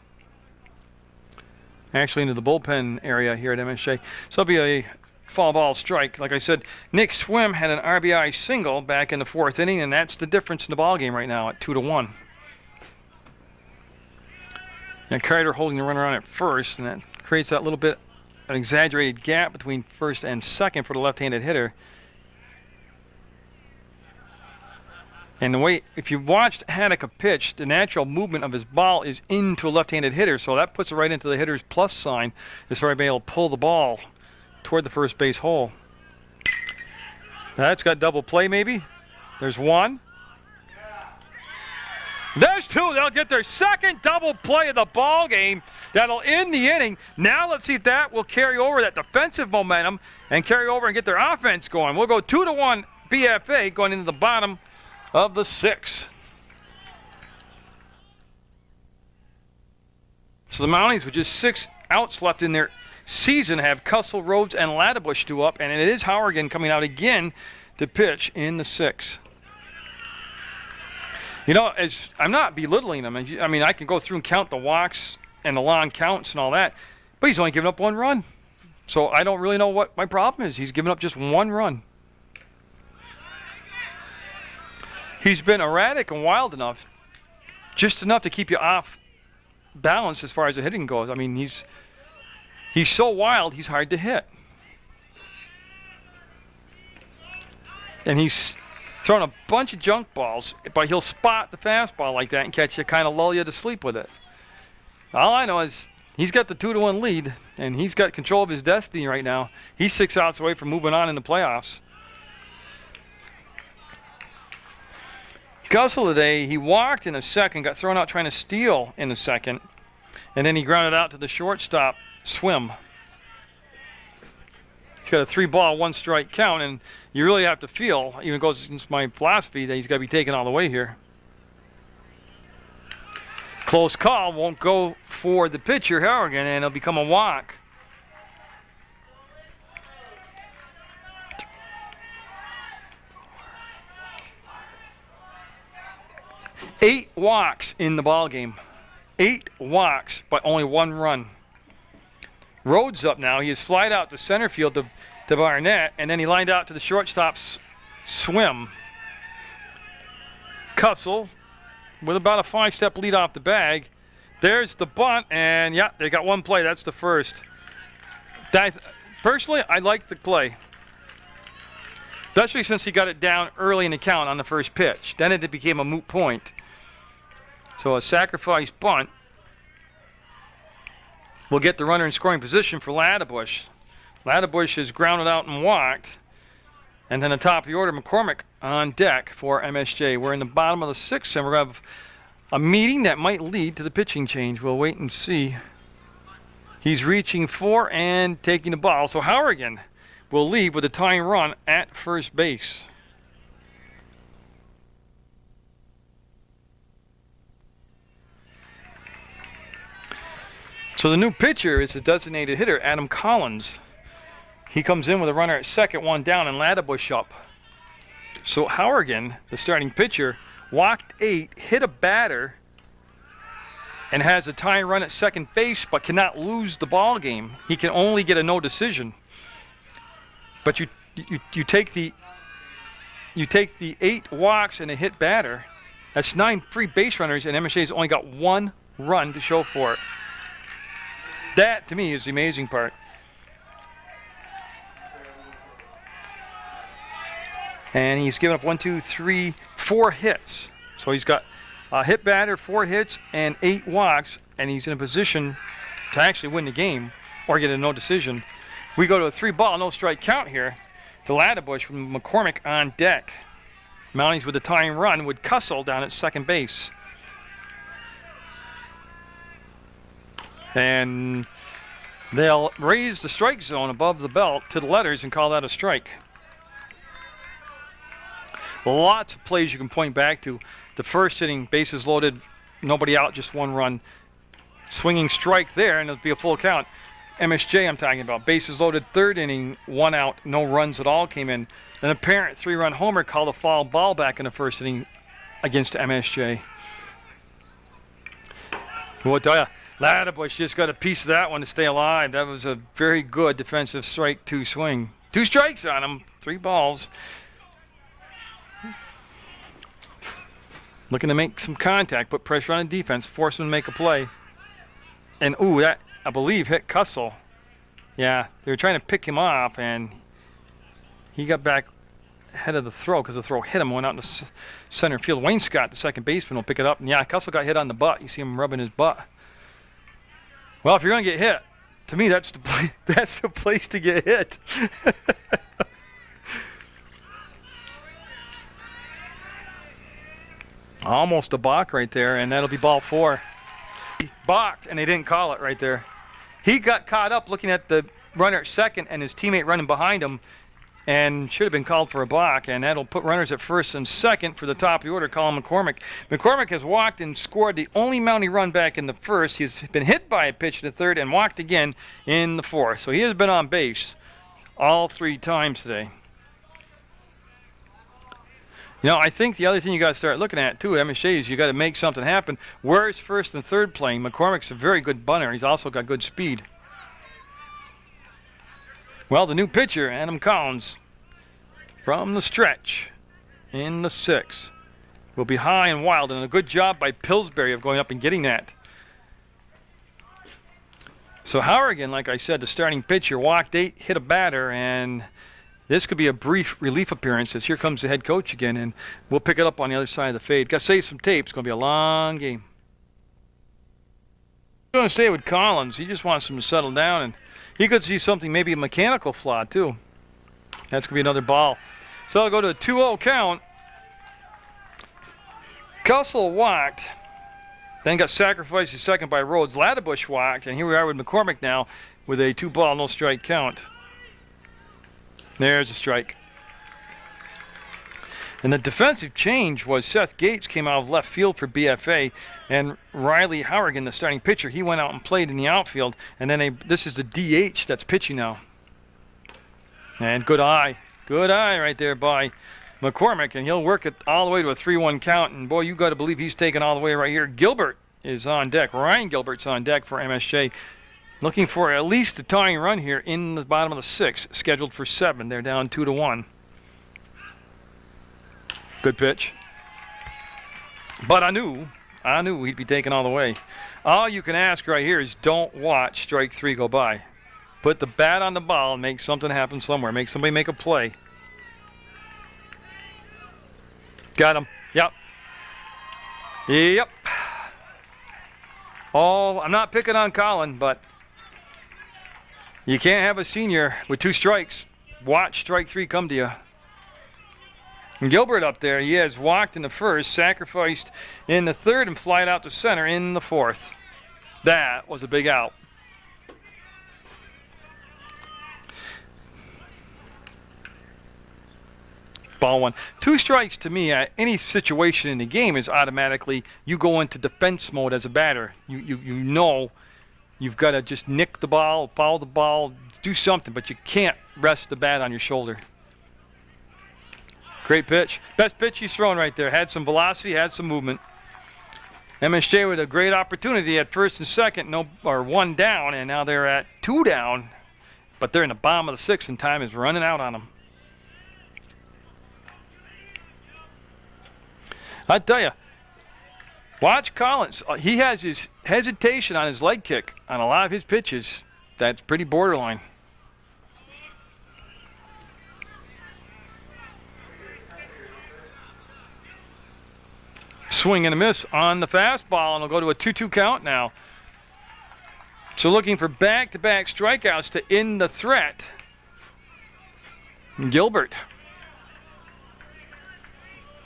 Actually into the bullpen area here at MSJ. So it'll be a foul ball strike. Like I said, Nick Swim had an RBI single back in the 4th inning, and that's the difference in the ball game right now at 2-1. And Carter holding the runner on at 1st, and that creates that little bit an exaggerated gap between 1st and 2nd for the left-handed hitter. And the way, if you've watched Hanukkah pitch, the natural movement of his ball is into a left-handed hitter, so that puts it right into the hitter's plus sign as far as being able to pull the ball toward the 1st base hole. Now that's got double play maybe. There's 1. There's 2. They'll get their 2nd double play of the ball game. That'll end the inning. Now let's see if that will carry over that defensive momentum and carry over and get their offense going. We'll go 2-1 BFA going into the bottom of the 6th. So the Mounties with just 6 outs left in their season have Cussell, Rhodes, and Laddebush due up, and it is Howergan coming out again to pitch in the 6th. You know, as I'm not belittling him. I mean, I can go through and count the walks and the long counts and all that, but he's only given up 1 run. So I don't really know what my problem is. He's given up just 1 run. He's been erratic and wild enough, just enough to keep you off balance as far as the hitting goes. I mean, he's so wild, he's hard to hit. And he's thrown a bunch of junk balls, but he'll spot the fastball like that and catch you, kind of lull you to sleep with it. All I know is he's got the 2-1 lead, and he's got control of his destiny right now. He's 6 outs away from moving on in the playoffs. Gussel today, he walked in a second, got thrown out trying to steal in the second, and then he grounded out to the shortstop swim. He's got a 3-ball, 1-strike count, and you really have to feel, even goes against my philosophy, that he's got to be taken all the way here. Close call, won't go for the pitcher, Harrigan, and it'll become a walk. Eight walks in the ball game. 8 walks, but only 1 run. Rhodes up now. He has flied out to center field to Barnett, and then he lined out to the shortstop's swim. Cussell with about a 5-step lead off the bag. There's the bunt, and yeah, they got 1 play. That's the first. Personally, I like the play, especially since he got it down early in the count on the first pitch. Then it became a moot point. So a sacrifice bunt will get the runner in scoring position for Laddebush. Laddebush is grounded out and walked. And then the top of the order, McCormick on deck for MSJ. We're in the bottom of the 6th, and we're going to have a meeting that might lead to the pitching change. We'll wait and see. He's reaching for and taking the ball. So Harrigan will leave with a tying run at first base. So the new pitcher is the designated hitter, Adam Collins. He comes in with a runner at second, 1 down, and Laddebush up. So Harrigan, the starting pitcher, walked 8, hit a batter, and has a tying run at second base, but cannot lose the ball game. He can only get a no decision. But you take the 8 walks and a hit batter. That's 9 free base runners, and MSJ's only got 1 run to show for it. That, to me, is the amazing part. And he's given up 1, 2, 3, 4 hits. So he's got a hit batter, 4 hits, and 8 walks, and he's in a position to actually win the game or get a no decision. We go to a 3-ball, no-strike count here to Laddebush from McCormick on deck. Mounties with a tying run with Cussell down at second base. And they'll raise the strike zone above the belt to the letters and call that a strike. Lots of plays you can point back to. The first inning, bases loaded, nobody out, just 1 run. Swinging strike there, and it'll be a full count. MSJ I'm talking about. Bases loaded, 3rd inning, 1 out, no runs at all came in. An apparent 3-run homer called a foul ball back in the first inning against MSJ. We'll tell you, Laddebush just got a piece of that one to stay alive. That was a very good defensive strike 2 swing. 2 strikes on him, 3 balls. Looking to make some contact, put pressure on the defense, force him to make a play. And ooh, that, I believe, hit Cussell. Yeah, they were trying to pick him off, and he got back ahead of the throw because the throw hit him, went out into center field. Wayne Scott, the second baseman, will pick it up. And yeah, Cussell got hit on the butt. You see him rubbing his butt. Well, if you're going to get hit, to me, that's the place to get hit. Almost a balk right there, and that'll be ball 4. He balked, and they didn't call it right there. He got caught up looking at the runner at second and his teammate running behind him, and should have been called for a balk, and that'll put runners at first and second for the top of the order, Colin McCormick. McCormick has walked and scored the only Mountie run back in the first. He's been hit by a pitch in the 3rd and walked again in the 4th. So he has been on base all 3 times today. You know, I think the other thing you got to start looking at, too, MSJ, is you got to make something happen. Where's 1st and 3rd playing? McCormick's a very good bunter. He's also got good speed. Well, the new pitcher, Adam Collins, from the stretch in the 6th, will be high and wild, and a good job by Pillsbury of going up and getting that. So Harrigan, like I said, the starting pitcher, walked 8, hit a batter, and this could be a brief relief appearance as here comes the head coach again, and we'll pick it up on the other side of the fade. Got to save some tape. It's going to be a long game. I'm going to stay with Collins. He just wants him to settle down, and he could see something, maybe a mechanical flaw, too. That's going to be another ball. So I'll go to a 2-0 count. Kessel walked, then got sacrificed to second by Rhodes. Laddebush walked, and here we are with McCormick now with a 2-ball, no strike count. There's a strike. And the defensive change was Seth Gates came out of left field for BFA, and Riley Hourigan, the starting pitcher, he went out and played in the outfield. And then this is the DH that's pitching now. And good eye right there by McCormick, and he'll work it all the way to a 3-1 count. And boy, you got to believe he's taking all the way right here. Gilbert is on deck. Ryan Gilbert's on deck for MSJ, looking for at least a tying run here in the bottom of the 6th, scheduled for 7. They're down 2-1. Good pitch. But I knew he'd be taken all the way. All you can ask right here is don't watch strike 3 go by. Put the bat on the ball and make something happen somewhere. Make somebody make a play. Got him. Yep. Oh, I'm not picking on Colin, but you can't have a senior with 2 strikes. Watch strike 3 come to you. And Gilbert up there, he has walked in the 1st, sacrificed in the 3rd, and flied out to center in the 4th. That was a big out. Ball 1. 2 strikes to me at any situation in the game is automatically you go into defense mode as a batter. You know you've got to just nick the ball, foul the ball, do something, but you can't rest the bat on your shoulder. Great pitch. Best pitch he's thrown right there. Had some velocity, had some movement. MSJ with a great opportunity at 1st and 2nd, 1 down, and now they're at 2 down, but they're in the bottom of the 6th, and time is running out on them. I tell you, watch Collins. He has his hesitation on his leg kick on a lot of his pitches. That's pretty borderline. Swing and a miss on the fastball, and we'll go to a 2-2 count now. So looking for back-to-back strikeouts to end the threat. Gilbert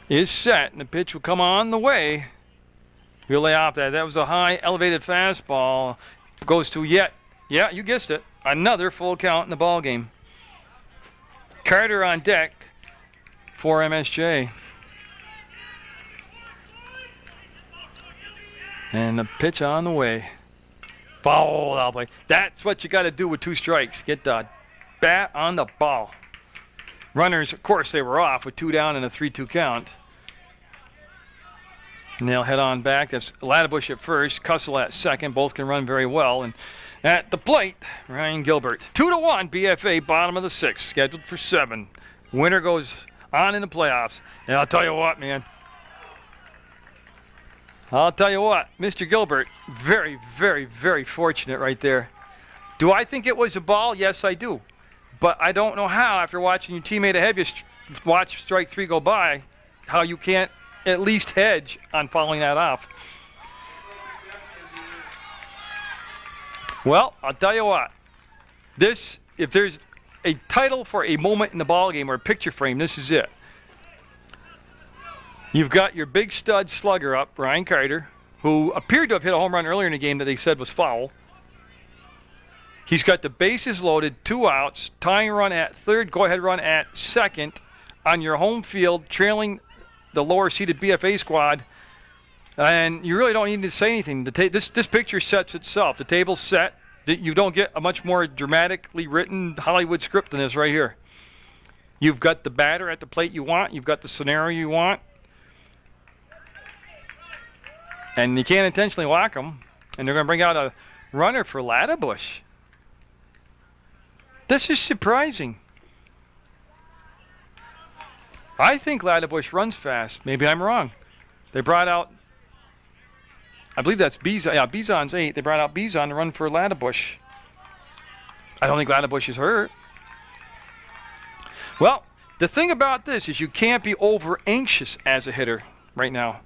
is set, and the pitch will come on the way. He'll lay off that. That was a high elevated fastball. Goes to yeah, you guessed it, another full count in the ball game. Carter on deck for MSJ. And the pitch on the way. Foul out play. That's what you got to do with 2 strikes. Get the bat on the ball. Runners, of course, they were off with 2 down and a 3-2 count. And they'll head on back. That's Laddebush at 1st, Cussell at 2nd. Both can run very well. And at the plate, Ryan Gilbert. 2-1, BFA, bottom of the 6th, scheduled for 7. Winner goes on in the playoffs. And I'll tell you what, man. Mr. Gilbert, very, very, very fortunate right there. Do I think it was a ball? Yes, I do. But I don't know how, after watching your teammate ahead of you watch strike 3 go by, how you can't at least hedge on following that off. Well, I'll tell you what. This, if there's a title for a moment in the ball game or a picture frame, this is it. You've got your big stud slugger up, Brian Carter, who appeared to have hit a home run earlier in the game that they said was foul. He's got the bases loaded, 2 outs, tying run at 3rd, go-ahead run at 2nd on your home field, trailing the lower-seeded BFA squad. And you really don't need to say anything. This picture sets itself. The table's set. You don't get a much more dramatically written Hollywood script than this right here. You've got the batter at the plate you want. You've got the scenario you want. And you can't intentionally walk them. And they're going to bring out a runner for Laddebush. This is surprising. I think Laddebush runs fast. Maybe I'm wrong. They brought out, I believe that's Bizon. Yeah, Bizon's 8. They brought out Bizon to run for Laddebush. I don't think Laddebush is hurt. Well, the thing about this is you can't be over anxious as a hitter right now.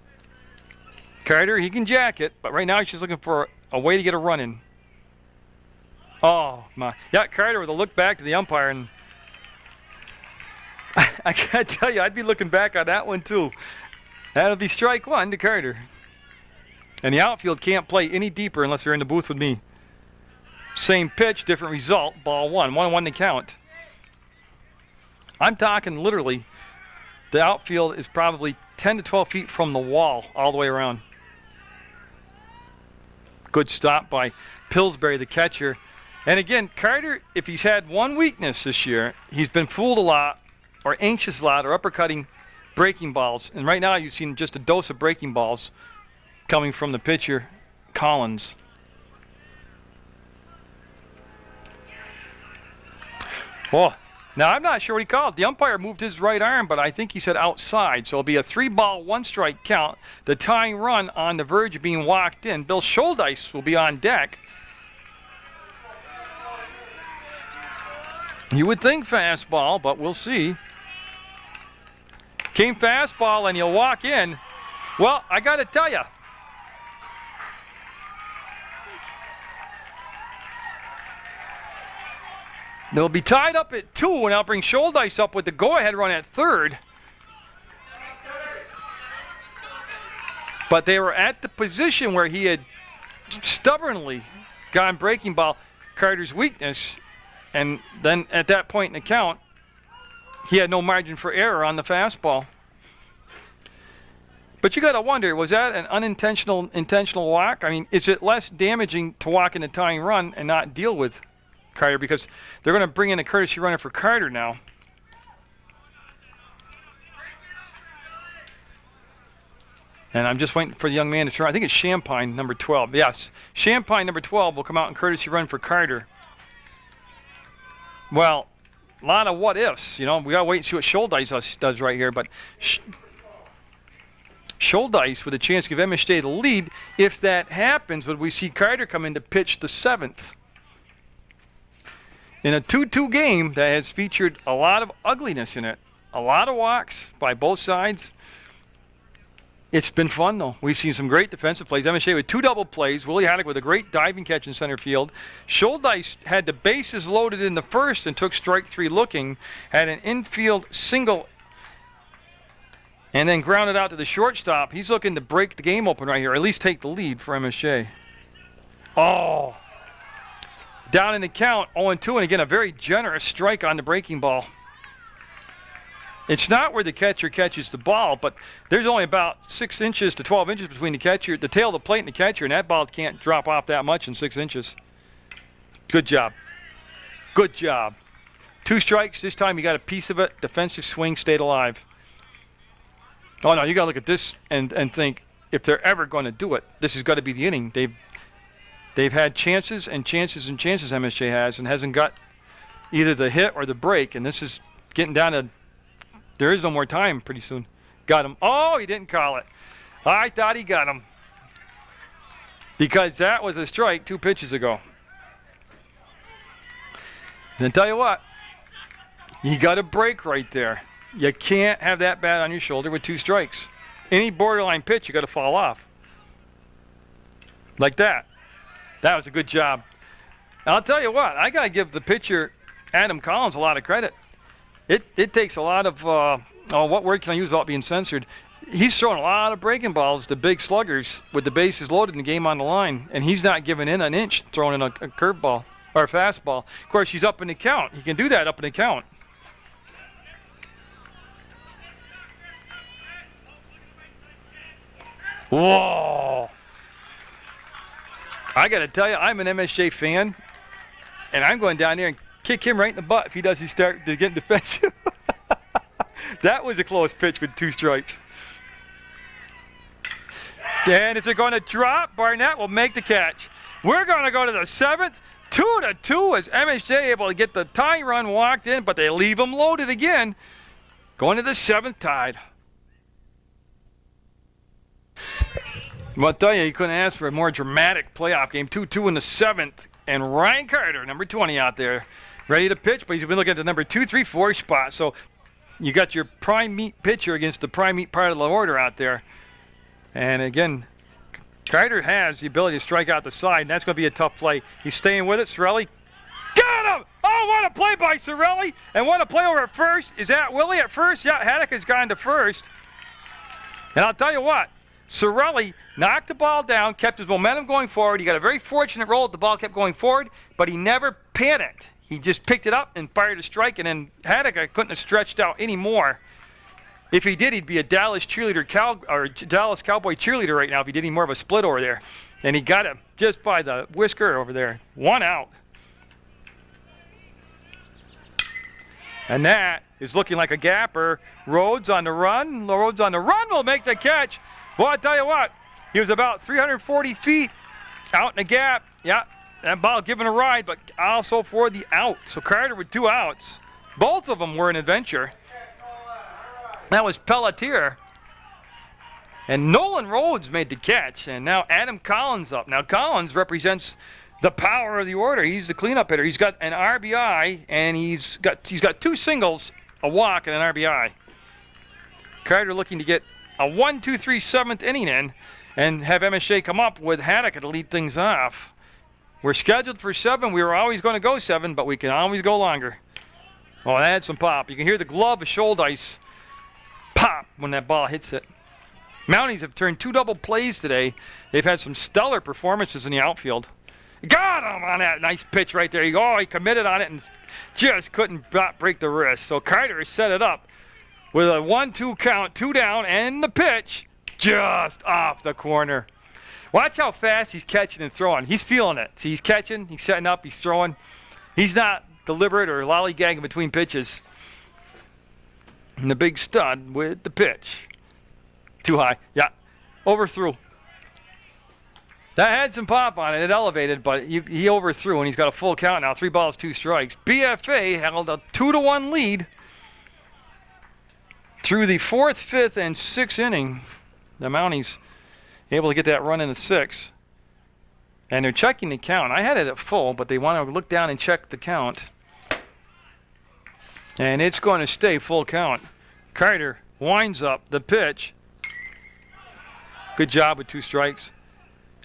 Carter, he can jack it, but right now he's just looking for a way to get a run in. Oh, my. Yeah, Carter with a look back to the umpire, and I gotta tell you, I'd be looking back on that one too. That'll be strike one to Carter. And the outfield can't play any deeper unless they're in the booth with me. Same pitch, different result. Ball one. 1-1 to count. I'm talking literally, the outfield is probably 10 to 12 feet from the wall all the way around. Good stop by Pillsbury, the catcher. And again, Carter, if he's had one weakness this year, he's been fooled a lot, or anxious a lot, or uppercutting breaking balls. And right now you've seen just a dose of breaking balls coming from the pitcher, Collins. Oh, now I'm not sure what he called. The umpire moved his right arm, but I think he said outside. So it'll be a 3-ball, 1-strike count. The tying run on the verge of being walked in. Bill Scholdice will be on deck. You would think fastball, but we'll see. Came fastball and he'll walk in. Well, I got to tell you, they'll be tied up at 2, and I'll bring Scholdice up with the go-ahead run at third. But they were at the position where he had stubbornly gone breaking ball, Carter's weakness, and then at that point in the count, he had no margin for error on the fastball. But you got to wonder, was that an intentional walk? I mean, is it less damaging to walk in the tying run and not deal with Carter, because they're going to bring in a courtesy runner for Carter now. And I'm just waiting for the young man to turn. I think it's Champagne, number 12. Yes, Champagne, number 12, will come out and courtesy run for Carter. Well, a lot of what ifs. You know, we got to wait and see what Scholdice does right here. But Scholdice with a chance to give MSJ the lead. If that happens, would we see Carter come in to pitch the 7th? In a 2-2 game that has featured a lot of ugliness in it, a lot of walks by both sides. It's been fun, though. We've seen some great defensive plays. MSJ with 2 double plays. Willie Haddock with a great diving catch in center field. Scholdice had the bases loaded in the first and took strike 3 looking. Had an infield single and then grounded out to the shortstop. He's looking to break the game open right here, or at least take the lead for MSJ. Oh. Down in the count, 0-2, and again, a very generous strike on the breaking ball. It's not where the catcher catches the ball, but there's only about 6 inches to 12 inches between the catcher, the tail of the plate and the catcher, and that ball can't drop off that much in 6 inches. Good job. Good job. 2 strikes. This time you got a piece of it. Defensive swing, stayed alive. Oh, no, you got to look at this and think, if they're ever going to do it, this has got to be the inning. They've had chances and chances and chances, MSJ has, and hasn't got either the hit or the break, and this is getting down to, there is no more time pretty soon. Got him. Oh, he didn't call it. I thought he got him, because that was a strike 2 pitches ago. Then tell you what, you got a break right there. You can't have that bat on your shoulder with 2 strikes. Any borderline pitch, you got to fall off. Like that. That was a good job. I'll tell you what, I got to give the pitcher, Adam Collins, a lot of credit. It takes a lot of, what word can I use without being censored? He's throwing a lot of breaking balls to big sluggers with the bases loaded and the game on the line, and he's not giving in an inch throwing in a curveball or a fastball. Of course, he's up in the count. He can do that up in the count. Whoa! I got to tell you, I'm an MSJ fan, and I'm going down there and kick him right in the butt if he doesn't start to get defensive. That was a close pitch with 2 strikes. And is it going to drop? Barnett will make the catch. We're going to go to the 7th. 2-2 as MSJ able to get the tying run walked in, but they leave him loaded again. Going to the 7th tied. Well, I'll tell you couldn't ask for a more dramatic playoff game. 2-2 in the 7th. And Ryan Carter, number 20 out there, ready to pitch, but he's been looking at the number 2, 3, 4 spot. So you got your prime meat pitcher against the prime meat part of the order out there. And again, Carter has the ability to strike out the side, and that's going to be a tough play. He's staying with it. Sorelli got him! Oh, what a play by Sorelli! And what a play over at first. Is that Willie at first? Yeah, Haddock has gone to first. And I'll tell you what, Cirelli knocked the ball down, kept his momentum going forward. He got a very fortunate roll that the ball kept going forward, but he never panicked. He just picked it up and fired a strike, and then Haddock couldn't have stretched out any more. If he did, he'd be a Dallas cheerleader, Dallas Cowboy cheerleader right now if he did any more of a split over there. And he got him just by the whisker over there. 1 out. And that is looking like a gapper. Rhodes on the run. Rhodes on the run will make the catch. Boy, I tell you what, he was about 340 feet out in the gap. Yeah, that ball given a ride, but also for the out. So Carter with 2 outs. Both of them were an adventure. That was Pelletier. And Nolan Rhodes made the catch. And now Adam Collins up. Now Collins represents the power of the order. He's the cleanup hitter. He's got an RBI, and he's got 2 singles, a walk, and an RBI. Carter looking to get a 1, 2, 3, 7th inning in and have MSJ come up with Haddock to lead things off. We're scheduled for 7. We were always going to go 7, but we can always go longer. Oh, that had some pop. You can hear the glove of Scholdice pop when that ball hits it. Mounties have turned 2 double plays today. They've had some stellar performances in the outfield. Got him on that nice pitch right there. He committed on it and just couldn't break the wrist. So Carter has set it up with a 1-2 count, 2 down, and the pitch just off the corner. Watch how fast he's catching and throwing. He's feeling it. See, he's catching, he's setting up, he's throwing. He's not deliberate or lollygagging between pitches. And the big stud with the pitch. Too high. Yeah. Overthrew. That had some pop on it. It elevated, but he overthrew, and he's got a full count now. 3 balls, 2 strikes. BFA held a 2-1 lead through the 4th, 5th, and 6th inning. The Mounties able to get that run in the 6th. And they're checking the count. I had it at full, but they want to look down and check the count. And it's going to stay full count. Carter winds up the pitch. Good job with 2 strikes.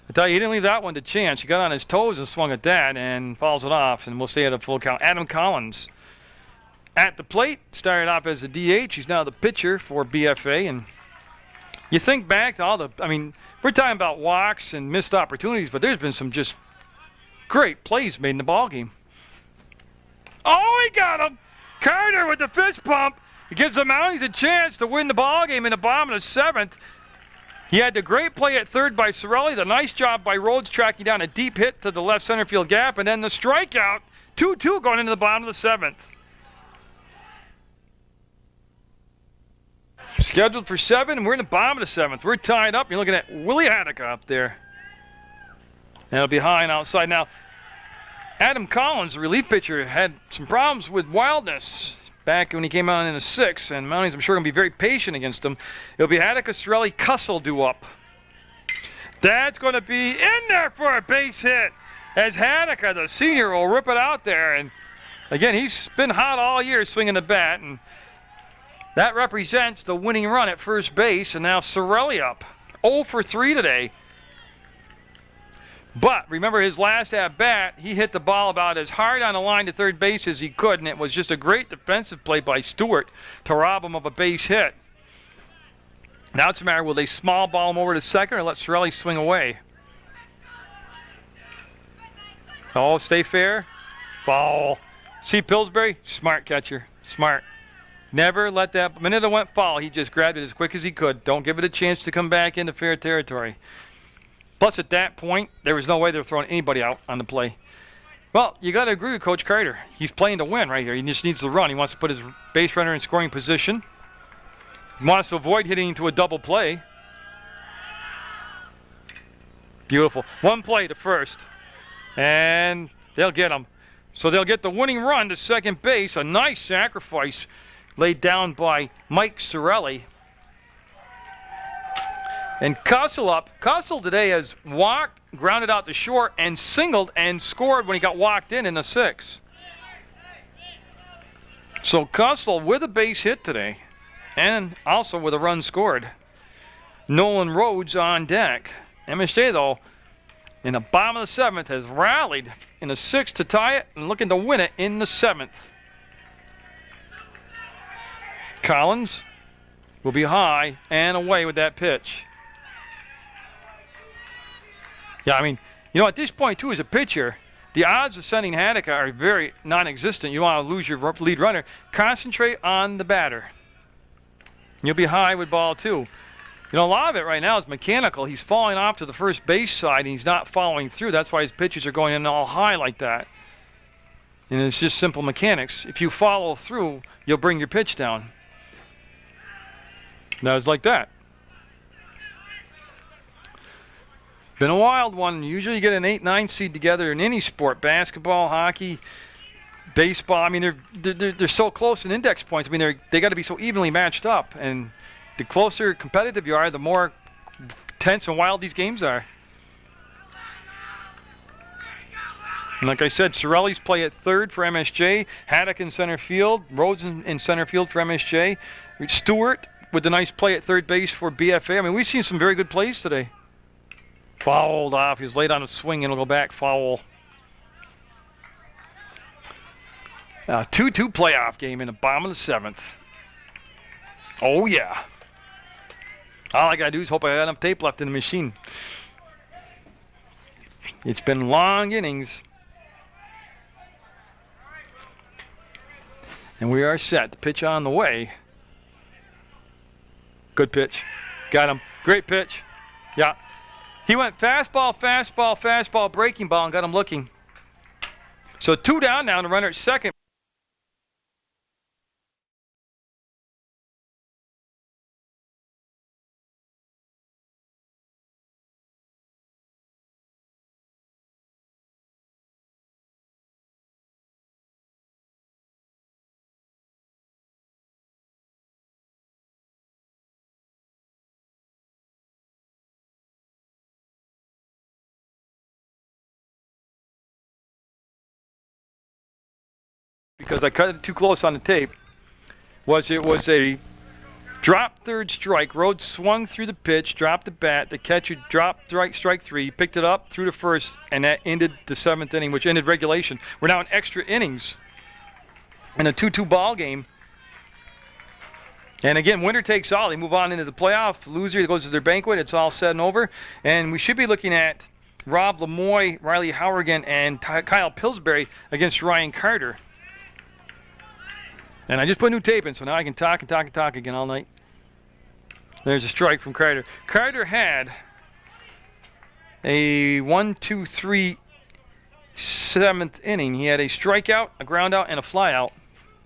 I tell you, he didn't leave that one to chance. He got on his toes and swung at that and fouls it off, and we'll stay at a full count. Adam Collins at the plate, started off as a DH. He's now the pitcher for BFA. And you think back to all the, we're talking about walks and missed opportunities, but there's been some just great plays made in the ballgame. Oh, he got him! Carter with the fist pump. He gives the Mounties a chance to win the ballgame in the bottom of the 7th. He had the great play at third by Cirelli, the nice job by Rhodes tracking down a deep hit to the left center field gap, and then the strikeout, 2-2 going into the bottom of the 7th. Scheduled for 7, and we're in the bottom of the 7th. We're tied up. You're looking at Willie Haddock up there. And he'll be high and outside. Now, Adam Collins, the relief pitcher, had some problems with wildness back when he came out in the 6th, and Mounties, I'm sure, going to be very patient against him. It'll be Haddock, Cirelli, Cussell due up. That's going to be in there for a base hit as Haddock, the senior, will rip it out there. And again, he's been hot all year swinging the bat, and that represents the winning run at first base. And now Cirelli up 0 for 3 today. But remember his last at-bat, he hit the ball about as hard on the line to third base as he could, and it was just a great defensive play by Stewart to rob him of a base hit. Now it's a matter, will they small ball him over to second or let Cirelli swing away? Oh, stay fair. Foul. See Pillsbury? Smart catcher. Smart. Never let that, the minute it went foul, he just grabbed it as quick as he could. Don't give it a chance to come back into fair territory. Plus, at that point, there was no way they were throwing anybody out on the play. Well, you got to agree with Coach Carter. He's playing to win right here. He just needs to run. He wants to put his base runner in scoring position. He wants to avoid hitting into a double play. Beautiful. 1 play to first. And they'll get him. So they'll get the winning run to second base. A nice sacrifice laid down by Mike Cirelli. And Cussell up. Cussell today has walked, grounded out to short, and singled and scored when he got walked in the 6th. So Cussell with a base hit today, and also with a run scored. Nolan Rhodes on deck. MSJ, though, in the bottom of the 7th, has rallied in the 6th to tie it and looking to win it in the 7th. Collins will be high and away with that pitch. Yeah, I mean, you know, at this point, too, as a pitcher, the odds of sending Hadeke are very non-existent. You don't want to lose your lead runner. Concentrate on the batter. You'll be high with ball 2. You know, a lot of it right now is mechanical. He's falling off to the first base side, and he's not following through. That's why his pitches are going in all high like that. And it's just simple mechanics. If you follow through, you'll bring your pitch down. That was like that. Been a wild one. Usually you get an 8-9 seed together in any sport, basketball, hockey, baseball. I mean, they're so close in index points. I mean, they got to be so evenly matched up. And the closer competitive you are, the more tense and wild these games are. And like I said, Cirelli's play at third for MSJ, Hadeke in center field, Rhodes in center field for MSJ, Stewart with the nice play at third base for BFA. I mean, we've seen some very good plays today. Fouled off. He was late on a swing and it'll go back foul. 2-2 playoff game in the bottom of the 7th. Oh, yeah. All I got to do is hope I got enough tape left in the machine. It's been long innings. And we are set. The pitch on the way. Good pitch. Got him. Great pitch. Yeah. He went fastball, fastball, fastball, breaking ball, and got him looking. So 2 down now, and the runner at second. Because I cut it too close on the tape, it was a drop third strike. Rhodes swung through the pitch, dropped the bat. The catcher dropped strike 3, picked it up, threw to first, and that ended the 7th inning, which ended regulation. We're now in extra innings in a 2-2 ball game. And again, winner takes all. They move on into the playoff. The loser goes to their banquet. It's all said and over. And we should be looking at Rob Lemoy, Riley Howergan, and Kyle Pillsbury against Ryan Carter. And I just put new tape in, so now I can talk and talk and talk again all night. There's a strike from Carter. Carter had a 1-2-3 7th inning. He had a strikeout, a ground out, and a fly out.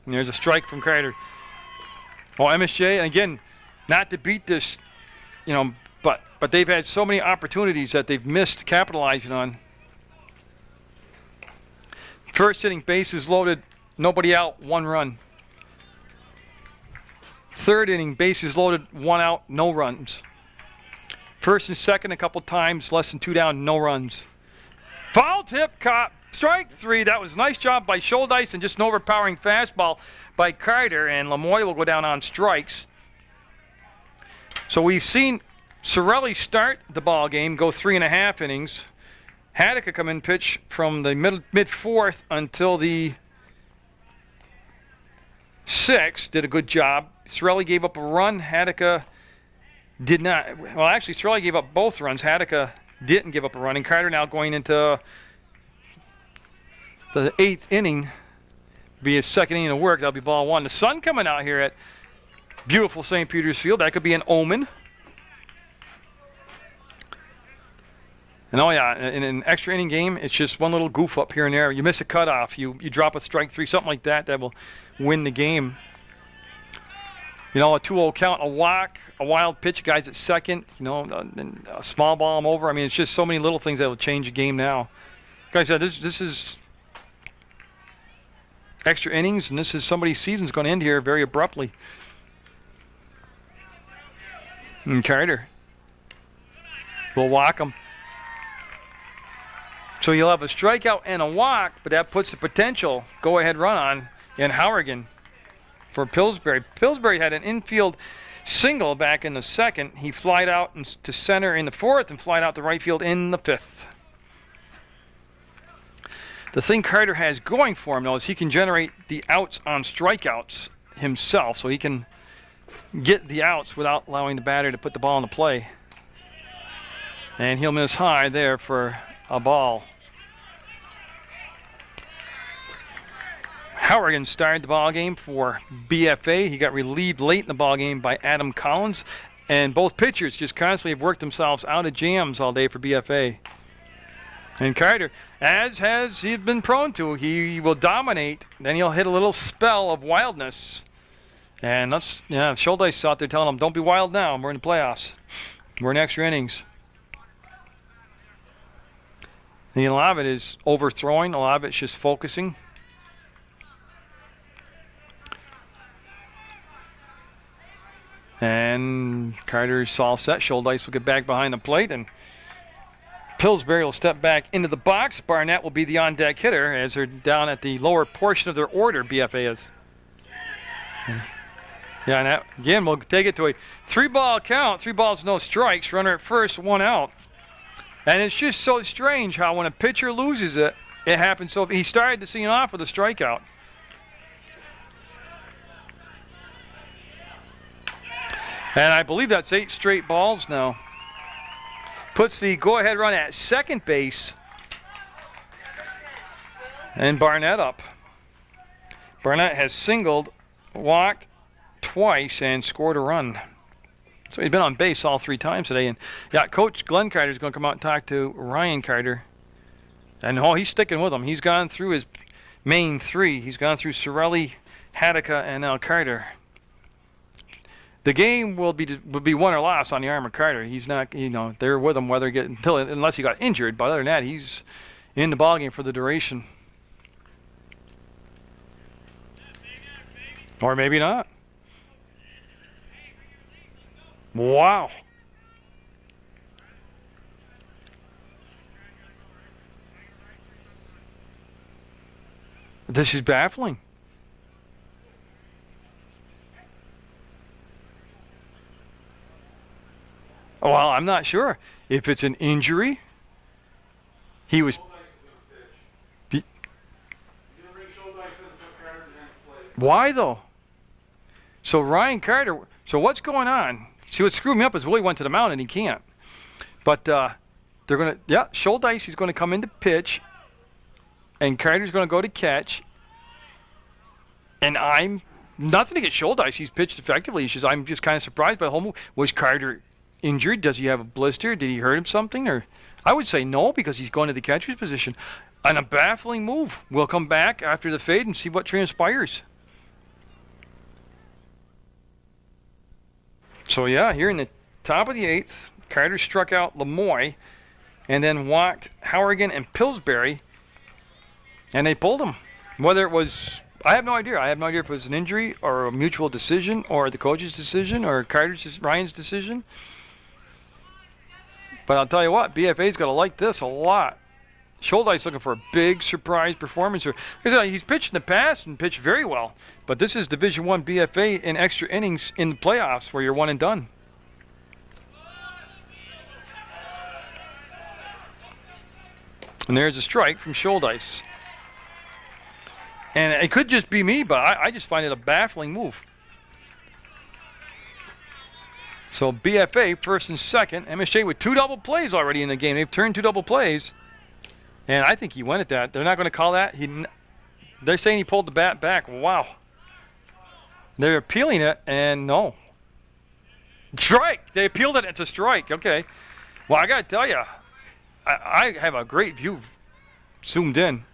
And there's a strike from Carter. Well, MSJ, and again, not to beat this, you know, but they've had so many opportunities that they've missed capitalizing on. First inning, bases loaded, nobody out, 1 run. Third inning, bases loaded, 1 out, no runs. First and second, a couple times, less than 2 down, no runs. Foul tip, caught, strike 3. That was a nice job by Schuldice and just an overpowering fastball by Carter, and Lemoy will go down on strikes. So we've seen Cirelli start the ball game, go 3.5 innings. Hadeke come in, pitch from the mid-4th until the 6th, did a good job. Cirelli gave up a run. Hadeke did not. Well, actually, Cirelli gave up both runs. Hadeke didn't give up a run. And Carter now going into the 8th inning, be his 2nd inning of work. That'll be ball 1. The sun coming out here at beautiful St. Peter's Field. That could be an omen. And oh yeah, in an extra inning game, it's just one little goof up here and there. You miss a cutoff, you drop a strike 3, something like that will win the game. You know, a 2-0 count, a walk, a wild pitch, guys at second, you know, a small ball him over. I mean, it's just so many little things that will change the game now. Like I said, this is extra innings, and this is somebody's season's going to end here very abruptly. And Carter will walk him. So you'll have a strikeout and a walk, but that puts the potential go-ahead run on in Howergan for Pillsbury. Pillsbury had an infield single back in the 2nd. He flied out to center in the 4th and flied out to right field in the 5th. The thing Carter has going for him, though, is he can generate the outs on strikeouts himself, so he can get the outs without allowing the batter to put the ball into play. And he'll miss high there for a ball. Hourigan started the ball game for BFA. He got relieved late in the ball game by Adam Collins. And both pitchers just constantly have worked themselves out of jams all day for BFA. And Carter, as has he been prone to, he will dominate. Then he'll hit a little spell of wildness. And that's, Schuldice out there telling him, don't be wild now. We're in the playoffs. We're in extra innings. And a lot of it is overthrowing. A lot of it's just focusing. And Carter's all set. Schuldice will get back behind the plate, and Pillsbury will step back into the box. Barnett will be the on-deck hitter as they're down at the lower portion of their order, BFA is. Yeah, and that, again, we'll take it to a 3-ball count. 3 balls, no strikes. Runner at first, 1 out. And it's just so strange how when a pitcher loses it, it happens. So he started the scene off with a strikeout. And I believe that's 8 straight balls now. Puts the go-ahead run at second base. And Barnett up. Barnett has singled, walked twice, and scored a run. So he's been on base all 3 times today. And yeah, Coach Glenn Carter is going to come out and talk to Ryan Carter. And he's sticking with him. He's gone through his main 3. He's gone through Sorelli, Hadaka, and now Carter. The game will be won or lost on the arm of Carter. He's not, they're with him unless he got injured. But other than that, he's in the ballgame for the duration. Or maybe not. Wow. This is baffling. Well, I'm not sure if it's an injury. He was. Why though? So Ryan Carter. So what's going on? See, what screwed me up is Willie went to the mound and he can't. But they're gonna. Yeah, Schuldice is going to come in to pitch, and Carter's going to go to catch. And I'm nothing to get Schuldice. He's pitched effectively. I'm just kind of surprised by the whole move. Was Carter injured? Does he have a blister? Did he hurt him something? Or I would say no, because he's going to the catcher's position. And a baffling move. We'll come back after the fade and see what transpires. So yeah, here in the top of the 8th, Carter struck out Lemoy and then walked Hourigan and Pillsbury, and they pulled him. Whether it was, I have no idea. I have no idea if it was an injury or a mutual decision or the coach's decision or Ryan's decision. But I'll tell you what, BFA's got to like this a lot. Schuldice looking for a big surprise performance. He's pitched in the past and pitched very well. But this is Division I BFA in extra innings in the playoffs where you're one and done. And there's a strike from Schuldice. And it could just be me, but I just find it a baffling move. So BFA first and second. MSJ with 2 double plays already in the game. They've turned 2 double plays. And I think he went at that. They're not going to call that. They're saying he pulled the bat back. Wow. They're appealing it, and no. Strike. They appealed it. It's a strike. Okay. Well, I got to tell you, I have a great view zoomed in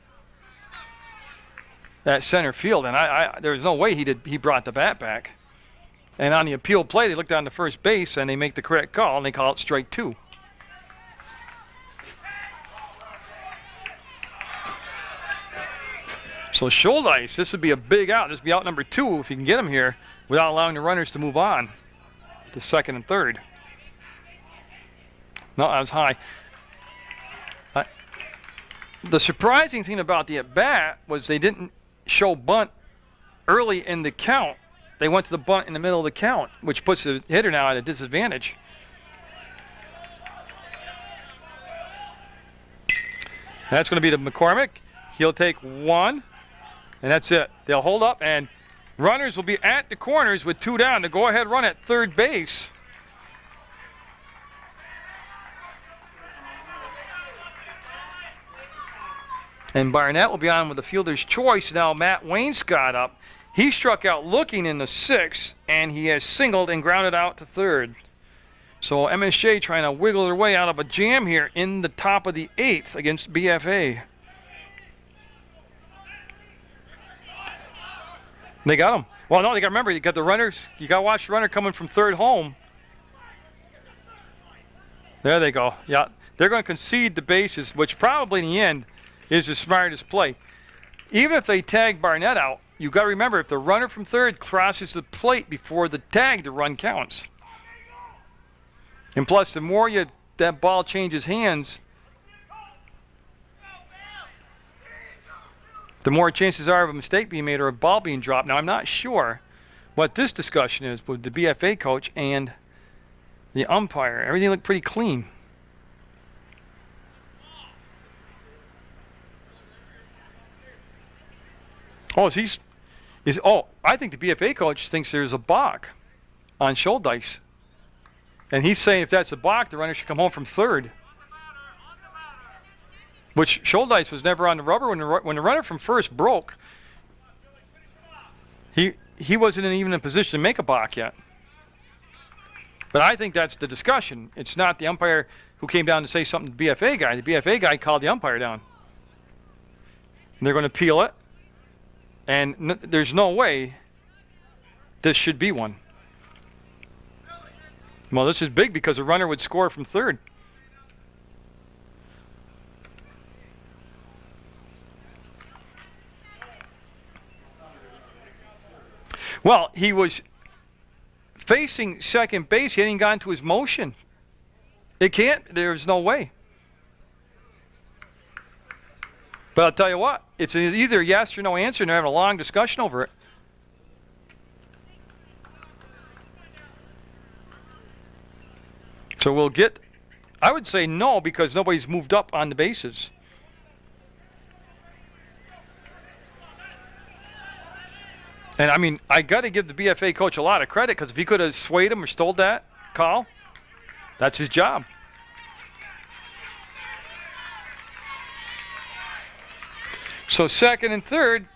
at center field, and there's no way he brought the bat back. And on the appeal play, they look down to first base, and they make the correct call, and they call it strike 2. So Schuldice, this would be a big out. This would be out number 2 if you can get him here without allowing the runners to move on to second and third. No, that was high. The surprising thing about the at-bat was they didn't show bunt early in the count. They went to the bunt in the middle of the count, which puts the hitter now at a disadvantage. That's going to be to McCormick. He'll take 1, and that's it. They'll hold up, and Runners will be at the corners with 2 down. The go-ahead run at third base. And Barnett will be on with the fielder's choice. Now Matt Wainscott up. He struck out looking in the 6th, and he has singled and grounded out to third. So MSJ trying to wiggle their way out of a jam here in the top of the 8th against BFA. They got him. Well, no, they got to remember, you got the runners. You got to watch the runner coming from third home. There they go. Yeah, they're going to concede the bases, which probably in the end is the smartest play. Even if they tag Barnett out, you got to remember, if the runner from third crosses the plate before the tag, the run counts. And plus, the more that ball changes hands, the more chances are of a mistake being made or a ball being dropped. Now, I'm not sure what this discussion is with the BFA coach and the umpire. Everything looked pretty clean. Oh, I think the BFA coach thinks there's a balk on Schuldice. And he's saying if that's a balk, the runner should come home from third. Which Schuldice was never on the rubber when the runner from first broke. He wasn't even in a position to make a balk yet. But I think that's the discussion. It's not the umpire who came down to say something to the BFA guy. The BFA guy called the umpire down. And they're going to appeal it. And there's no way this should be one. Well, this is big because the runner would score from third. Well, he was facing second base. He hadn't gotten to his motion. It can't. There's no way. But I'll tell you what. It's either yes or no answer, and they're having a long discussion over it. So we'll get, I would say no, because nobody's moved up on the bases. And I mean, I got to give the BFA coach a lot of credit, because if he could have swayed him or stole that call, that's his job. So second and third,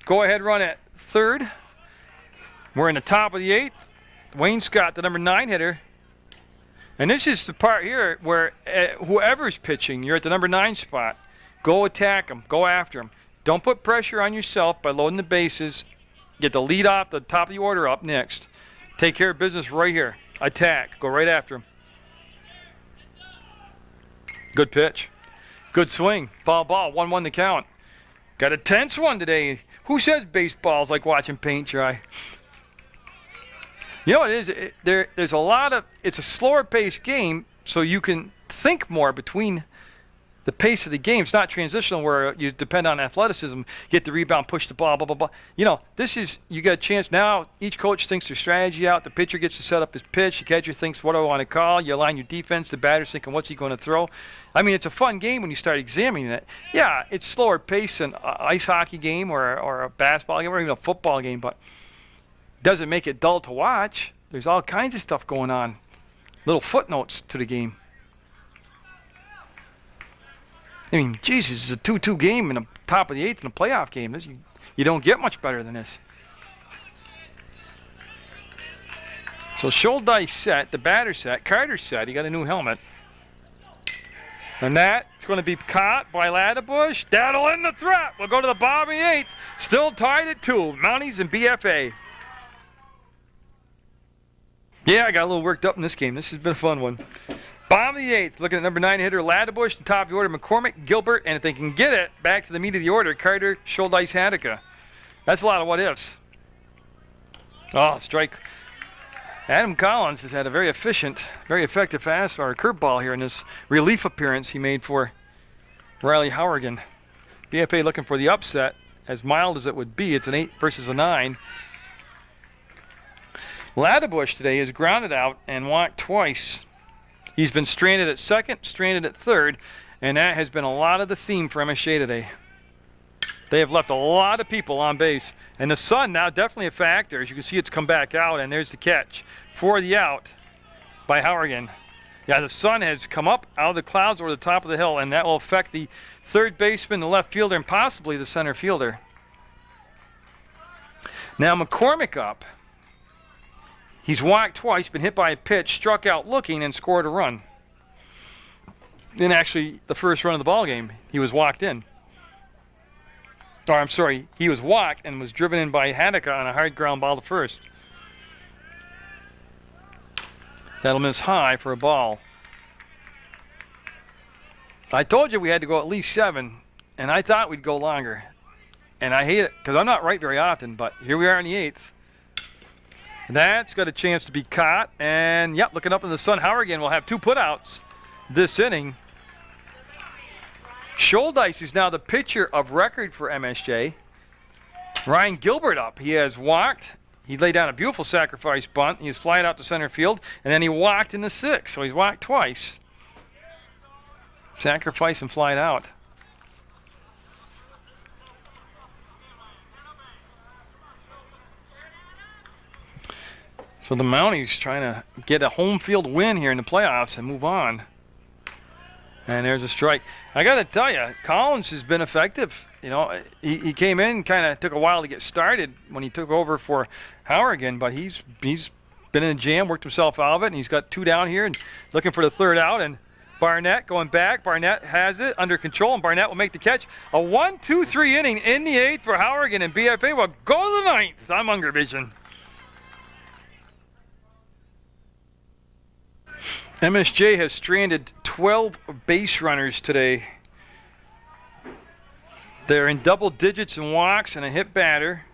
go ahead run at third. We're in the top of the 8th. Wainscott, the number 9 hitter. And this is the part here where whoever's pitching, you're at the number 9 spot. Go attack him. Go after him. Don't put pressure on yourself by loading the bases. Get the lead off the top of the order up next. Take care of business right here. Attack. Go right after him. Good pitch. Good swing. Foul ball. 1-1 the count. Got a tense one today. Who says baseball's like watching paint dry? You know what it is? There's a lot of, it's a slower paced game, so you can think more between the pace of the game. It's not transitional where you depend on athleticism, get the rebound, push the ball, blah, blah, blah. You know, this is, you got a chance now, each coach thinks their strategy out, the pitcher gets to set up his pitch, the catcher thinks, what do I want to call? You align your defense, the batter's thinking, what's he going to throw? I mean, it's a fun game when you start examining it. Yeah, it's slower pace than an ice hockey game or a basketball game or even a football game, but doesn't make it dull to watch. There's all kinds of stuff going on. Little footnotes to the game. I mean, Jesus, it's a 2-2 game in the top of the 8th in a playoff game. You don't get much better than this. So Schuldice set, the batter set, Carter set. He got a new helmet. And that's going to be caught by Ladebush. That'll end the threat. We'll go to the bottom of the 8th. Still tied at 2. Mounties and BFA. Yeah, I got a little worked up in this game. This has been a fun one. Bottom of the 8th. Looking at number 9 hitter Ladebush. The top of the order, McCormick, Gilbert. And if they can get it back to the meat of the order, Carter, Schuldice, Hanukkah. That's a lot of what ifs. Oh, strike. Adam Collins has had a very efficient, very effective fastball or curveball here in this relief appearance he made for Riley Howergan. BFA looking for the upset. As mild as it would be, it's an 8 versus a 9. Ladebush today is grounded out and walked twice. He's been stranded at second, stranded at third, and that has been a lot of the theme for MSJ today. They have left a lot of people on base. And the sun now definitely a factor. As you can see, it's come back out, and there's the catch for the out by Hourigan. Yeah, the sun has come up out of the clouds over the top of the hill, and that will affect the third baseman, the left fielder, and possibly the center fielder. Now McCormick up. He's walked twice, been hit by a pitch, struck out looking, and scored a run. In actually the first run of the ball game, he was walked in. Or I'm sorry, he was walked and was driven in by Hanukkah on a hard ground ball to first. That'll miss high for a ball. I told you we had to go at least 7, and I thought we'd go longer. And I hate it, because I'm not right very often, but here we are in the 8th. That's got a chance to be caught, and yep, looking up in the sun, Hourigan will have 2 putouts this inning. Scholdice is now the pitcher of record for MSJ. Ryan Gilbert up. He has walked. He laid down a beautiful sacrifice bunt. He was flying out to center field, and then he walked in the 6th, so he's walked twice. Sacrifice and flied out. So the Mounties trying to get a home field win here in the playoffs and move on. And there's a strike. I got to tell you, Collins has been effective. You know, he came in, kind of took a while to get started when he took over for Hourigan, but he's been in a jam, worked himself out of it, and he's got 2 down here and looking for the 3rd out. And Barnett going back. Barnett has it under control, and Barnett will make the catch. A 1-2-3 inning in the 8th for Hourigan, and BFA will go to the 9th on Munger Vision. MSJ has stranded 12 base runners today. They're in double digits in walks and a hit batter,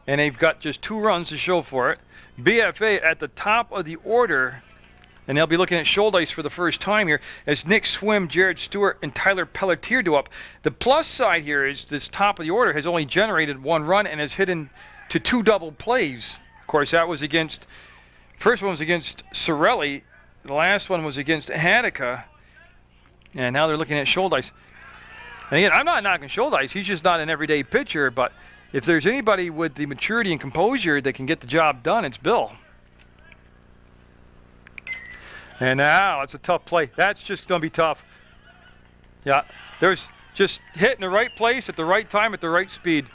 and they've got just 2 runs to show for it. BFA at the top of the order, and they'll be looking at Scholdice for the first time here as Nick Swim, Jared Stewart, and Tyler Pelletier do up. The plus side here is this top of the order has only generated 1 run and has hit into 2 double plays. Of course, that was against, first one was against Sorelli. The last one was against Hanukkah, and now they're looking at Scholdice. And again, I'm not knocking Scholdice. He's just not an everyday pitcher, but if there's anybody with the maturity and composure that can get the job done, it's Bill. And now it's a tough play. That's just going to be tough. Yeah, there's just hitting the right place at the right time at the right speed.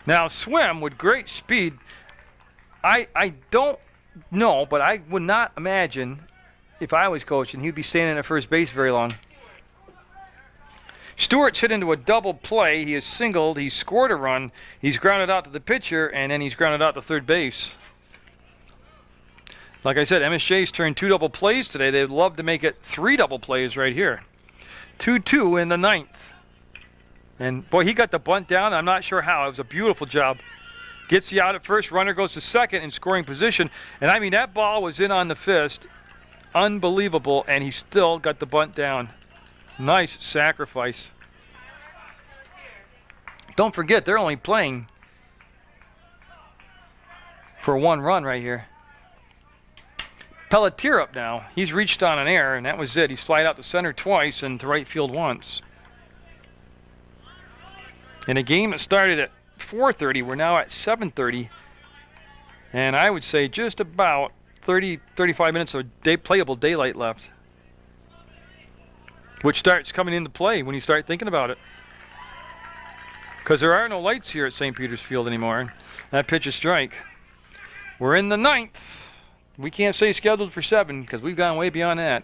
Now, Swim with great speed. I don't know, but I would not imagine if I was coaching he'd be standing at first base very long. Stewart's hit into a double play. He has singled. He's scored a run. He's grounded out to the pitcher, and then he's grounded out to third base. Like I said, MSJ's turned 2 double plays today. They'd love to make it 3 double plays right here. 2-2 in the 9th. And, boy, he got the bunt down. I'm not sure how. It was a beautiful job. Gets the out at first. Runner goes to second in scoring position. And, I mean, that ball was in on the fist. Unbelievable. And he still got the bunt down. Nice sacrifice. Don't forget, they're only playing for 1 run right here. Pelletier up now. He's reached on an error, and that was it. He's flied out to center twice and to right field once. In a game that started at 4:30, we're now at 7:30. And I would say just about 35 minutes of playable daylight left, which starts coming into play when you start thinking about it. Because there are no lights here at St. Peter's Field anymore. That pitch is strike. We're in the 9th. We can't say scheduled for 7 because we've gone way beyond that.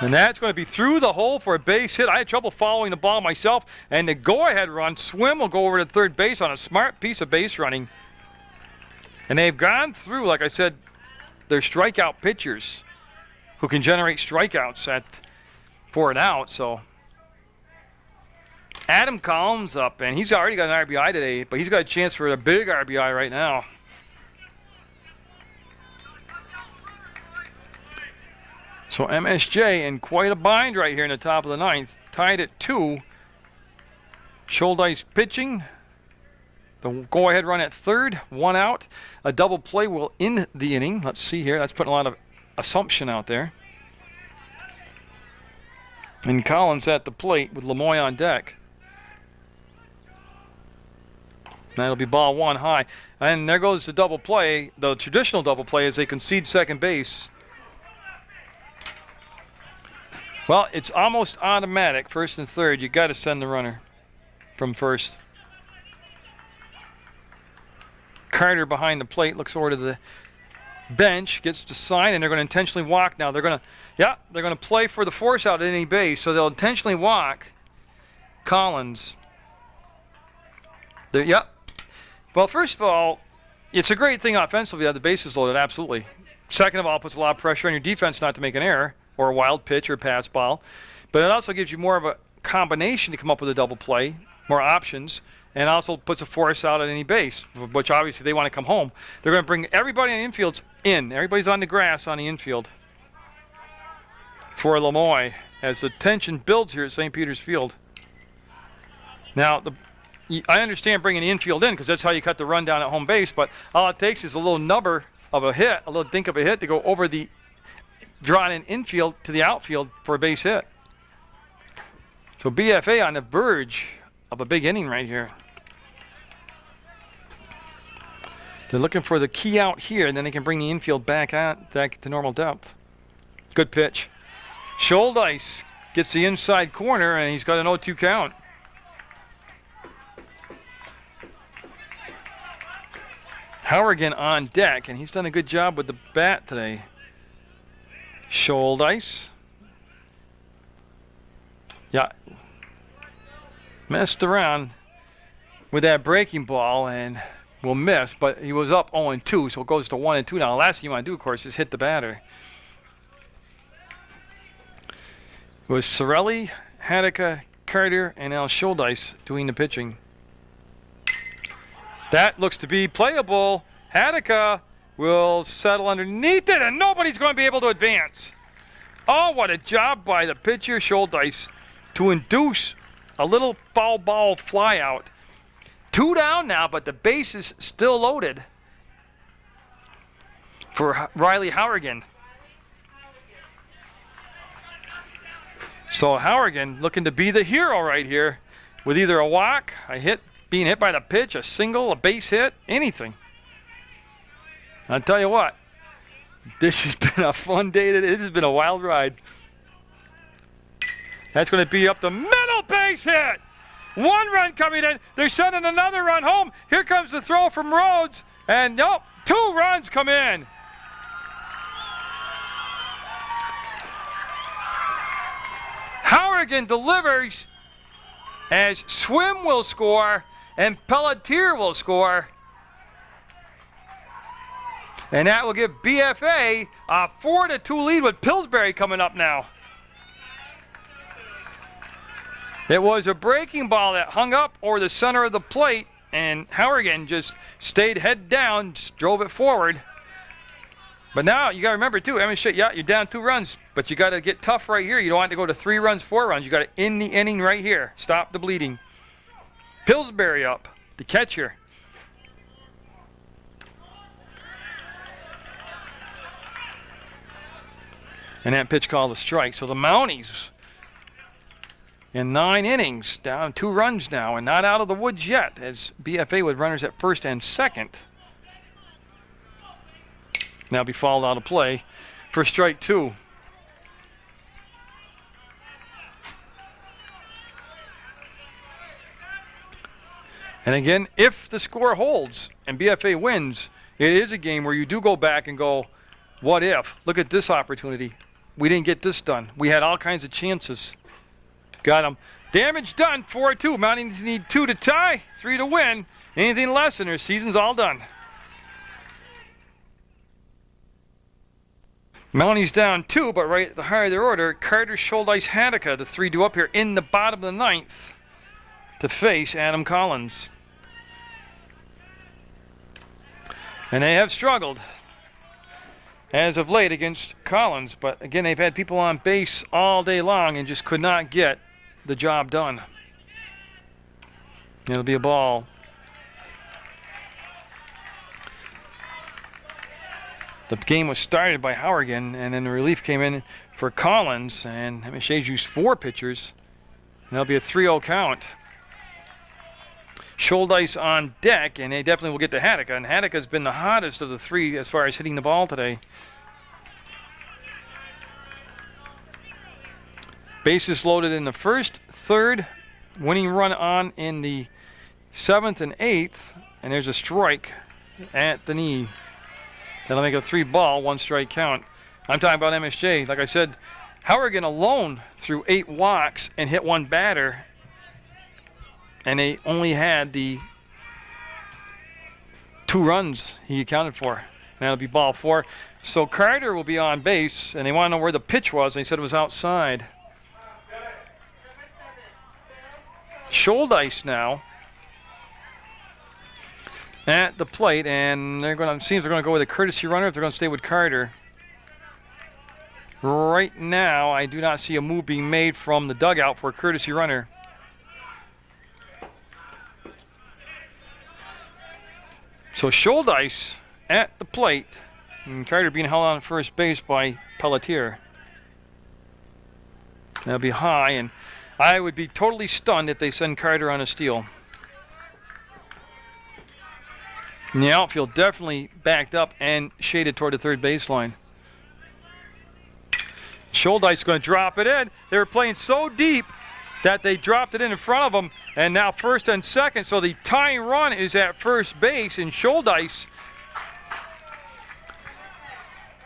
And that's going to be through the hole for a base hit. I had trouble following the ball myself. And the go-ahead run, Swim will go over to third base on a smart piece of base running. And they've gone through, like I said, their strikeout pitchers who can generate strikeouts for an out. So Adam Collins up, and he's already got an RBI today, but he's got a chance for a big RBI right now. So MSJ in quite a bind right here in the top of the 9th. Tied at 2. Scholdice pitching. The go-ahead run at third. 1 out. A double play will end the inning. Let's see here. That's putting a lot of assumption out there. And Collins at the plate with Lemoy on deck. That'll be ball one high. And there goes the double play. The traditional double play as they concede second base. Well, it's almost automatic. First and third, you got to send the runner from first. Carter behind the plate looks over to the bench, gets to sign, and they're going to intentionally walk now. They're going to play for the force out at any base, so they'll intentionally walk Collins. Well, first of all, it's a great thing offensively to have the bases loaded, absolutely. Second of all, it puts a lot of pressure on your defense not to make an error or a wild pitch or a pass ball. But it also gives you more of a combination to come up with a double play, more options, and also puts a force out at any base, which obviously they want to come home. They're going to bring everybody on the infield in. Everybody's on the grass on the infield for Lemoy as the tension builds here at St. Peter's Field. Now, I understand bringing the infield in because that's how you cut the run down at home base, but all it takes is a little nubber of a hit, a little dink of a hit to go over the drawn in infield to the outfield for a base hit. So BFA on the verge of a big inning right here. They're looking for the key out here, and then they can bring the infield back to normal depth. Good pitch. Scholdice gets the inside corner, and he's got an 0-2 count. Hourigan on deck, and he's done a good job with the bat today. Scholdice. Yeah. Messed around with that breaking ball and will miss, but he was up 0-2, so it goes to 1-2 now. The last thing you want to do, of course, is hit the batter. It was Sorelli, Hadeka, Carter, and now Scholdice doing the pitching. That looks to be playable. Hadeka will settle underneath it, and nobody's going to be able to advance. Oh, what a job by the pitcher, Scholdice, to induce a little foul ball fly out. 2 down now, but the base is still loaded for Riley Hourigan. So Hourigan looking to be the hero right here with either a walk, a hit, being hit by the pitch, a single, a base hit, anything. I'll tell you what, this has been a fun day today. This has been a wild ride. That's going to be up the middle, base hit. 1 run coming in. They're sending another run home. Here comes the throw from Rhodes. And nope, 2 runs come in. Hourigan delivers as Swim will score and Pelletier will score. And that will give BFA a 4-2 lead with Pillsbury coming up now. It was a breaking ball that hung up over the center of the plate, and Hourigan just stayed head down, just drove it forward. But now you got to remember too, MSJ, yeah, you're down 2 runs, but you got to get tough right here. You don't want to go to 3 runs, 4 runs. You got to end the inning right here. Stop the bleeding. Pillsbury up, the catcher. And that pitch called a strike. So the Mounties in 9 innings, down 2 runs now, and not out of the woods yet, as BFA with runners at first and second. Now be fouled out of play for strike 2. And again, if the score holds and BFA wins, it is a game where you do go back and go, what if? Look at this opportunity. We didn't get this done. We had all kinds of chances. Got them. Damage done, 4-2. Mounties need 2 to tie, 3 to win. Anything less and their season's all done. Mounties down 2, but right at the higher of their order, Carter, Scholdice, Hadeka, the 3 due up here in the bottom of the 9th to face Adam Collins. And they have struggled as of late against Collins, but again, they've had people on base all day long and just could not get the job done. It'll be a ball. The game was started by Hourigan, and then the relief came in for Collins, and MSJ's used 4 pitchers. And that'll be a 3-0 count. Scholdice on deck, and they definitely will get to Haddock. And Haddock has been the hottest of the 3 as far as hitting the ball today. Bases loaded in the 1st, 3rd, winning run on in the 7th and 8th, and there's a strike at the knee. That'll make a 3-ball, 1-strike count. I'm talking about MSJ. Like I said, Hourigan alone threw 8 walks and hit 1 batter, and they only had the 2 runs he accounted for. And that'll be ball 4. So Carter will be on base, and they want to know where the pitch was. They said it was outside. Scholdice now at the plate, and they're going to seems they're going to go with a courtesy runner if they're going to stay with Carter. Right now, I do not see a move being made from the dugout for a courtesy runner. So Scholdice at the plate, and Carter being held on first base by Pelletier. That'll be high, and I would be totally stunned if they send Carter on a steal. And the outfield definitely backed up and shaded toward the 3rd baseline. Scholdice going to drop it in. They were playing so deep that they dropped it in front of them, and now 1st and 2nd. So the tying run is at first base, and Scholdice,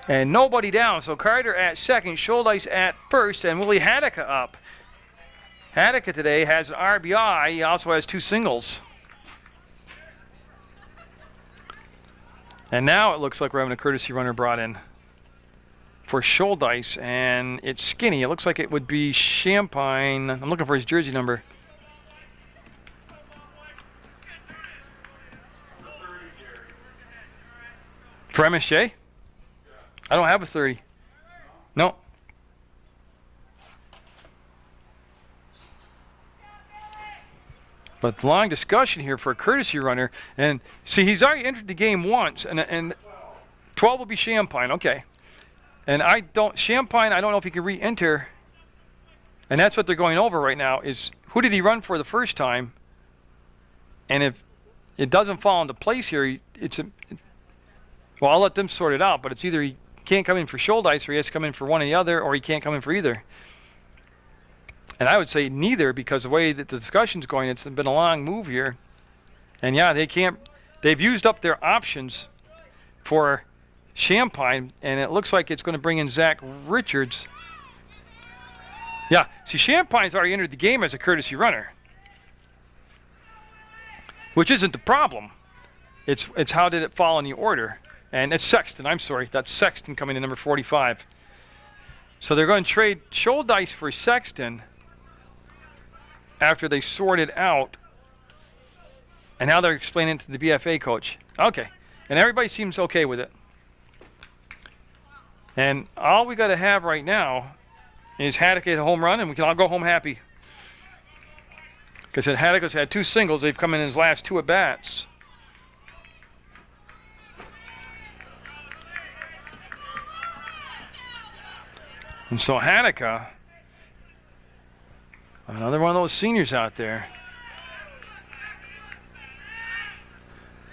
and nobody down. So Carter at 2nd, Scholdice at 1st, and Willie Haddock up. Haddock today has an RBI. He also has 2 singles. And now it looks like we're having a courtesy runner brought in for Scholdice, and it's skinny. It looks like it would be Champagne. I'm looking for his jersey number. For MSJ? I don't have a 30. No. But long discussion here for a courtesy runner. And see, he's already entered the game once, and 12 will be Champagne. Okay. And Champagne, I don't know if he can re-enter. And that's what they're going over right now is who did he run for the first time? And if it doesn't fall into place here, well, I'll let them sort it out, but it's either he can't come in for Scholdice or he has to come in for one or the other, or he can't come in for either. And I would say neither, because the way that the discussion's going, it's been a long move here. And yeah, they've used up their options for Champagne, and it looks like it's going to bring in Zach Richards. Yeah, see, Champagne's already entered the game as a courtesy runner, which isn't the problem. It's how did it fall in the order. And it's Sexton, I'm sorry. That's Sexton coming in number 45. So they're going to trade Scholdice for Sexton after they sorted out, and now they're explaining it to the BFA coach. Okay, and everybody seems okay with it. And all we got to have right now is Haddock hit a home run, and we can all go home happy. Because Haddock has had 2 singles. They've come in his last 2 at-bats. And so Haddock, another one of those seniors out there.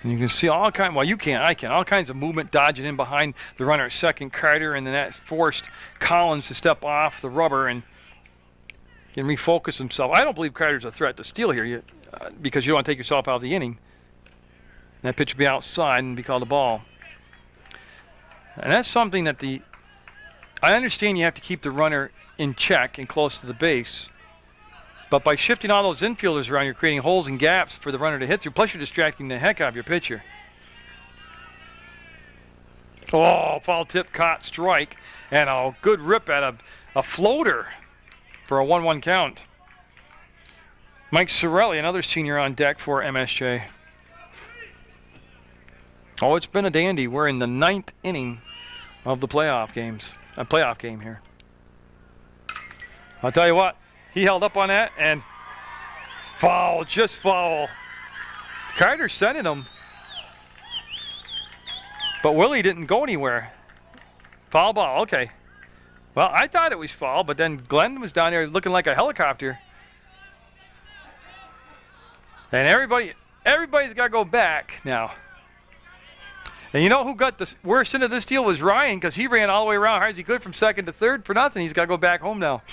And you can see all kinds, well, you can't, I can, all kinds of movement dodging in behind the runner at 2nd, Carter, and then that forced Collins to step off the rubber and can refocus himself. I don't believe Carter's a threat to steal here because you don't want to take yourself out of the inning. That pitch will be outside and be called a ball. And that's something that I understand you have to keep the runner in check and close to the base. But by shifting all those infielders around, you're creating holes and gaps for the runner to hit through. Plus, you're distracting the heck out of your pitcher. Oh, foul tip, caught, strike. And a good rip at a floater for a 1-1 count. Mike Sorelli, another senior on deck for MSJ. Oh, it's been a dandy. We're in the 9th inning of the playoff games. A playoff game here. I'll tell you what. He held up on that, and foul, just foul. Carter sent him, but Willie didn't go anywhere. Foul ball, okay. Well, I thought it was foul, but then Glenn was down there looking like a helicopter. And everybody's got to go back now. And you know who got the worst end of this deal was Ryan, because he ran all the way around hard as he could from second to third for nothing. He's got to go back home now.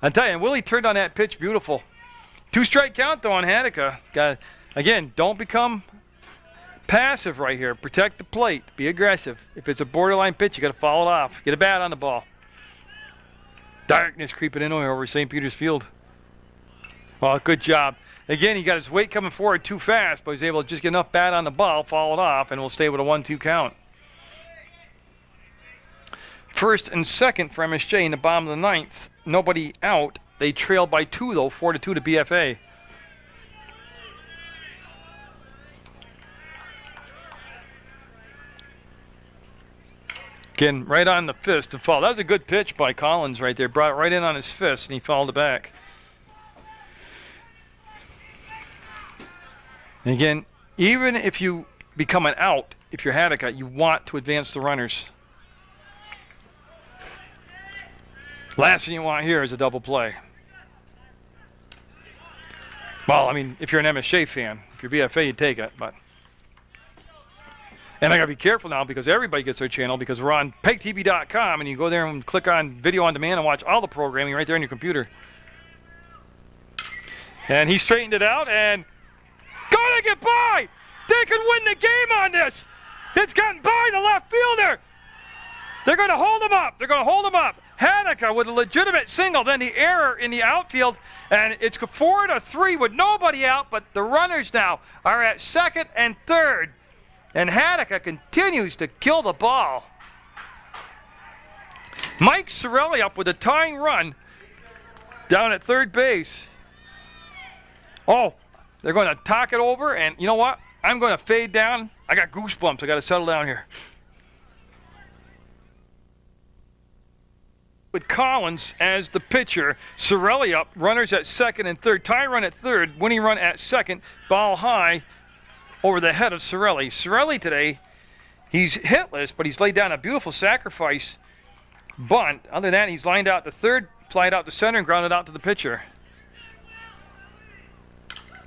I tell you, and Willie turned on that pitch beautiful. 2-strike count, though, on Hadeka. Again, don't become passive right here. Protect the plate. Be aggressive. If it's a borderline pitch, you got to foul it off. Get a bat on the ball. Darkness creeping in over St. Peter's Field. Well, good job. Again, he got his weight coming forward too fast, but he's able to just get enough bat on the ball, foul it off, and we'll stay with a 1-2 count. First and second for MSJ in the bottom of the ninth. Nobody out. They trail by 2, though, 4-2 to BFA. Again, right on the fist to foul. That was a good pitch by Collins right there. Brought it right in on his fist, and he fouled it back. And again, even if you become an out, if you're Hadeka, you want to advance the runners. Last thing you want here is a double play. Well, I mean, if you're an MSJ fan, if you're BFA, you'd take it, but. And I got to be careful now because everybody gets their channel because we're on PEGTV.com and you go there and click on video on demand and watch all the programming right there on your computer. And he straightened it out and gonna get by! They can win the game on this! It's gotten by the left fielder! They're going to hold him up! They're going to hold him up! Hadeka with a legitimate single, then the error in the outfield, and it's 4-3 with nobody out, but the runners now are at second and third. And Hadeka continues to kill the ball. Mike Sorelli up with a tying run down at third base. Oh, they're going to talk it over, and you know what? I'm going to fade down. I got goosebumps. I got to settle down here. With Collins as the pitcher, Sorelli up, runners at second and third. Tie run at third, winning run at second, ball high over the head of Sorelli. Sorelli today, he's hitless, but he's laid down a beautiful sacrifice bunt. Other than that, he's lined out to third, flied out to center, and grounded out to the pitcher.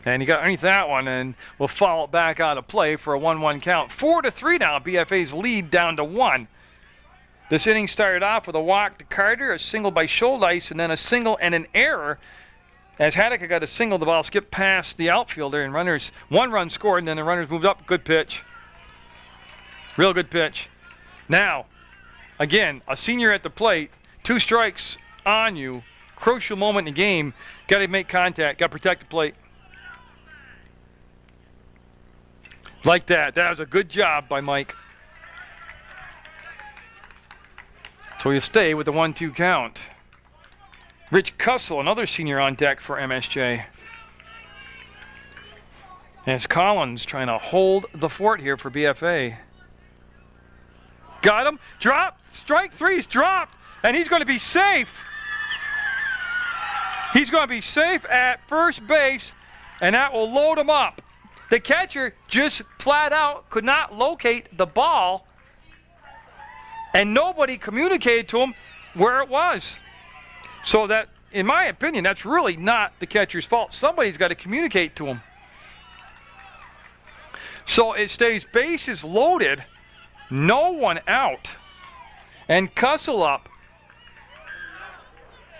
And he got underneath that one, and we'll foul it back out of play for a 1-1 count. 4-3 now, BFA's lead down to 1. This inning started off with a walk to Carter, a single by Schuldice, and then a single and an error. As Hadeka got a single, the ball skipped past the outfielder, and runners, 1 run scored, and then the runners moved up. Good pitch. Real good pitch. Now, again, a senior at the plate, 2 strikes on you, crucial moment in the game. Got to make contact, got to protect the plate. Like that. That was a good job by Mike. So we'll stay with the 1-2 count. Rich Cussell, another senior on deck for MSJ. As Collins trying to hold the fort here for BFA. Got him. Dropped. Strike 3's dropped. And he's going to be safe. He's going to be safe at first base. And that will load him up. The catcher just flat out could not locate the ball. And nobody communicated to him where it was. So that, in my opinion, that's really not the catcher's fault. Somebody's got to communicate to him. So it stays bases loaded, no one out, and Cussell up.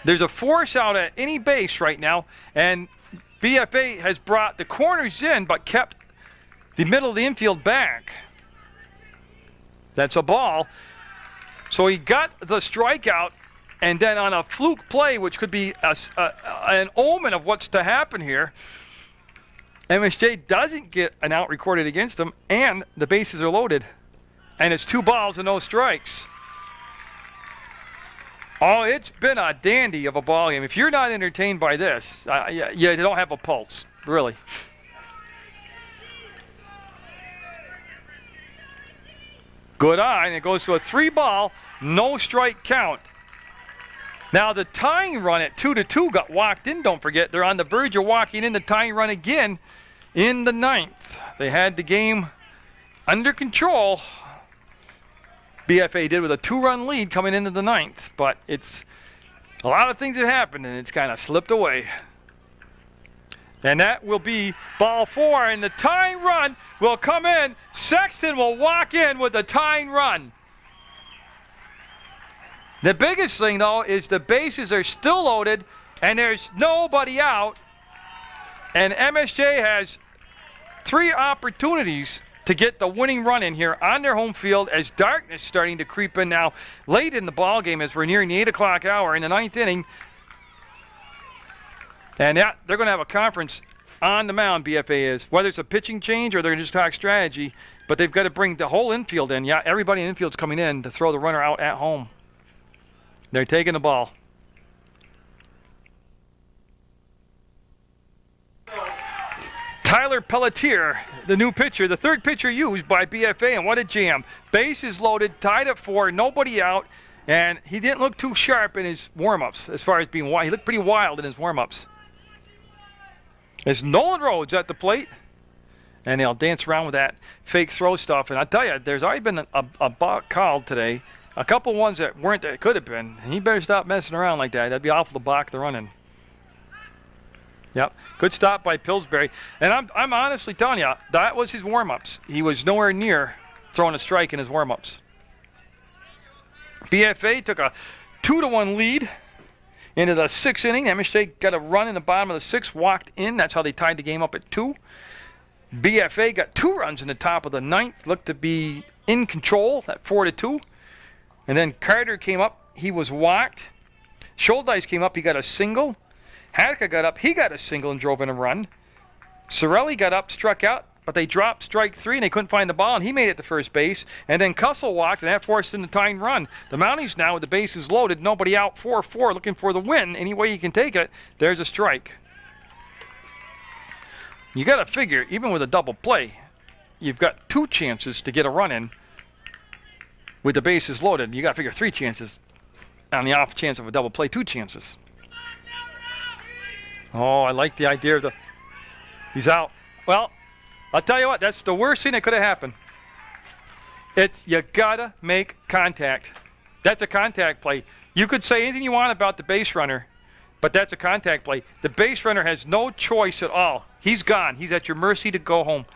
There's a force out at any base right now, and BFA has brought the corners in but kept the middle of the infield back. That's a ball. So he got the strikeout, and then on a fluke play, which could be an omen of what's to happen here, MSJ doesn't get an out recorded against him, and the bases are loaded. And it's 2 balls and no strikes. Oh, it's been a dandy of a ball game. If you're not entertained by this, you don't have a pulse, really. Good eye, and it goes to a 3-ball, no strike count. Now the tying run at 2-2 got walked in, don't forget. They're on the verge of walking in the tying run again in the 9th. They had the game under control. BFA did with a 2-run lead coming into the 9th. But it's a lot of things that happened, and it's kind of slipped away. And that will be ball 4, and the tying run will come in. Sexton will walk in with the tying run. The biggest thing, though, is the bases are still loaded, and there's nobody out. And MSJ has 3 opportunities to get the winning run in here on their home field as darkness starting to creep in now late in the ball game as we're nearing the 8 o'clock hour in the 9th inning. And they're going to have a conference on the mound, BFA is. Whether it's a pitching change or they're going to just talk strategy, but they've got to bring the whole infield in. Yeah, everybody in infield's coming in to throw the runner out at home. They're taking the ball. Tyler Pelletier, the new pitcher, the 3rd pitcher used by BFA, and what a jam. Bases loaded, tied at 4, nobody out, and he didn't look too sharp in his warm-ups as far as being wild. He looked pretty wild in his warm-ups. There's Nolan Rhodes at the plate, and they'll dance around with that fake throw stuff. And I tell you, there's already been a balk called today. A couple ones that weren't that could have been. And he better stop messing around like that. That'd be awful to balk the running. Yep, good stop by Pillsbury. And I'm honestly telling you, that was his warm-ups. He was nowhere near throwing a strike in his warm-ups. BFA took a 2-1 lead into the 6th inning. MSJ got a run in the bottom of the 6th, walked in. That's how they tied the game up at 2. BFA got 2 runs in the top of the 9th. Looked to be in control at 4-2. And then Carter came up. He was walked. Scholdice came up. He got a single. Hadka got up. He got a single and drove in a run. Sorelli got up, struck out, but they dropped strike 3 and they couldn't find the ball, and he made it to first base. And then Cussell walked, and that forced in the tying run. The Mounties now with the bases loaded, nobody out, 4-4, looking for the win. Any way you can take it, there's a strike. You got to figure, even with a double play, you've got 2 chances to get a run in with the bases loaded. You got to figure 3 chances on the off chance of a double play, 2 chances. Oh, I like the idea of the... He's out. Well, I'll tell you what, that's the worst thing that could have happened. It's you gotta make contact. That's a contact play. You could say anything you want about the base runner, but that's a contact play. The base runner has no choice at all. He's gone. He's at your mercy to go home.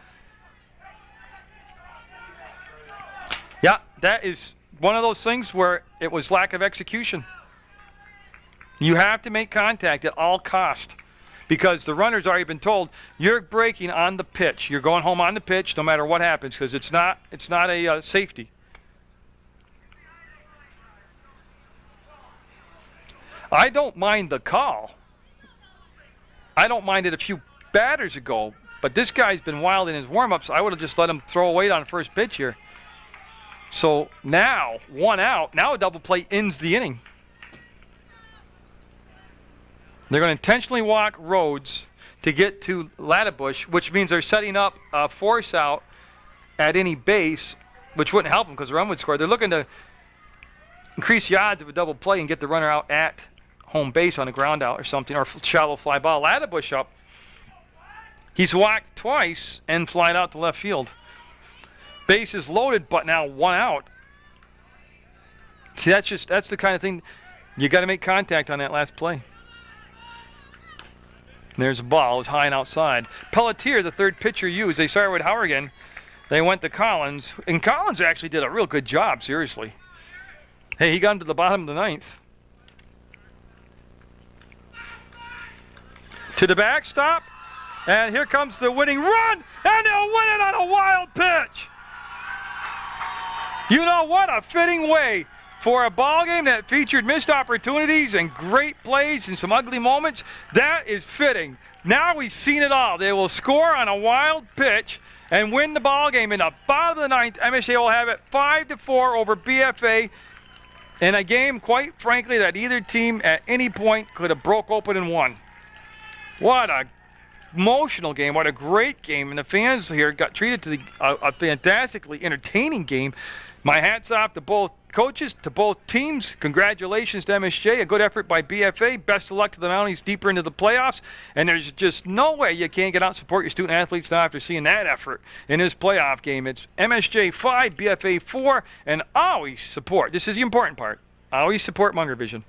Yeah, that is one of those things where it was lack of execution. You have to make contact at all cost. Because the runner's already been told, you're breaking on the pitch. You're going home on the pitch no matter what happens, because it's not a safety. I don't mind the call. I don't mind it a few batters ago, but this guy's been wild in his warm-ups. I would have just let him throw a weight on the first pitch here. So now, 1 out. Now a double play ends the inning. They're going to intentionally walk Rhodes to get to Laddebush, which means they're setting up a force out at any base, which wouldn't help them because the run would score. They're looking to increase the odds of a double play and get the runner out at home base on a ground out or something, or shallow fly ball. Laddebush up. He's walked twice and flied out to left field. Base is loaded, but now 1 out. See, that's the kind of thing you got to make contact on that last play. There's a ball. It was high and outside. Pelletier, the 3rd pitcher used. They started with Hourigan. They went to Collins. And Collins actually did a real good job, seriously. Hey, he got him to the bottom of the 9th. To the backstop. And here comes the winning run. And they'll win it on a wild pitch. You know what? A fitting way for a ball game that featured missed opportunities and great plays and some ugly moments. That is fitting. Now we've seen it all. They will score on a wild pitch and win the ball game in the bottom of the 9th. MSJ will have it 5-4 over BFA in a game, quite frankly, that either team at any point could have broke open and won. What a emotional game. What a great game. And the fans here got treated to a fantastically entertaining game. My hat's off to both coaches, to both teams, congratulations to MSJ. A good effort by BFA. Best of luck to the Mounties deeper into the playoffs. And there's just no way you can't get out and support your student athletes now after seeing that effort in this playoff game. It's MSJ 5, BFA 4, and always support. This is the important part. Always support Munger Vision.